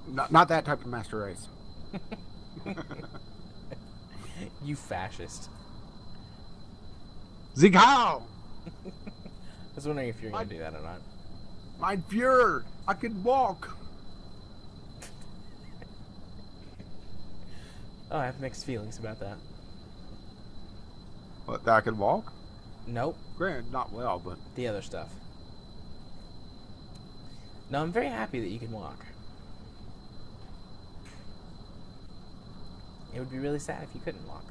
not that type of Master Race. You fascist. Sieg Heil! I was wondering if you're gonna do that or not. Mein Führer, I can walk. Oh, I have mixed feelings about that. What, that I can walk? Nope. Granted, not well, but... The other stuff. No, I'm very happy that you can walk. It would be really sad if you couldn't walk.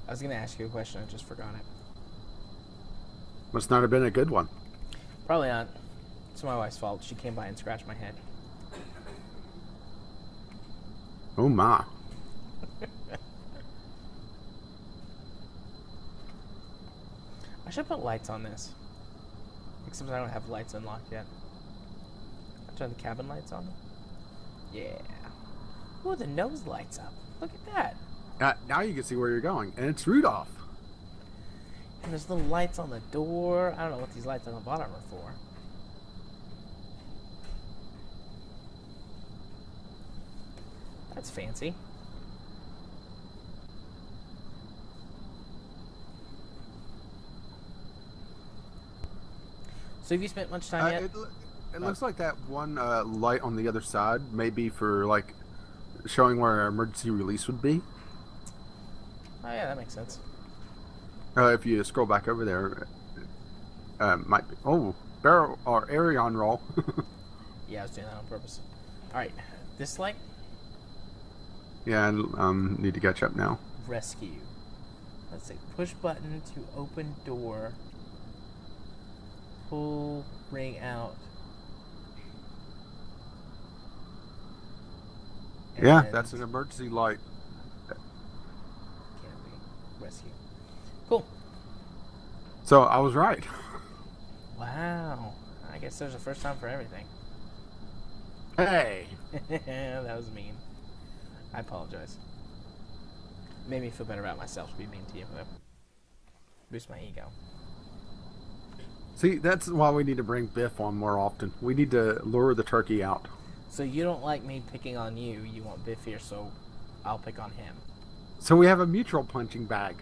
I was going to ask you a question, I just forgot it. Must not have been a good one. Probably not. It's my wife's fault. She came by and scratched my head. Oh my. I should put lights on this. Except I don't have lights unlocked yet. I'll turn the cabin lights on. Yeah. Ooh, the nose lights up. Look at that. Now you can see where you're going, and it's Rudolph. And there's little lights on the door. I don't know what these lights on the bottom are for. That's fancy. So have you spent much time yet? It looks like that one light on the other side may be for, like, showing where emergency release would be. Oh yeah, that makes sense. If you scroll back over there. Might be. Oh, barrel or Arion roll. Yeah, I was doing that on purpose. Alright, this light, Yeah, need to catch up now. rescue. Let's see, push button to open door. Pull ring out. Yeah, And that's an emergency light. can't be rescue. Cool. So I was right. Wow. I guess there's a first time for everything. Hey. That was mean. I apologize. Made me feel better about myself to be mean to you, though. Boost my ego. See, that's why we need to bring Biff on more often. We need to lure the turkey out. So you don't like me picking on you. You want Biff here, so I'll pick on him. So we have a mutual punching bag.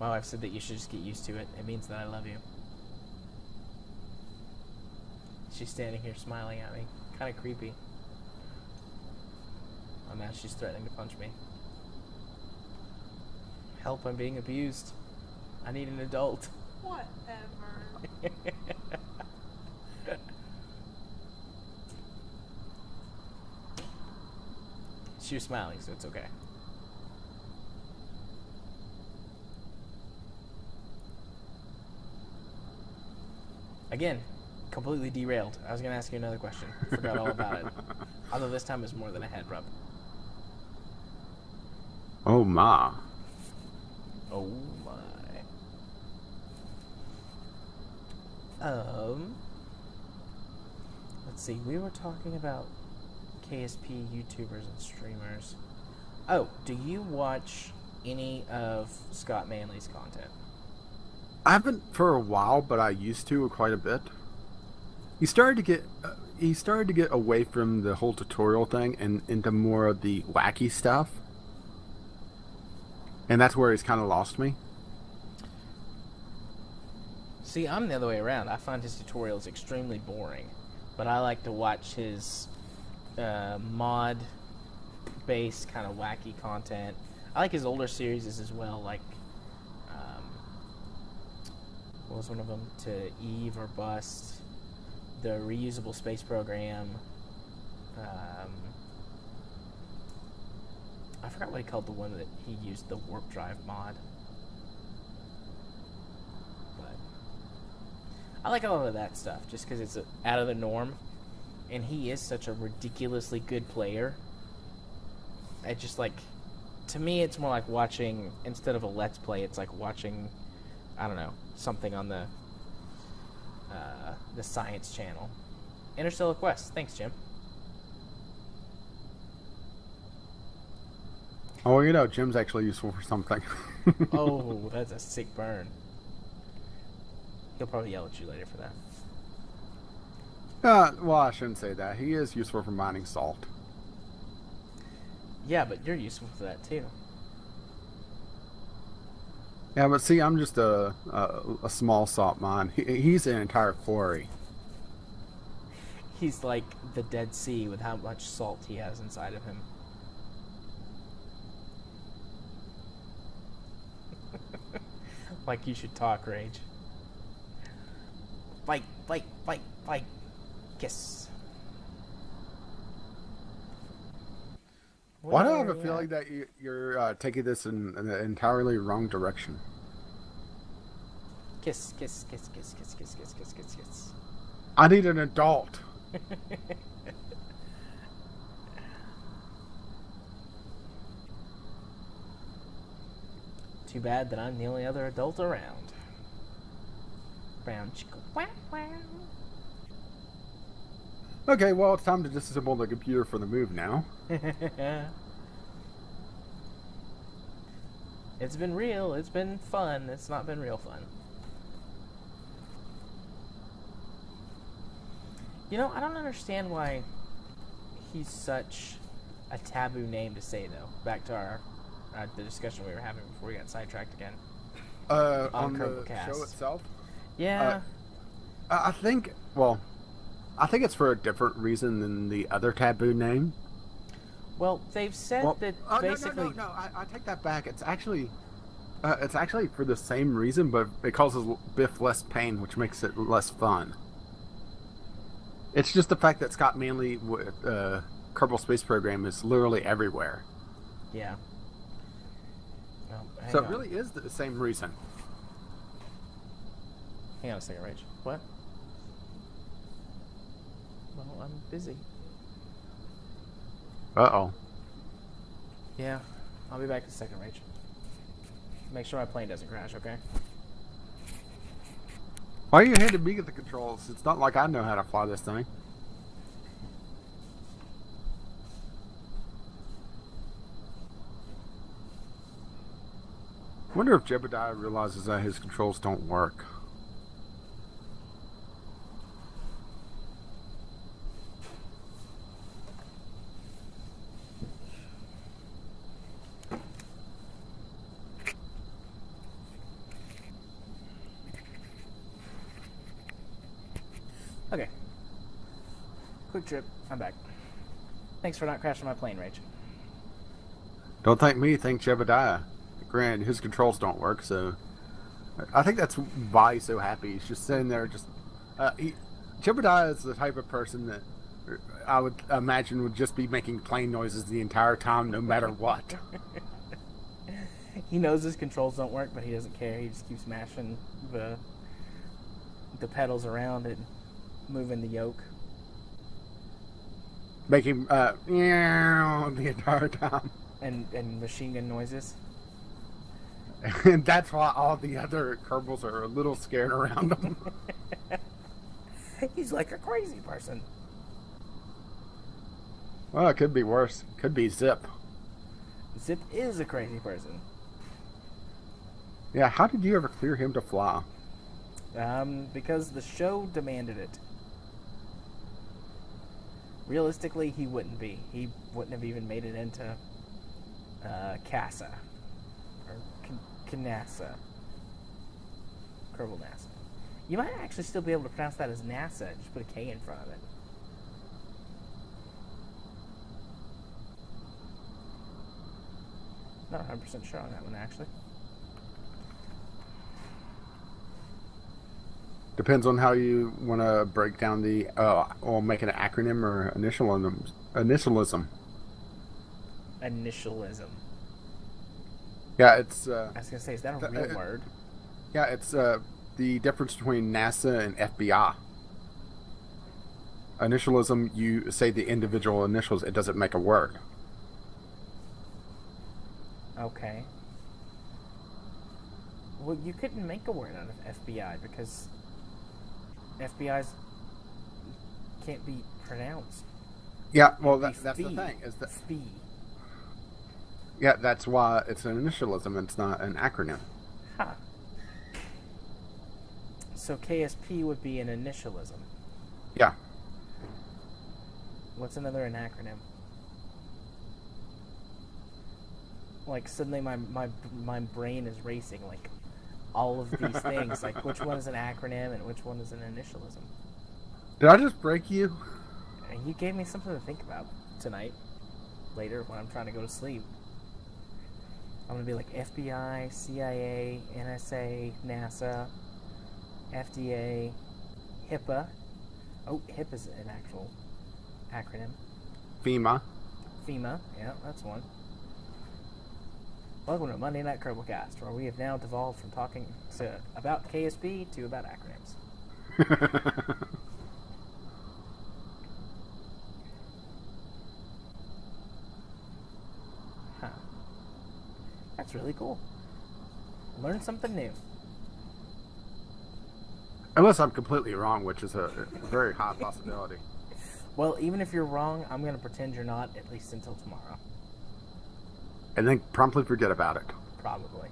My wife said that you should just get used to it. It means that I love you. She's standing here smiling at me. Kind of creepy. Oh, now she's threatening to punch me. Help, I'm being abused. I need an adult. Whatever. She was smiling, so it's okay. Again, completely derailed. I was going to ask you another question. Forgot all about it. Although this time it's more than a head rub. Oh my. Oh my. Let's see. We were talking about KSP YouTubers and streamers. Oh, do you watch any of Scott Manley's content? I haven't for a while, but I used to quite a bit. He started to get away from the whole tutorial thing and into more of the wacky stuff. And that's where he's kind of lost me. See, I'm the other way around. I find his tutorials extremely boring, but I like to watch his mod-based kind of wacky content. I like his older series as well, like what was one of them? To Eve or Bust, the reusable space program. I forgot what he called the one that he used, the warp drive mod. But I like a lot of that stuff just because it's out of the norm, and he is such a ridiculously good player. I just like, to me, it's more like watching, instead of a Let's Play, it's like watching, I don't know, something on the Science Channel. Interstellar Quest. Thanks, Jim. Oh, you know, Jim's actually useful for something. Oh, that's a sick burn. He'll probably yell at you later for that. Well, I shouldn't say that. He is useful for mining salt. Yeah, but you're useful for that too. Yeah, but see, I'm just a small salt mine. He's an entire quarry. He's like the Dead Sea with how much salt he has inside of him. Like you should talk, Rage. Fight, fight, fight, fight. Kiss. Why do I have a feeling that you're taking this in an entirely wrong direction? Kiss, kiss, kiss, kiss, kiss, kiss, kiss, kiss, kiss, kiss. I need an adult. Too bad that I'm the only other adult around. Brown chicken. Wow, wow. Okay, well, it's time to disassemble the computer for the move now. It's been real. It's been fun. It's not been real fun. You know, I don't understand why he's such a taboo name to say, though. Back to our the discussion we were having before we got sidetracked again. On the Kerbalcast. show itself? Yeah. I think it's for a different reason than the other taboo name. Well, they've said that basically. No. I take that back. It's actually for the same reason, but it causes Biff less pain, which makes it less fun. It's just the fact that Scott Manley with Kerbal Space Program is literally everywhere. Yeah. So it really is the same reason. Hang on a second, Rach. What? Well, I'm busy. Uh-oh. Yeah, I'll be back in a second, Rach. Make sure my plane doesn't crash, okay? Why are you handing me the controls? It's not like I know how to fly this thing. I wonder if Jebediah realizes that his controls don't work. Okay. Quick trip. I'm back. Thanks for not crashing my plane, Rach. Don't thank me, thank Jebediah. Granted, his controls don't work, so I think that's why he's so happy. He's just sitting there, Jebediah is the type of person that I would imagine would just be making plane noises the entire time, no matter what. He knows his controls don't work, but he doesn't care. He just keeps mashing the pedals around and moving the yoke. Making the entire time. And machine gun noises. And that's why all the other Kerbals are a little scared around him. He's like a crazy person. Well, it could be worse. It could be Zip. Zip is a crazy person. Yeah, how did you ever clear him to fly? Because the show demanded it. Realistically, he wouldn't be. He wouldn't have even made it into CASA. Or NASA. Kerbal NASA. You might actually still be able to pronounce that as NASA. Just put a K in front of it. Not 100% sure on that one, actually. Depends on how you want to break down the, or make an acronym or initialism. Initialism. Yeah, it's... I was going to say, is that a real word? Yeah, it's the difference between NASA and FBI. Initialism, you say the individual initials, it doesn't make a word. Okay. Well, you couldn't make a word out of FBI because FBI's can't be pronounced. Yeah, well, that's the thing. Is that Fee. Yeah, that's why it's an initialism. It's not an acronym. Huh. So KSP would be an initialism. Yeah. What's another an acronym? Like suddenly my brain is racing. Like all of these things. Like which one is an acronym and which one is an initialism? Did I just break you? And you gave me something to think about tonight. Later when I'm trying to go to sleep. I'm going to be like FBI, CIA, NSA, NASA, FDA, HIPAA. Oh, HIPAA's an actual acronym. FEMA. FEMA, yeah, that's one. Welcome to Monday Night Kerbalcast, where we have now devolved from talking about KSP to about acronyms. Huh. That's really cool. Learn something new. Unless I'm completely wrong, which is a very high possibility. Well, even if you're wrong, I'm going to pretend you're not, at least until tomorrow. And then promptly forget about it. Probably.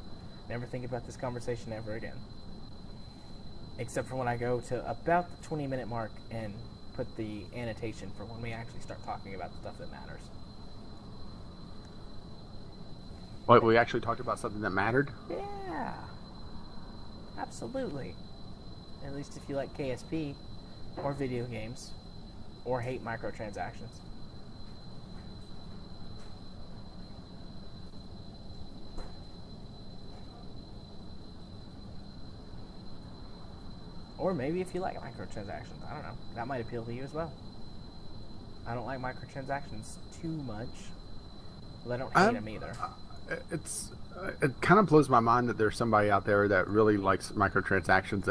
Never think about this conversation ever again. Except for when I go to about the 20-minute mark and put the annotation for when we actually start talking about the stuff that matters. Wait, we actually talked about something that mattered? Yeah. Absolutely. At least if you like KSP, or video games, or hate microtransactions. Or maybe if you like microtransactions, I don't know. That might appeal to you as well. I don't like microtransactions too much, but I don't hate them either. It kind of blows my mind that there's somebody out there that really likes microtransactions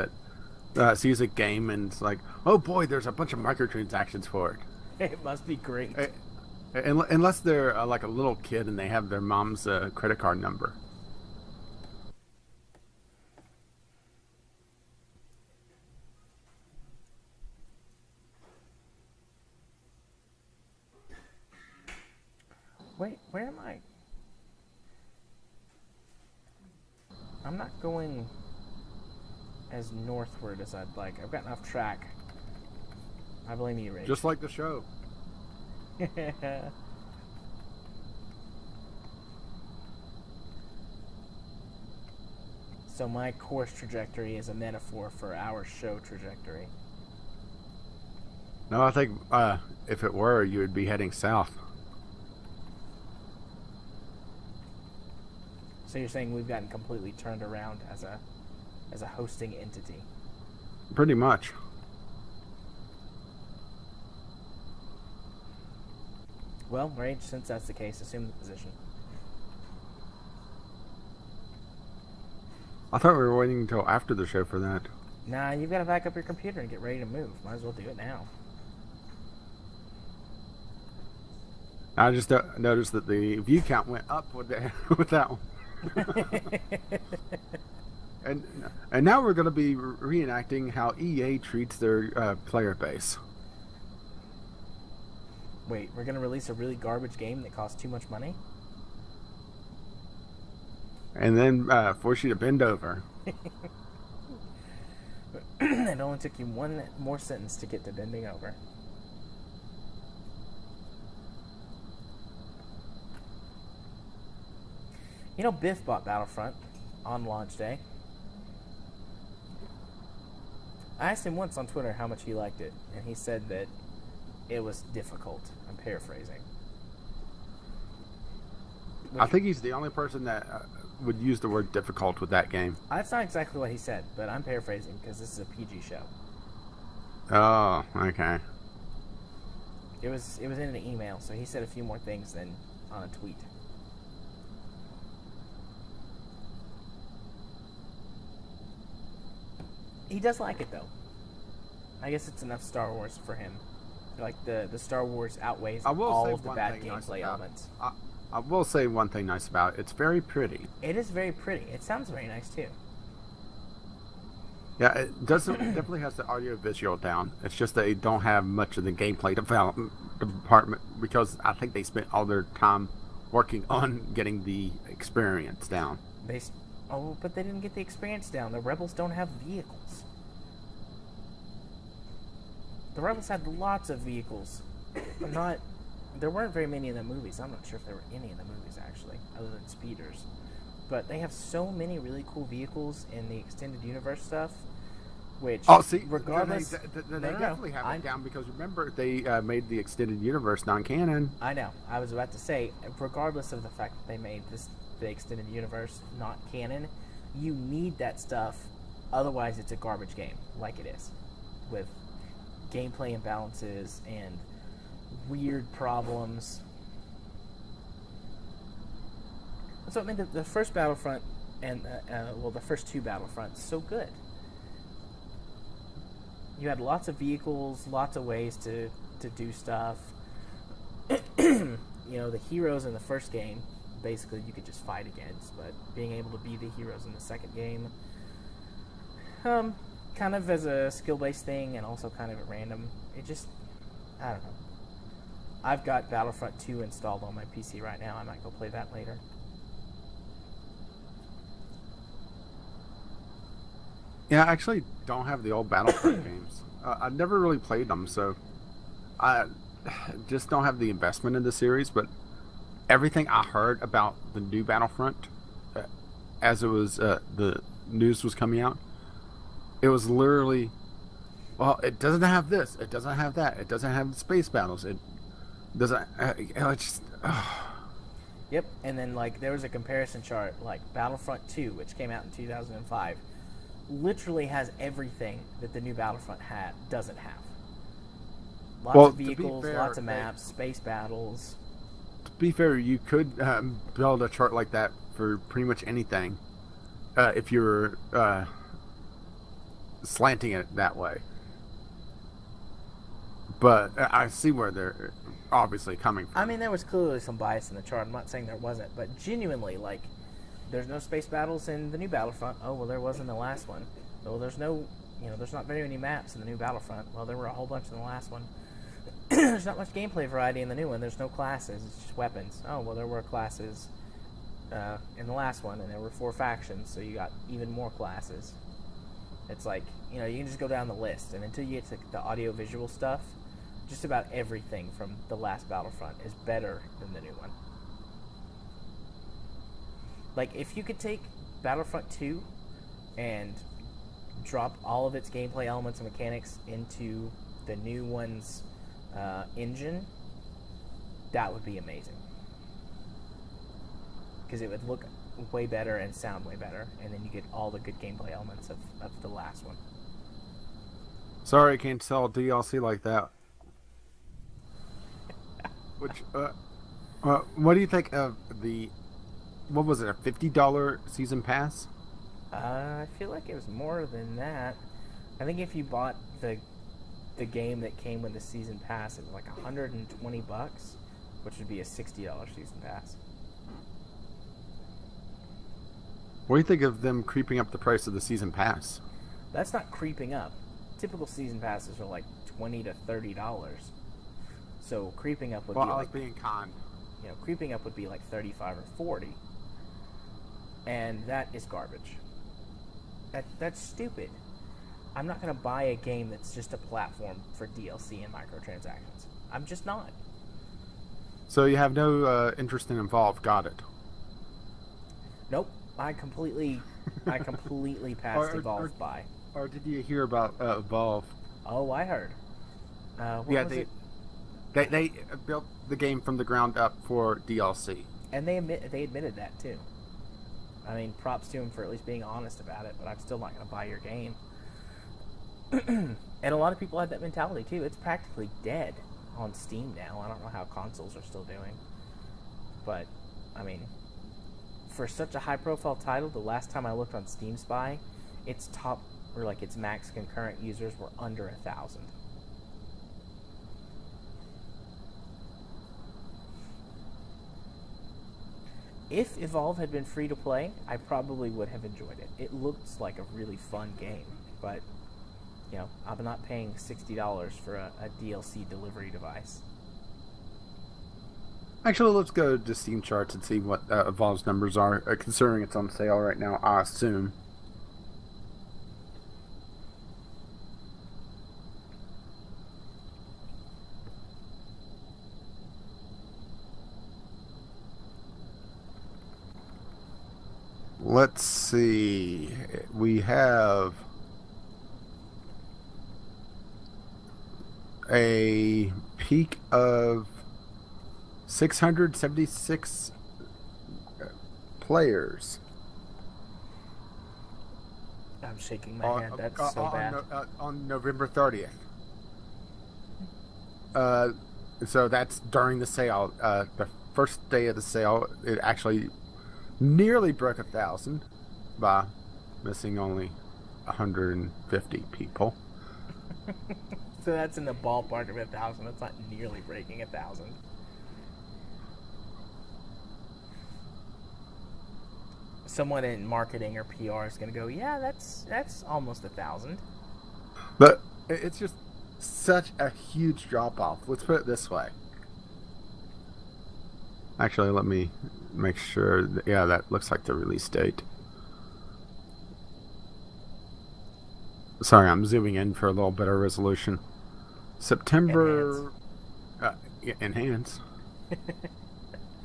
that sees a game and it's like, oh boy, there's a bunch of microtransactions for it. It must be great. Unless they're like a little kid and they have their mom's credit card number. Wait, where am I? I'm not going as northward as I'd like. I've gotten off track. I blame you, Rach. Just like the show. So my course trajectory is a metaphor for our show trajectory. No, I think if it were, you would be heading south. So you're saying we've gotten completely turned around as a hosting entity? Pretty much. Well, Rage, since that's the case, assume the position. I thought we were waiting until after the show for that. Nah, you've got to back up your computer and get ready to move. Might as well do it now. I just noticed that the view count went up with that one. and now we're going to be reenacting how EA treats their player base. Wait, we're going to release a really garbage game that costs too much money? And then force you to bend over. It only took you one more sentence to get to bending over. You know, Biff bought Battlefront on launch day. I asked him once on Twitter how much he liked it, and he said that it was difficult. I'm paraphrasing. I think he's the only person that would use the word difficult with that game. That's not exactly what he said, but I'm paraphrasing because this is a PG show. Oh, okay. It was in an email, so he said a few more things than on a tweet. He does like it, though. I guess it's enough Star Wars for him. Like, the Star Wars outweighs all of the bad gameplay elements. I will say one thing nice about it. It's very pretty. It is very pretty. It sounds very nice, too. Yeah, it definitely has the audio visual down. It's just they don't have much of the gameplay development department because I think they spent all their time working on getting the experience down. But they didn't get the experience down. The Rebels don't have vehicles. The Rebels had lots of vehicles, but there weren't very many in the movies. I'm not sure if there were any in the movies, actually, other than speeders. But they have so many really cool vehicles in the extended universe stuff, which, regardless... They definitely have it down, because remember, they made the extended universe non-canon. I know. I was about to say, regardless of the fact that they made the extended universe not canon, you need that stuff, otherwise it's a garbage game, like it is, with gameplay imbalances and weird problems. So I mean, the first Battlefront and the first two Battlefronts, so good. You had lots of vehicles, lots of ways to do stuff. You know, the heroes in the first game, basically you could just fight against, but being able to be the heroes in the second game, kind of as a skill-based thing and also kind of at random, it just, I don't know. I've got Battlefront 2 installed on my PC right now. I might go play that later. Yeah, I actually don't have the old Battlefront games. I've never really played them, so I just don't have the investment in the series, but everything I heard about the new Battlefront, as it was the news was coming out, it was literally, well, it doesn't have this, it doesn't have that, it doesn't have space battles, it doesn't, it's just... Yep, and then, like, there was a comparison chart, like, Battlefront 2, which came out in 2005, literally has everything that the new Battlefront doesn't have. Lots Well, of vehicles, to be fair, lots of maps, space battles. To be fair, you could build a chart like that for pretty much anything if you were slanting it that way. But I see where they're obviously coming from. I mean, there was clearly some bias in the chart. I'm not saying there wasn't, but genuinely, like, there's no space battles in the new Battlefront. Oh, well, there was in the last one. Oh, there's no, there's not very many maps in the new Battlefront. Well, there were a whole bunch in the last one. There's not much gameplay variety in the new one. There's no classes. It's just weapons. Oh, well, there were classes in the last one, and there were 4 factions, so you got even more classes. It's like, you can just go down the list, and until you get to the audio-visual stuff, just about everything from the last Battlefront is better than the new one. Like, if you could take Battlefront 2 and drop all of its gameplay elements and mechanics into the new one's engine, that would be amazing. Because it would look way better and sound way better, and then you get all the good gameplay elements of the last one. Sorry, I can't sell DLC like that. Which, what do you think of what was it, a $50 season pass? I feel like it was more than that. I think if you bought the game that came with the season pass, it was like $120, which would be a $60 season pass. What do you think of them creeping up the price of the season pass? That's not creeping up. Typical season passes are like $20 to $30. So creeping up would be I like, was being conned. creeping up would be like 35 or 40. And that is garbage. That's stupid. I'm not going to buy a game that's just a platform for DLC and microtransactions. I'm just not. So you have no interest in Evolve, got it. Nope. I completely passed Evolve by. Or did you hear about Evolve? Oh, I heard. What was it? They built the game from the ground up for DLC. And they admitted that too. I mean, props to them for at least being honest about it, but I'm still not going to buy your game. And a lot of people had that mentality too. It's practically dead on Steam now. I don't know how consoles are still doing. But, I mean, for such a high-profile title, the last time I looked on Steam Spy, its max concurrent users were under 1,000. If Evolve had been free to play, I probably would have enjoyed it. It looks like a really fun game, but I'm not paying $60 for a DLC delivery device. Actually, let's go to Steam charts and see what Evolve's numbers are, considering it's on sale right now, I assume. Let's see. We have a peak of 676 players. I'm shaking my head. That's so bad. On November 30th. So that's during the sale. The first day of the sale, it actually nearly broke 1,000 by missing only 150 people. So that's in the ballpark of 1,000. That's not nearly breaking 1,000. Someone in marketing or PR is going to go, yeah, that's almost 1,000. But it's just such a huge drop off. Let's put it this way. Actually, let me make sure. Yeah, that looks like the release date. Sorry, I'm zooming in for a little better resolution. September. Enhance.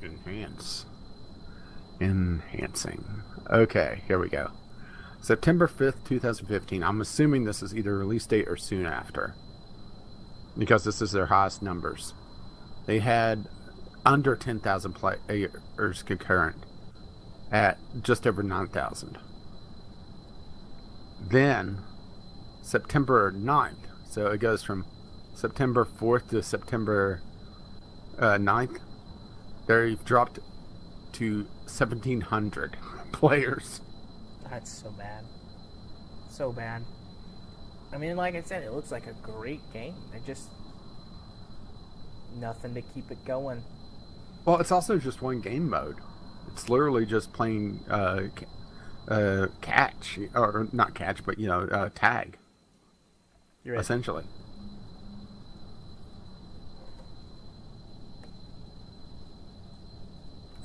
Enhance. Enhancing. Okay, here we go. September 5th, 2015. I'm assuming this is either release date or soon after, because this is their highest numbers. They had under 10,000 players concurrent at just over 9,000. Then September 9th, so it goes from September 4th to September 9th. They've dropped to 1,700 players. That's so bad. So bad. I mean, like I said, it looks like a great game. It just nothing to keep it going. Well, it's also just one game mode. It's literally just playing catch, or not catch, but tag. You're right. Essentially.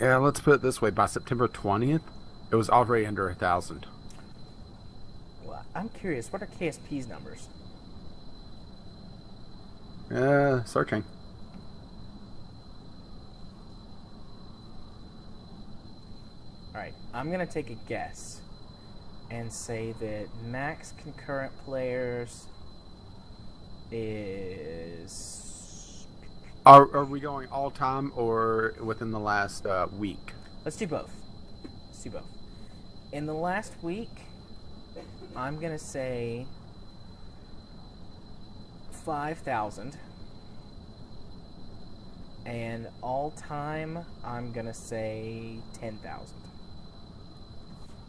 Yeah, let's put it this way. By September 20th, it was already under 1,000. Well, I'm curious, what are KSP's numbers? Searching. Alright, I'm going to take a guess and say that max concurrent players is... Are we going all time or within the last week? Let's do both. In the last week, I'm going to say 5,000. And all time, I'm going to say 10,000.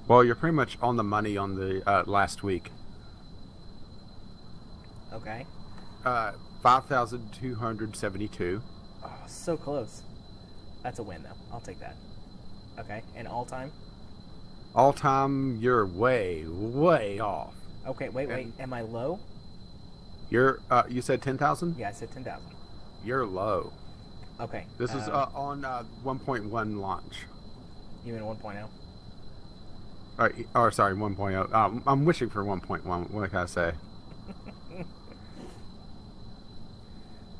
Well, you're pretty much on the money on the last week. Okay. 5,272. Oh, so close. That's a win, though. I'll take that. Okay, and all time? All time, you're way, way off. Okay, wait. Am I low? You said 10,000? Yeah, I said 10,000. You're low. Okay. This is on 1.1 launch. You mean 1.0? Sorry, 1.0. I'm wishing for 1.1. What can I say?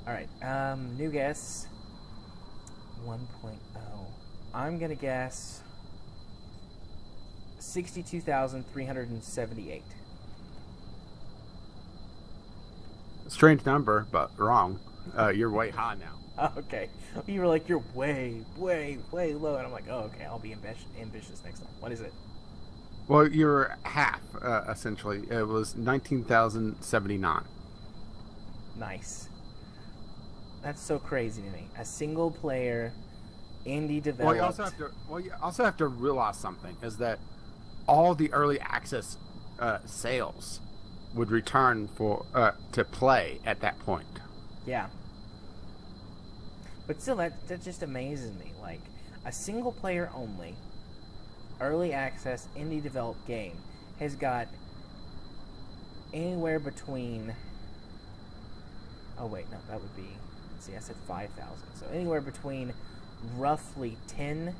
All right. New guess. 1.0. I'm gonna guess 62,378. Strange number, but wrong. You're way high now. Okay. You were like, you're way, way, way low, and I'm like, oh, okay. I'll be ambitious next time. What is it? Well, you're half, essentially. It was 19,079. Nice. That's so crazy to me. A single player indie developed. Well, you also have to realize something is that all the early access sales would return to play at that point. Yeah. But still, that just amazes me. Like, a single player only, early access, indie developed game has got anywhere between... Oh, wait, no, that would be... Let's see, I said 5,000. So anywhere between roughly 10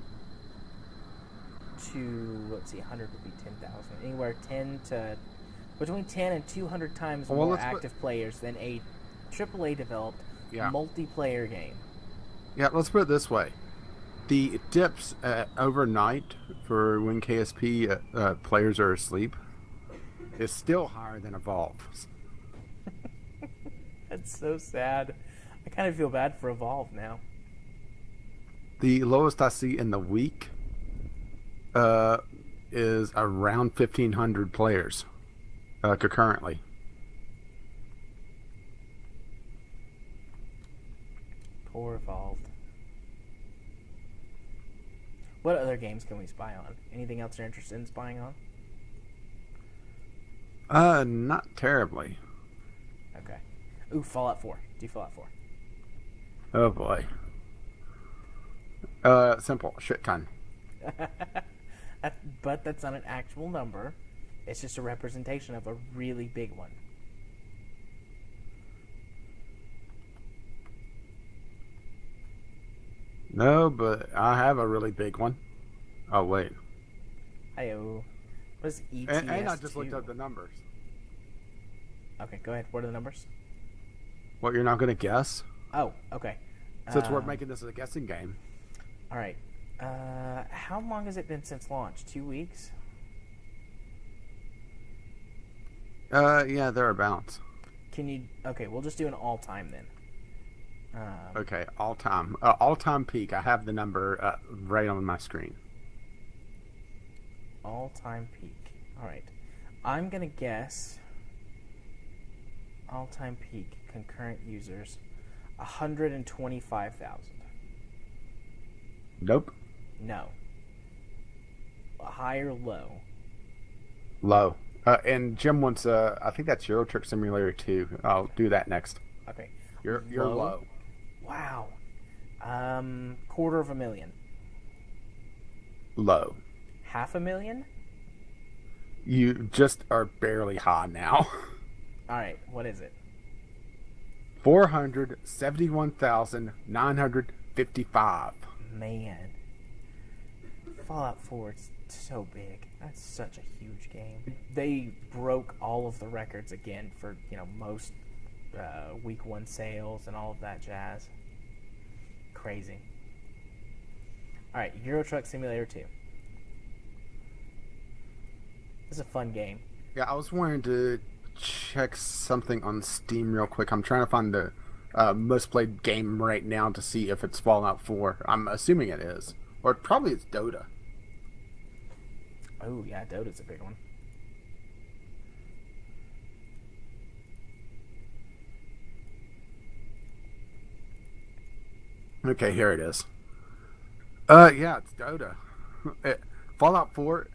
to... Let's see, 100 would be 10,000. Anywhere between 10 and 200 times more active players than a AAA developed multiplayer game. Yeah, let's put it this way. The dips overnight for when KSP players are asleep is still higher than Evolve. That's so sad. I kind of feel bad for Evolve now. The lowest I see in the week is around 1,500 players concurrently. Poor Evolved. What other games can we spy on? Anything else you're interested in spying on? Not terribly. Okay. Ooh, Fallout 4. Do Fallout 4. Oh boy. Simple. Shit ton. But that's not an actual number. It's just a representation of a really big one. No, but I have a really big one. Oh, wait. Hi-oh. What is ETS2? And I just looked up the numbers. Okay, go ahead. What are the numbers? What, you're not going to guess? Oh, okay. Since we're making this a guessing game. All right. How long has it been since launch? 2 weeks? Yeah, thereabouts. Can you... Okay, we'll just do an all-time then. Okay, all-time. All-time peak. I have the number right on my screen. All-time peak. All right. I'm gonna guess all-time peak concurrent users 125,000. Nope. No. High or low? Low. And Jim wants, I think that's Euro Truck Simulator 2. I'll do that next. Okay. You're low. Wow. 250,000. Low. 500,000? You just are barely high now. All right. What is it? 471,955. Man. Fallout 4 is so big. That's such a huge game. They broke all of the records again for, most week 1 sales and all of that jazz. Crazy. All right, Euro Truck Simulator 2. This is a fun game. Yeah, I was wanting to check something on Steam real quick. I'm trying to find the most played game right now to see if it's Fallout 4. I'm assuming it is. Or probably it's Dota. Oh, yeah, Dota's a big one. Okay, here it is. Yeah, it's Dota. Fallout 4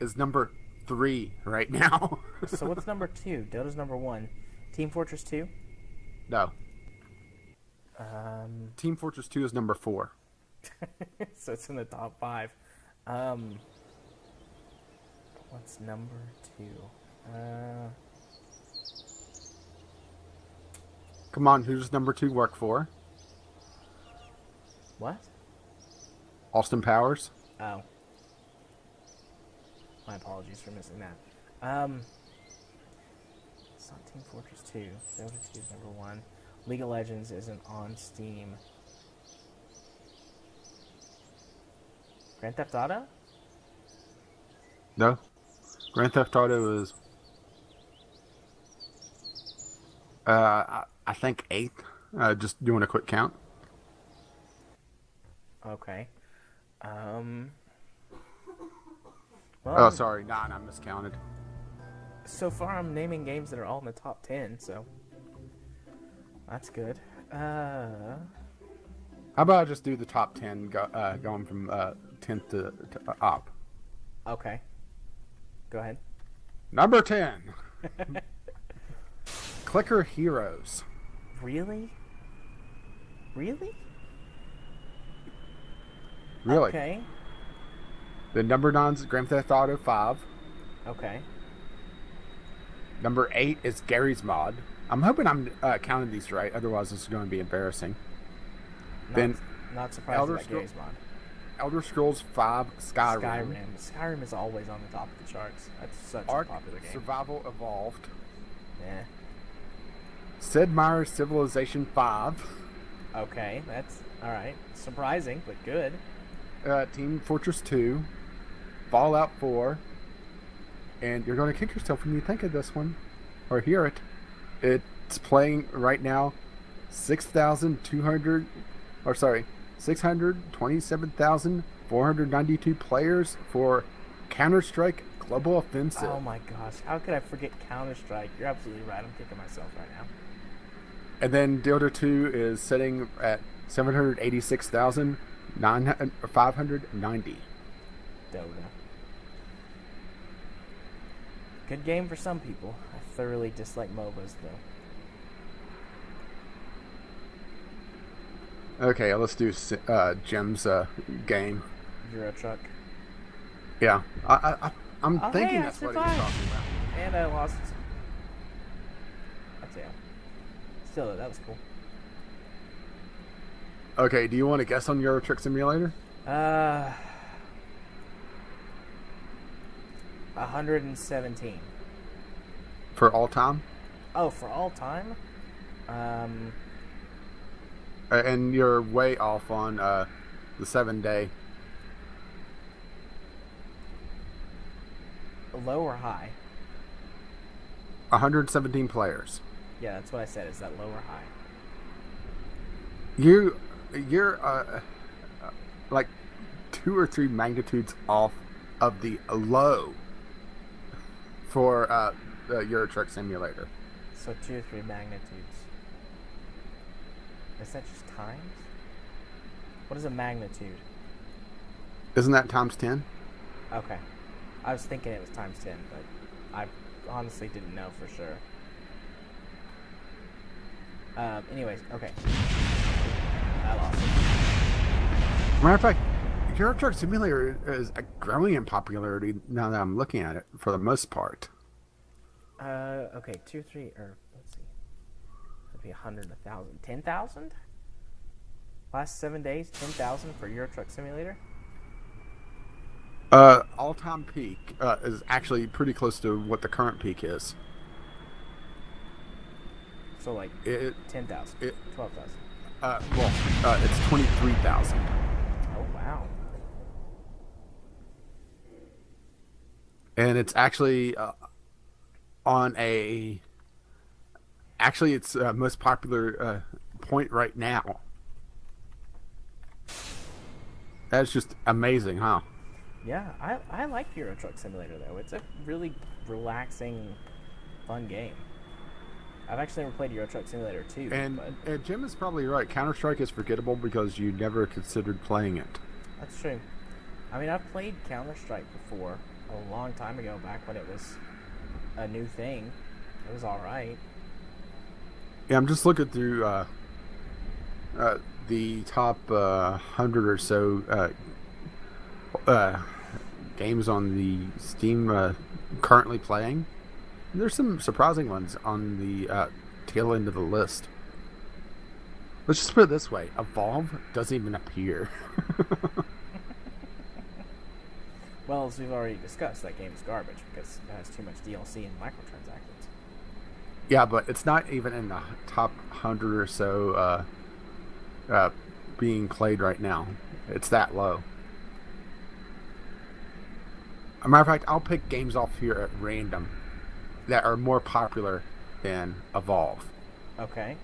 is number 3 right now. So what's number 2? Dota's number 1. Team Fortress 2? No. Team Fortress 2 is number 4. So it's in the top 5. What's number 2? Come on, who does number 2 work for? What? Austin Powers? Oh. My apologies for missing that. It's not Team Fortress 2. Dota 2 is number 1. League of Legends isn't on Steam. Grand Theft Auto? No. Grand Theft Auto is, I think 8th. Just doing a quick count. Okay. Oh, sorry. Nah, I miscounted. So far, I'm naming games that are all in the top 10, so that's good. How about I just do the top 10 going from 10th to up? Okay. Go ahead. Number 10. Clicker Heroes. Really? Really? Really? Okay. The number 9 is Grand Theft Auto 5. Okay. Number 8 is Gary's Mod. I'm hoping I'm counting these right, otherwise this is going to be embarrassing. Not surprised about Gary's Mod. Elder Scrolls 5 Skyrim. Skyrim is always on the top of the charts. That's such Ark a popular game. Survival Evolved. Yeah. Sid Meier's Civilization 5. Okay, that's alright. Surprising, but good. Team Fortress 2. Fallout 4. And you're going to kick yourself when you think of this one. Or hear it. It's playing right now 627,492 players for Counter-Strike Global Offensive. Oh my gosh, how could I forget Counter-Strike? You're absolutely right, I'm kicking myself right now. And then Dota 2 is sitting at 786,590. Dota. Good game for some people. I thoroughly dislike MOBAs, though. Okay, let's do Jim's game. Euro Truck. Yeah, I'm thinking that's what he was talking about. And I lost. That's it. Still, that was cool. Okay, do you want to guess on Euro Truck Simulator? 117. For all time? Oh, for all time? And you're way off on the 7-day. Low or high? 117 players. Yeah, that's what I said. Is that low or high? You're like 2 or 3 magnitudes off of the low for the Euro Truck Simulator. So 2 or 3 magnitudes. Is that just times? What is a magnitude? Isn't that times 10? Okay. I was thinking it was times 10, but I honestly didn't know for sure. Anyways, okay. I lost it. Matter of fact, Euro Truck Simulator is growing in popularity now that I'm looking at it, for the most part. Okay, 2, 3, or let's see. That'd be 100, 1,000. 10,000? Last 7 days, 10,000 for Euro Truck Simulator? All-time peak is actually pretty close to what the current peak is. So like 10,000, 12,000. It's 23,000. Oh wow! And it's actually on a. Actually, it's most popular point right now. That's just amazing, huh? Yeah, I like Euro Truck Simulator though. It's a really relaxing, fun game. I've actually never played Euro Truck Simulator 2. And Jim is probably right. Counter-Strike is forgettable because you never considered playing it. That's true. I mean, I've played Counter-Strike before, a long time ago, back when it was a new thing. It was alright. Yeah, I'm just looking through the top 100 or so games on the Steam currently playing. There's some surprising ones on the tail end of the list. Let's just put it this way. Evolve doesn't even appear. Well, as we've already discussed, that game's garbage because it has too much DLC and microtransactions. Yeah, but it's not even in the top 100 or so being played right now. It's that low. As a matter of fact, I'll pick games off here at random that are more popular than Evolve. Okay.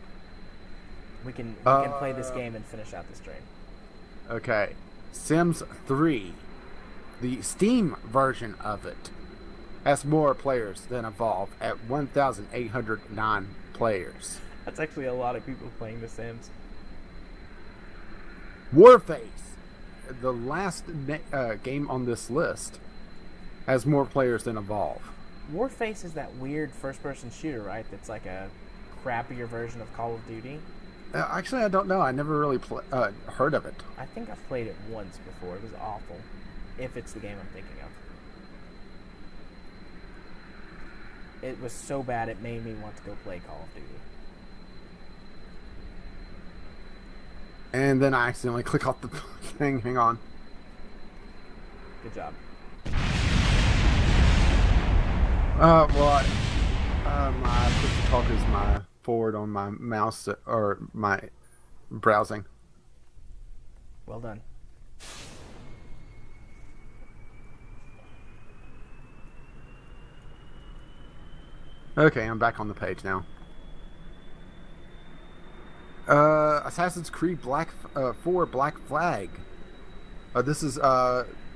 We can play this game and finish out the stream. Okay. Sims 3, the Steam version of it, has more players than Evolve at 1,809 players. That's actually a lot of people playing The Sims. Warface, the last game on this list, has more players than Evolve. Warface is that weird first-person shooter, right? That's like a crappier version of Call of Duty. Actually, I don't know. I never really heard of it. I think I've played it once before. It was awful. If it's the game I'm thinking of. It was so bad it made me want to go play Call of Duty. And then I accidentally click off the thing. Hang on. Good job. My push to talk is my forward on my mouse or my browsing. Well done. Okay, I'm back on the page now. Assassin's Creed 4 Black Flag. This is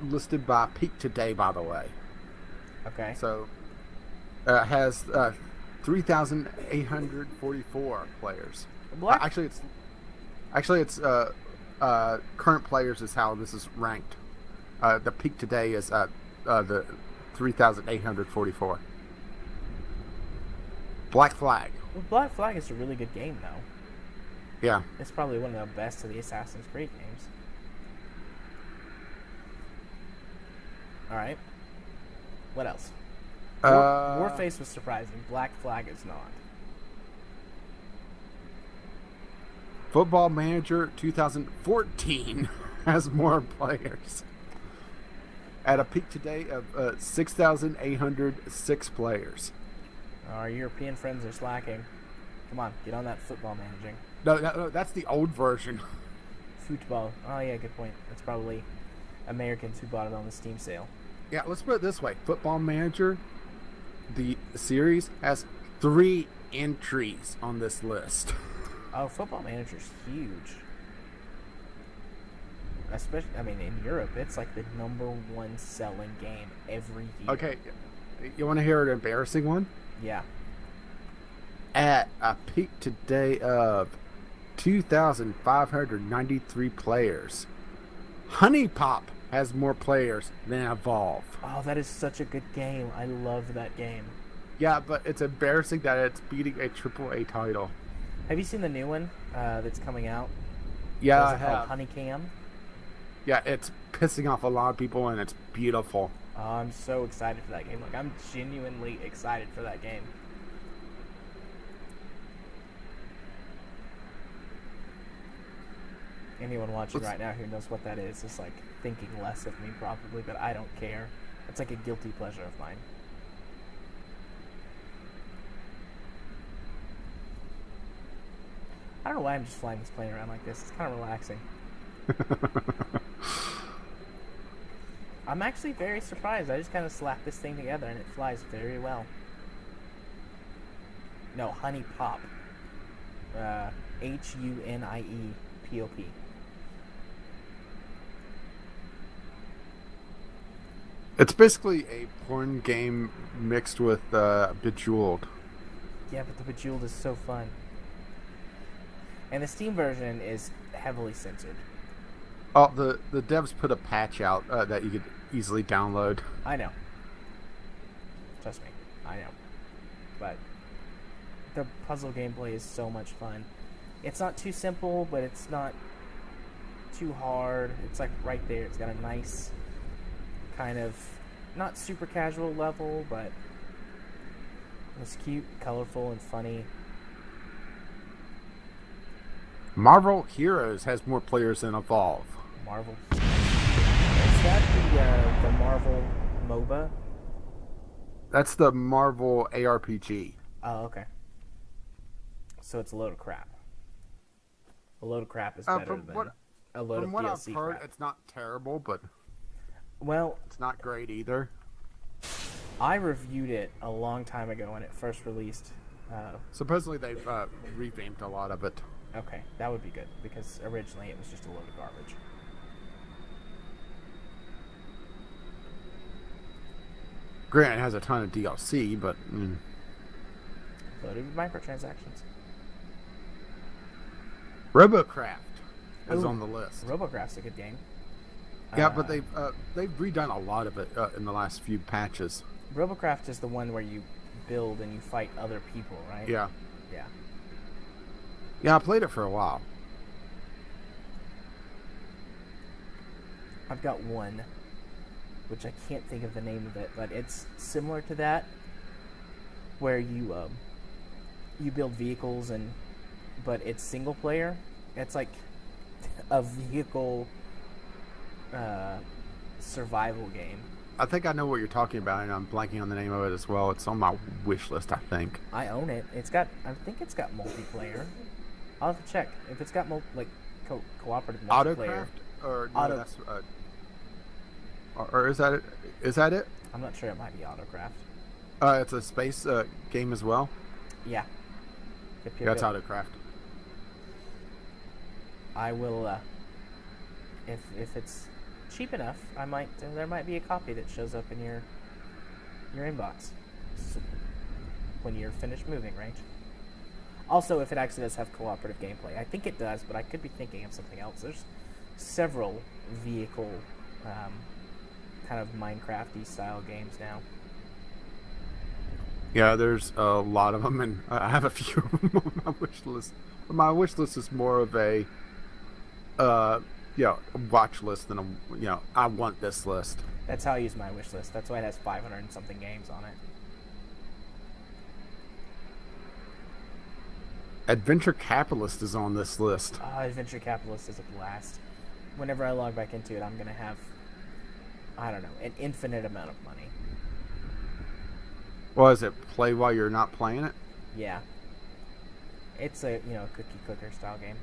listed by Peak Today, by the way. Okay. So, has 3,844 players. Actually, it's current players is how this is ranked. The Peak Today is the 3,844. Black Flag. Well, Black Flag is a really good game, though. Yeah. It's probably one of the best of the Assassin's Creed games. Alright. What else? Warface was surprising. Black Flag is not. Football Manager 2014 has more players. At a peak today of 6,806 players. Our European friends are slacking. Come on, get on that football managing. No, that's the old version. Football. Oh yeah, good point. It's probably Americans who bought it on the Steam sale. Yeah, let's put it this way. Football Manager, the series, has 3 entries on this list. Oh, Football Manager's huge. Especially, I mean, in Europe, it's like the #1 selling game every year. Okay, You want to hear an embarrassing one? Yeah. At a peak today of 2,593 players, Honey Pop has more players than Evolve. Oh, that is such a good game. I love that game. Yeah, but it's embarrassing that it's beating a AAA title. Have you seen the new one that's coming out? Yeah, What I is it called? have. Honeycam? Yeah, it's pissing off a lot of people, and it's beautiful. Oh, I'm so excited for that game. Like, I'm genuinely excited for that game. Anyone watching right now who knows what that is like thinking less of me probably, but I don't care. It's like a guilty pleasure of mine. I don't know why I'm just flying this plane around like this. It's kind of relaxing. I'm actually very surprised. I just kind of slapped this thing together and it flies very well. No, Honey Pop. HUNIEPOP. It's basically a porn game mixed with Bejeweled. Yeah, but the Bejeweled is so fun. And the Steam version is heavily censored. Oh, the devs put a patch out that you could easily download. I know. Trust me, I know. But the puzzle gameplay is so much fun. It's not too simple, but it's not too hard. It's like right there. It's got a nice kind of not super casual level, but it's cute, colorful, and funny. Marvel Heroes has more players than Evolve. Marvel. Is that the Marvel MOBA? That's the Marvel ARPG. Oh, okay. So it's a load of crap. A load of crap is better than a load of From what I've DLC heard, crap. it's not terrible, but Well, it's not great either. I reviewed it a long time ago when it first released. Supposedly they've revamped a lot of it. Okay, that would be good, because originally it was just a load of garbage. Granted, it has a ton of DLC, but Loaded with microtransactions. Robocraft is Ooh, on the list. Robocraft's a good game. Yeah, but they've redone a lot of it in the last few patches. Robocraft is the one where you build and you fight other people, right? Yeah. Yeah. Yeah, I played it for a while. I've got one, which I can't think of the name of it, but it's similar to that, where you build vehicles but it's single player. It's like a vehicle survival game. I think I know what you're talking about, and I'm blanking on the name of it as well. It's on my wish list, I think. I own it. I think it's got multiplayer. I'll have to check if it's got cooperative multiplayer. Autocraft, or no, that's or is that it? Is that it? I'm not sure. It might be Autocraft. It's a space game as well. Yeah. Yep, That's Autocraft. I will. If it's cheap enough, there might be a copy that shows up in your inbox when you're finished moving, right? Also, if it actually does have cooperative gameplay. I think it does, but I could be thinking of something else. There's several vehicle kind of Minecraft-y style games now. Yeah, there's a lot of them, and I have a few of them on my wish list. My wish list is more of a watch list than I want this list. That's how I use my wish list. That's why it has 500 and something games on it. Adventure Capitalist is on this list. Adventure Capitalist is a blast. Whenever I log back into it, I'm going to have, I don't know, an infinite amount of money. Well, is it play while you're not playing it? Yeah. It's a, cookie clicker style game.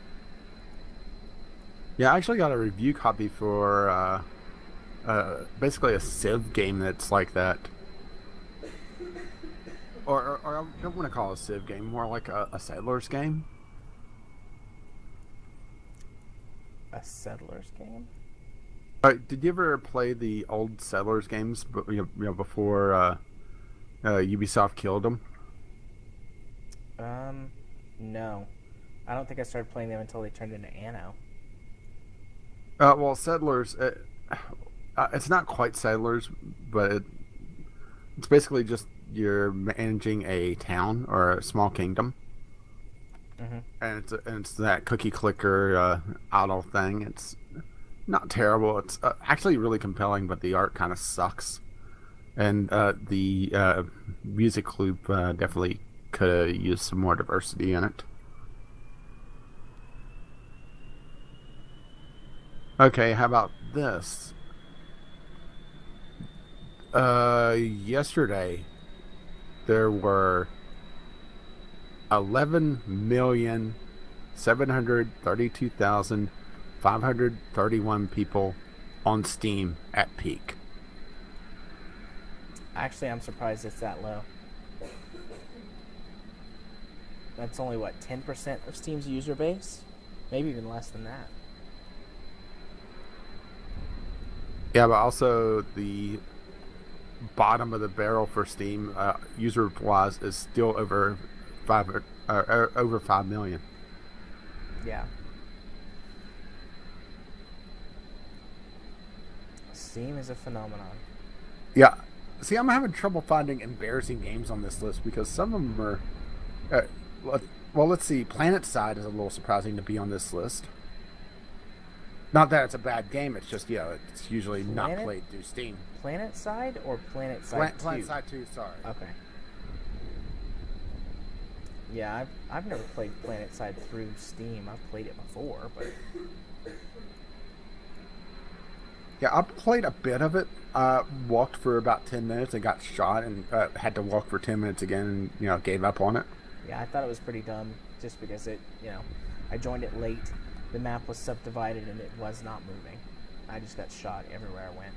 Yeah, I actually got a review copy for basically a Civ game that's like that. Or I don't want to call it a Civ game, more like a Settlers game. A Settlers game? Did you ever play the old Settlers games? Before Ubisoft killed them. No. I don't think I started playing them until they turned into Anno. Well, Settlers, it's not quite Settlers, but it's basically just you're managing a town or a small kingdom. Mm-hmm. And it's that cookie clicker auto thing. It's not terrible. It's actually really compelling, but the art kind of sucks. And the music loop definitely could have used some more diversity in it. Okay, how about this? Yesterday there were 11,732,531 people on Steam at peak. Actually, I'm surprised it's that low. That's only, 10% of Steam's user base? Maybe even less than that. Yeah, but also the bottom of the barrel for Steam, user-wise, is still over 5 million. Yeah. Steam is a phenomenon. Yeah. See, I'm having trouble finding embarrassing games on this list because some of them are... well, let's see. PlanetSide is a little surprising to be on this list. Not that it's a bad game, it's just, it's usually not played through Steam. PlanetSide or PlanetSide 2? PlanetSide 2, sorry. Okay. Yeah, I've never played PlanetSide through Steam. I've played it before, but... Yeah, I played a bit of it. Walked for about 10 minutes and got shot and had to walk for 10 minutes again and, gave up on it. Yeah, I thought it was pretty dumb just because I joined it late. The map was subdivided and it was not moving. I just got shot everywhere I went.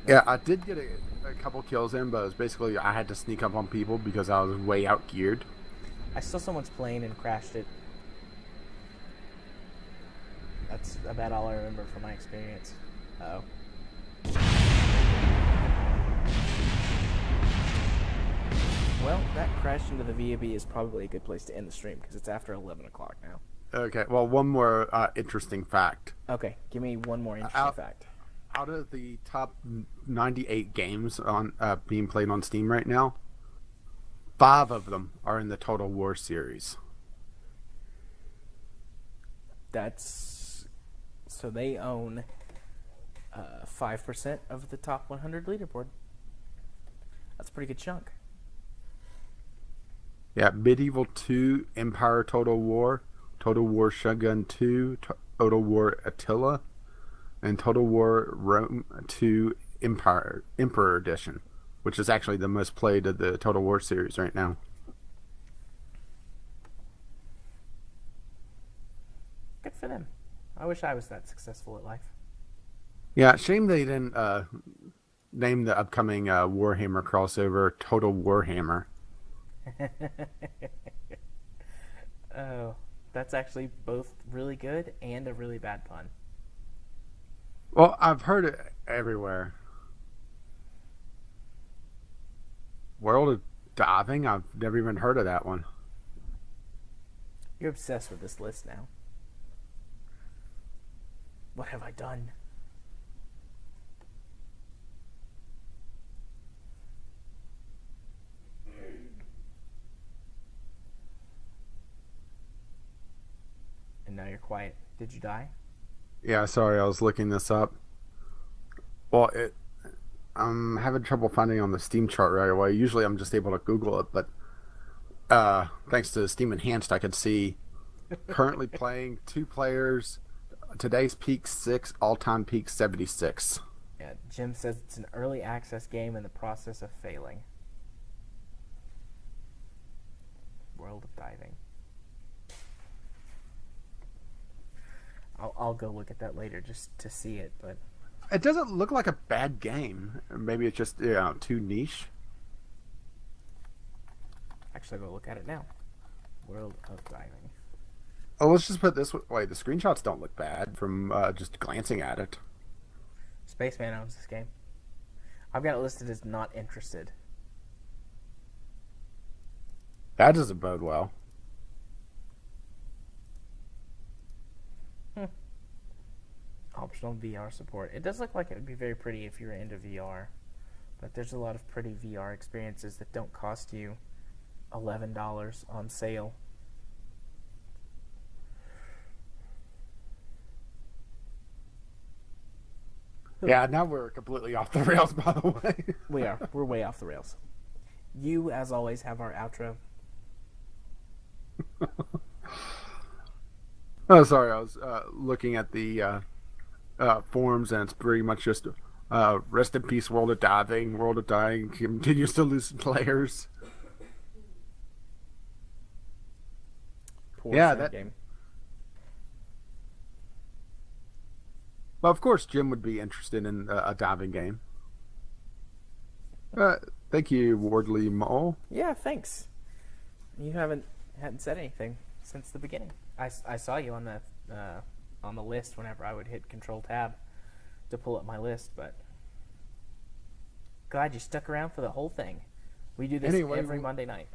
Yeah, I did get a couple kills in, but it was basically I had to sneak up on people because I was way out geared. I saw someone's plane and crashed it. That's about all I remember from my experience. Uh-oh. Well, that crash into the VAB is probably a good place to end the stream because it's after 11 o'clock now. Okay, well, one more interesting fact. Okay, give me one more interesting fact. Out of the top 98 games on being played on Steam right now, 5 of them are in the Total War series. So they own 5% of the top 100 leaderboard. That's a pretty good chunk. Yeah, Medieval 2, Empire Total War Shogun 2, Total War Attila, and Total War Rome 2 Emperor Edition, which is actually the most played of the Total War series right now. Good for them. I wish I was that successful at life. Yeah, shame they didn't name the upcoming Warhammer crossover Total Warhammer. Oh, that's actually both really good and a really bad pun. Well, I've heard it everywhere. World of Diving? I've never even heard of that one. You're obsessed with this list now. What have I done? And now you're quiet. Did you die? Yeah, sorry, I was looking this up. Well, I'm having trouble finding on the Steam chart right away. Usually I'm just able to Google it, but thanks to Steam Enhanced, I could see currently playing 2 players. Today's peak 6, all-time peak 76. Yeah, Jim says it's an early access game in the process of failing. World of Diving. I'll go look at that later just to see it, but it doesn't look like a bad game. Maybe it's just too niche. Actually, I'll go look at it now. World of Diving. Oh, let's just put it this way. The screenshots don't look bad from just glancing at it. Spaceman owns this game. I've got it listed as not interested. That doesn't bode well. Optional VR support. It does look like it would be very pretty if you're into VR, but there's a lot of pretty VR experiences that don't cost you $11 on sale. Yeah, now we're completely off the rails, by the way. We are. We're way off the rails. You, as always, have our outro. Oh, sorry. I was looking at the forums, and it's pretty much just rest in peace, World of Diving. World of Diving continues to lose players. Poor Yeah, Sim that- game. Well, of course, Jim would be interested in a diving game. Thank you, Wardley Mole. Yeah, thanks. You hadn't said anything since the beginning. I saw you on the list whenever I would hit Control Tab to pull up my list, but glad you stuck around for the whole thing. We do this Anyway, every Monday night.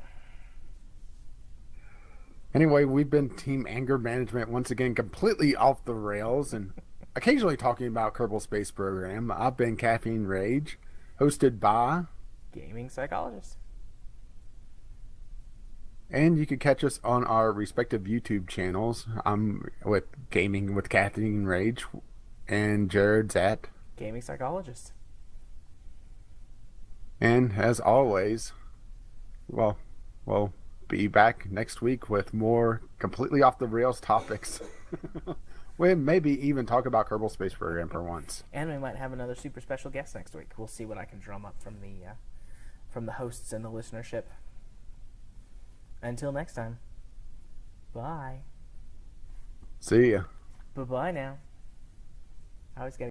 Anyway, we've been Team Anger Management once again, completely off the rails, and occasionally talking about Kerbal Space Program. I've been Caffeine Rage, hosted by, Gaming Psychologist. and you can catch us on our respective YouTube channels. I'm with Gaming with Caffeine Rage, and Jared's at, Gaming Psychologist. and as always, we'll be back next week with more completely off the rails topics. We maybe even talk about Kerbal Space Program for once. And we might have another super special guest next week. We'll see what I can drum up from the hosts and the listenership. Until next time, bye. See ya. Bye-bye now. I always got